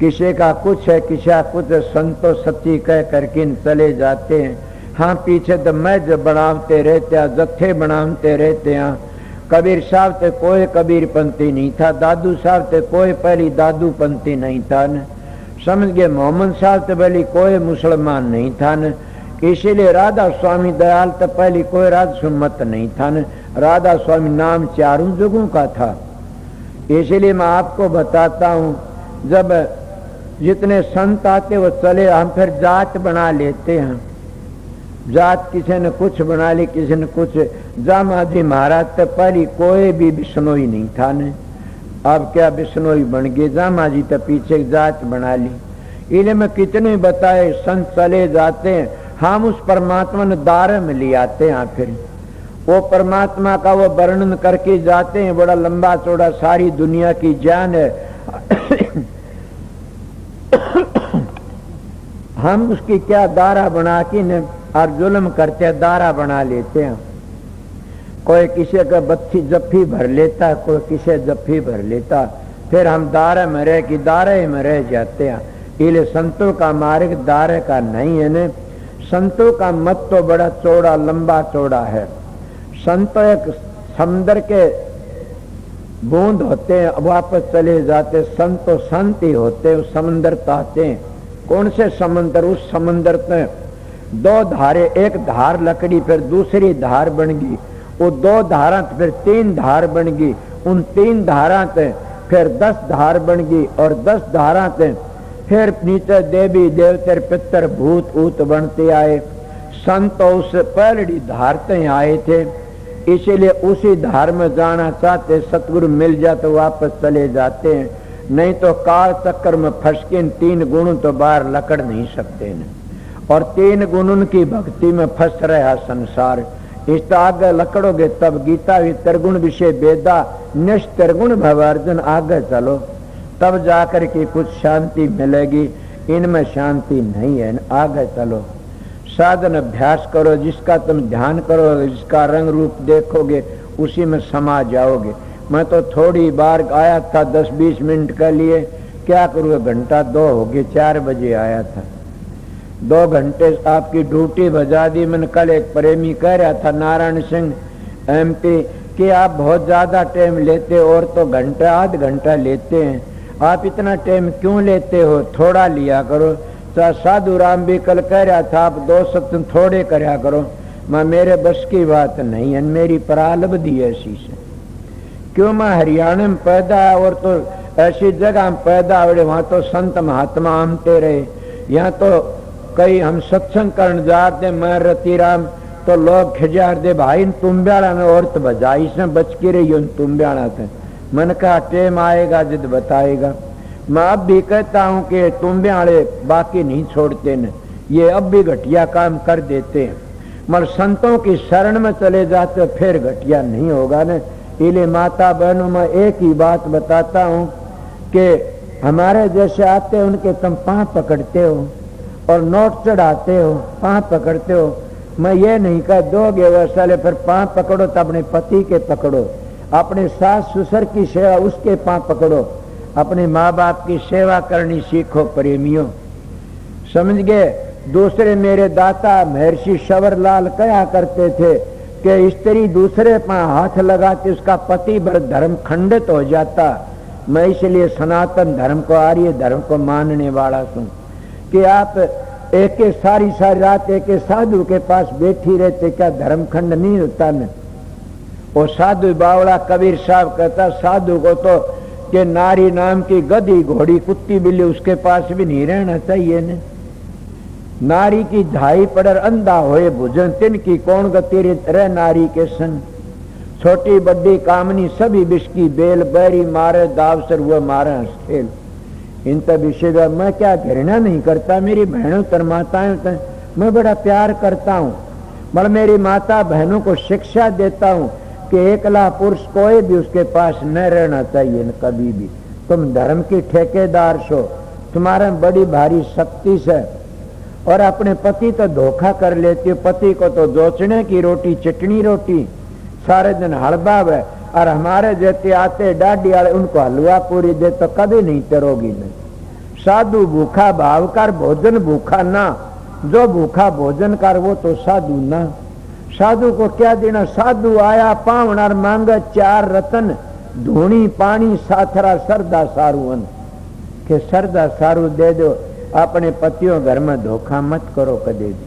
किसी का कुछ है, किसी का कुछ है, संतो सच्ची कह करके चले जाते हैं। हाँ, पीछे तो मैं जो बनाते रहते हैं, जत्थे बनाते रहते हैं। कबीर साहब ते कोई कबीर पंथी नहीं था, दादू साहब ते कोई पहली दादू पंथी नहीं था न, समझ गए। मोहम्मद साहब ते पहली कोई मुसलमान नहीं था न। इसीलिए राधा स्वामी दयाल तो पहली कोई राध सुन्मत नहीं था न। राधा स्वामी नाम चारों जुगों का था। इसलिए मैं आपको बताता हूँ, जब जितने संत आते वो चले, हम फिर जात बना लेते हैं। जात किसी ने कुछ बना ली, किसी ने कुछ। जामाजी महाराज तो पहली कोई भी बिश्नोई नहीं था न, अब क्या बिश्नोई बन गए। जामाजी तो पीछे जात बना ली। इन्हें में कितने बताए, संत चले जाते हैं हम उस परमात्मा ने दारे में ले आते हैं। फिर वो परमात्मा का वो वर्णन करके जाते हैं, बड़ा लंबा चौड़ा सारी दुनिया की जान है। हम उसकी क्या दारा बना के न और जुल्म करते हैं, दारा बना लेते हैं। कोई किसी का बत्ती जफ्फी भर लेता, कोई किसी जफ्फी भर लेता, फिर हम दारे में रह कि दारे में रह जाते हैं। इसलिए संतों का मार्ग दारे का नहीं है न। संतों का मत तो बड़ा चौड़ा लंबा चौड़ा है। संत एक समुद्र के बूंद होते हैं, वापस चले जाते। संत तो शांति होते हैं, समुद्र ताते हैं। कौन से समुद्र? उस समुद्र में दो धारे, एक धार लकड़ी फिर दूसरी धार बन गई, वो दो धारा फिर तीन धार बन गई, उन तीन धारा से फिर 10 धार बन गई और 10 धारा से फिर नीचे देवी देवतर पितर भूत ऊत बनते आए। संत उस पहली धार से आए थे, इसीलिए उसी धार में जाना चाहते। सतगुरु मिल जाए तो वापस चले जाते हैं, नहीं तो काल चक्कर में फंस के 3 गुण तो बाहर लकड़ नहीं सकते न। और 3 गुण की भक्ति में फंस रहा संसार। इस तो आगे लकड़ोगे तब गीता भी त्रिगुण विषय वेदा निष्त्रिगुण भवार्जुन, आगे चलो तब जाकर के कुछ शांति मिलेगी। इनमें शांति नहीं है, आगे चलो। साधन अभ्यास करो, जिसका तुम ध्यान करोगे, जिसका रंग रूप देखोगे, उसी में समा जाओगे। मैं तो थोड़ी बार आया था 10-20 मिनट के लिए, क्या करूँ, घंटा 2 हो गए, 4 बजे आया था। 2 घंटे आपकी ड्यूटी बजा दी। मैंने कल एक प्रेमी कह रहा था, नारायण सिंह MP, कि आप बहुत ज्यादा टाइम लेते हो, और तो घंटा आध घंटा लेते हैं, आप इतना टाइम क्यों लेते हो, थोड़ा लिया करो। साधु राम भी कल कह रहा था, आप 2 सत्संग थोड़े करया करो। मैं मेरे बस की बात नहीं है, मेरी प्रारब्धि ऐसी से। क्यों, मैं हरियाणा में पैदा है, और तो ऐसी जगह में पैदा हुए, वहां तो संत महात्मा आमते रहे। यहाँ तो कई हम सत्संग करने जाते, मैं रतिराम, तो लोग खिजार दे, भाई तुम ब्याड़ा ने औरत बजाई से बच के रही, तुम ब्याड़ा थे। मैंने कहा टेम आएगा जिद बताएगा। मैं अब भी कहता हूँ कि तुम ब्याड़े बाकी नहीं छोड़ते न, ये अब भी घटिया काम कर देते हैं। मगर संतों की शरण में चले जाते फिर घटिया नहीं होगा न। इसलिए माता बहनों में एक ही बात बताता हूँ कि हमारे जैसे आते हैं उनके तुम पाँव पकड़ते हो और नोट चढ़ाते हो, पाँव पकड़ते हो। मैं ये नहीं कह दोगे वैसे, फिर पाँव पकड़ो तो अपने पति के पकड़ो, अपने सास ससुर की सेवा उसके पाँव पकड़ो, अपने माँ बाप की सेवा करनी सीखो प्रेमियों, समझ गए। दूसरे मेरे दाता महर्षि शवरलाल कहा करते थे कि स्त्री दूसरे पर हाथ लगाती उसका पति भर धर्म खंडित हो जाता। मैं इसलिए सनातन धर्म को, आर्य धर्म को मानने वाला हूँ कि आप एक सारी रात एक साधु के पास बैठी रहते, क्या धर्म खंड नहीं होता न। वो साधु बावड़ा कबीर साहब कहता, साधु को तो कि नारी नाम की गधी घोड़ी कुत्ती बिल्ली उसके पास भी नहीं रहना चाहिए न। नारी की धाई पड़र अंधा होए भुजन, तिनकी कौन गति रह नारी के संग। छोटी बड़ी कामनी सभी विष की बेल, बैरी मारे दावसर हुआ मारा खेल। इन तब विषय मैं क्या घृणा नहीं करता, मेरी बहनों तर माताएं मैं बड़ा प्यार करता हूँ, मगर मेरी माता बहनों को शिक्षा देता हूँ कि एकला पुरुष कोई भी उसके पास न रहना चाहिए न कभी भी। तुम धर्म की ठेकेदार सो, तुम्हारे बड़ी भारी शक्ति से, और अपने पति तो धोखा कर लेती हो। पति को तो जोचने की रोटी चटनी रोटी सारे दिन हड़बाव है, और हमारे जैसे आते डाडी वाले उनको हलवा पूरी दे तो कभी नहीं तरोगी नहीं। साधु भूखा भाव कर, भोजन भूखा ना, जो भूखा भोजन कर वो तो साधु ना। साधु को क्या देना, साधु आया पावनार मांगे 4 रतन, धूनी पानी साथरा सरदा सारुवन, के सरदा सारू दे दो। अपने पतियों घर में धोखा मत करो कदे भी।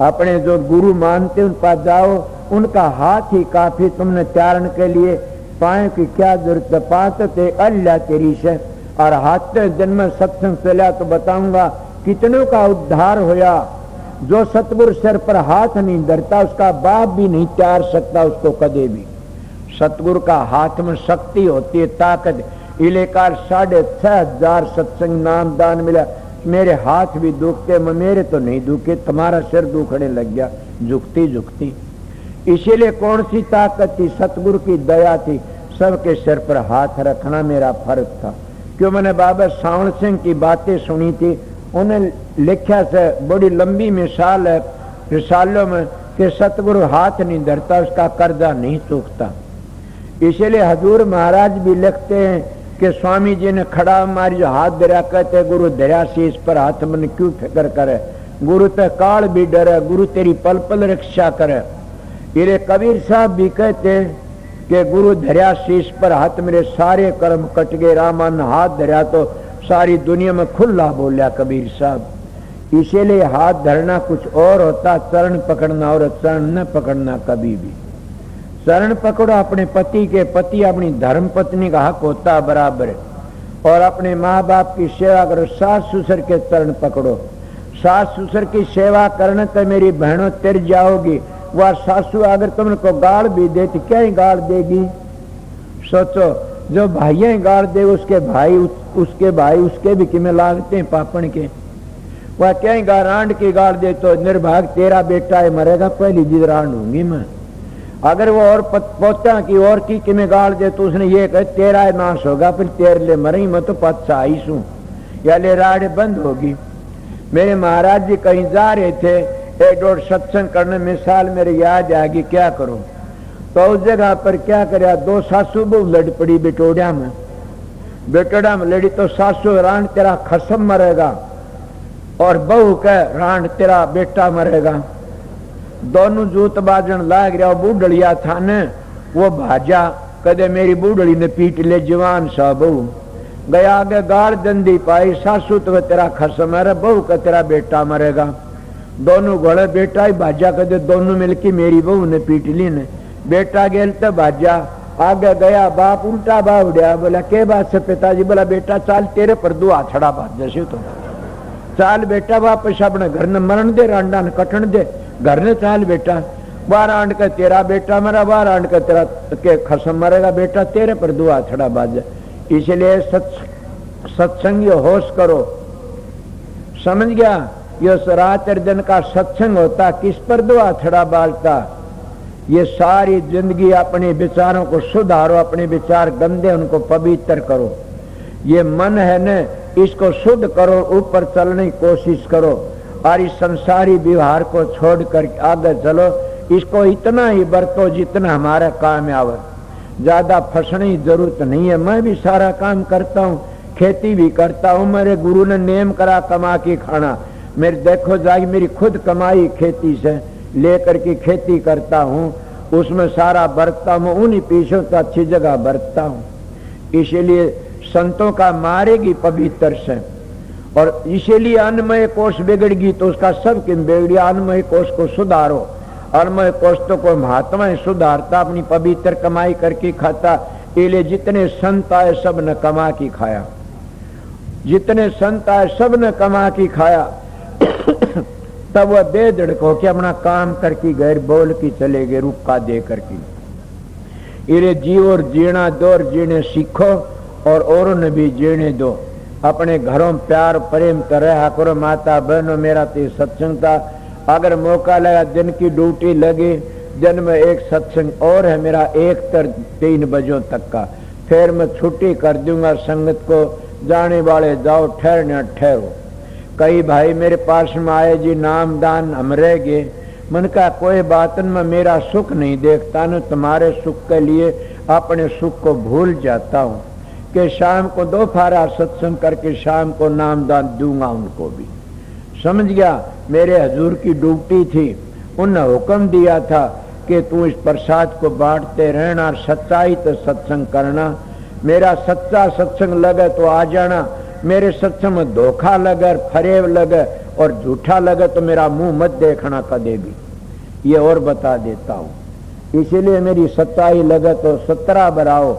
अपने जो गुरु मानते उन पास जाओ, उनका हाथ ही काफी तुमने चारण के लिए। पाए की क्या जरूरत, पात ते अल्लाह तेरी से। और हाथ जन्म सत्संग चला तो बताऊंगा कितनों का उद्धार होया। जो सतगुरु सिर पर हाथ नहीं धरता उसका बाप भी नहीं त्यार सकता उसको कदे भी। सतगुरु का हाथ में शक्ति होती है, ताकत। इलेकार 6,500 सत्संग नाम दान मिला, मेरे हाथ भी दुखते, मेरे तो नहीं दुखे, तुम्हारा सिर दुखने लग गया झुकती झुकती। इसीलिए कौन सी ताकत थी? सतगुरु की दया थी। सबके सिर पर हाथ रखना मेरा फर्ज था। क्यों? मैंने बाबा सावण सिंह की बातें सुनी थी, उन्हें लिखा से बड़ी लंबी मिसाल है रिसालों में कि सतगुरु हाथ नहीं धरता, उसका कर्जा नहीं चूकता। इसीलिए हजूर महाराज भी लिखते हैं कि स्वामी जी ने खड़ा हमारी जो हाथ धरा, कहते गुरु धरा शीश पर हाथ, मन क्यों फिक्र करे, गुरु ते काल भी डरे, गुरु तेरी पल पल रक्षा करे। ये कबीर साहब भी कहते कि गुरु धरा शीश पर हाथ, मेरे सारे कर्म कट गए, रामान हाथ धरा तो सारी दुनिया में खुला बोलिया कबीर साहब। इसीलिए हाथ धरना कुछ और होता, चरण पकड़ना और चरण न पकड़ना कभी भी। चरण पकड़ो अपने पति के, पति अपनी धर्म पत्नी का हक होता बराबर है। और अपने माँ बाप की सेवा करो, सास ससुर के चरण पकड़ो। सास ससुर की सेवा करने तो मेरी बहनों तिर जाओगी। वह सासू अगर तुमको गाड़ भी दे तो क्या ही गाड़ देगी? सोचो, जो भाइयां गाड़ दे उसके भाई उसके भी किमें लागते हैं पापण के। वह क्या ही रांड की गाड़ दे तो निर्भाग तेरा बेटा है मरेगा, पहली जिद रांड होंगी मैं। अगर वो और पोता की और की किमें गाड़ दे तो उसने ये कहे तेरा नाश होगा, फिर तेरे ले मरी मैं तो पच्चा आई सू, या ले राड़ बंद होगी। मेरे महाराज जी कहीं जा रहे थे, एक डोर सत्संग करने, मिसाल मेरे याद आ गई, क्या करूं? तो उस जगह पर क्या करे, दो सासू बहु लड़ पड़ी बेटोड़ा में लड़ी। तो सासू रांड तेरा खसम मरेगा और बहू कह रांड तेरा बेटा मरेगा। दोनों जूत बाजन लाग रहा। बूढ़लिया था ने वो भाजा, कदे मेरी बूढ़ली ने पीट ले जवान सा बहू गया आगे गाड़ दंदी पाई। सासू तो तेरा खसम है, बहू का तेरा बेटा मरेगा। दोनों घोड़े बेटा ही भाजा, कदे दोनों मिलके मेरी बहू ने पीट ली ने। बेटा गेल तो भाजा आगे गया, बाप उल्टा बावड़िया, बोला के बात से पिताजी? बोला बेटा चाल तेरे पर दो आछड़ा बात जैसे तो चाल बेटा, वापस अपने घर ने मरण दे, रांडा ने कटन दे, घर ने चाल बेटा। बार आंड का तेरा बेटा मरा, बार आंड का तेरा के खसम मरेगा, बेटा तेरे पर दो आछड़ा बाज। इसलिए सत्संग होश करो, समझ गया? ये रात दिन का सत्संग होता, किस पर दो आछड़ा बाजता? ये सारी जिंदगी अपने विचारों को सुधारो, अपने विचार गंदे उनको पवित्र करो। ये मन है न, इसको शुद्ध करो, ऊपर चलने की कोशिश करो और इस संसारी व्यवहार को छोड़कर आगे चलो। इसको इतना ही बरतो जितना हमारा काम आवे, ज्यादा फंसने की जरूरत नहीं है। मैं भी सारा काम करता हूँ, खेती भी करता हूँ, मेरे गुरु ने नेम करा कमा के खाना। मेरे देखो जाएगी मेरी खुद कमाई खेती से लेकर के खेती करता हूँ, उसमें सारा बरतता हूँ, उन्हीं पीछे तो अच्छी जगह बरतता हूँ। इसीलिए संतों का मारेगी पवित्र से। और इसीलिए अन्नमय कोष बिगड़गी तो उसका सब किम बिगड़ी। अन्नमय कोष को सुधारो। अन्नमय कोष तो कोई महात्मा ही सुधारता, अपनी पवित्र कमाई करके खाता। इसलिए जितने संत आए सब ने कमा की खाया, जितने संत आए सब ने कमा की खाया। तब वह बेधड़क हो के अपना काम करके गैर बोल की चले गए, रुका दे करके। इरे जीव और जीना दो और जीने सीखो और औरों ने भी जीने दो। अपने घरों प्यार प्रेम कर रहा करो। माता बहनों, मेरा तो सत्संग था, अगर मौका लगा दिन की ड्यूटी लगी, दिन में एक सत्संग और है मेरा 1 से 3 बजों तक का, फिर मैं छुट्टी कर दूंगा। संगत को जाने वाले जाओ, ठहरने ठहरो। कई भाई मेरे पास में आए जी, नाम दान हम रह गए। मन का कोई बात में मेरा सुख नहीं देखता न, तुम्हारे सुख के लिए अपने सुख को भूल जाता हूँ कि शाम को 2 फारा सत्संग करके शाम को नाम दान दूंगा उनको भी। समझ गया? मेरे हजूर की ड्यूटी थी, उन्होंने हुक्म दिया था कि तू इस प्रसाद को बांटते रहना, सच्चाई तो सत्संग करना। मेरा सच्चा सत्संग लगे तो आ जाना, मेरे सत्संग में धोखा लगे, फरेब लगे और झूठा लगे तो मेरा मुंह मत देखना कदे भी, ये और बता देता हूँ। इसीलिए मेरी सच्चाई लगे तो 17 बराओ,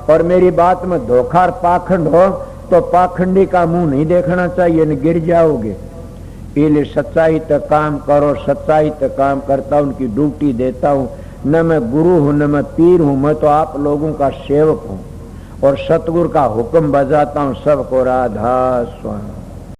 और मेरी बात में धोखा पाखंड हो तो पाखंडी का मुंह नहीं देखना चाहिए, न गिर जाओगे। इसलिए सच्चाई तक काम करो, सच्चाई तक काम करता हूँ, उनकी ड्यूटी देता हूँ। न मैं गुरु हूँ न मैं पीर हूँ, मैं तो आप लोगों का सेवक हूँ और सतगुरु का हुक्म बजाता हूँ सबको। राधा स्वामी।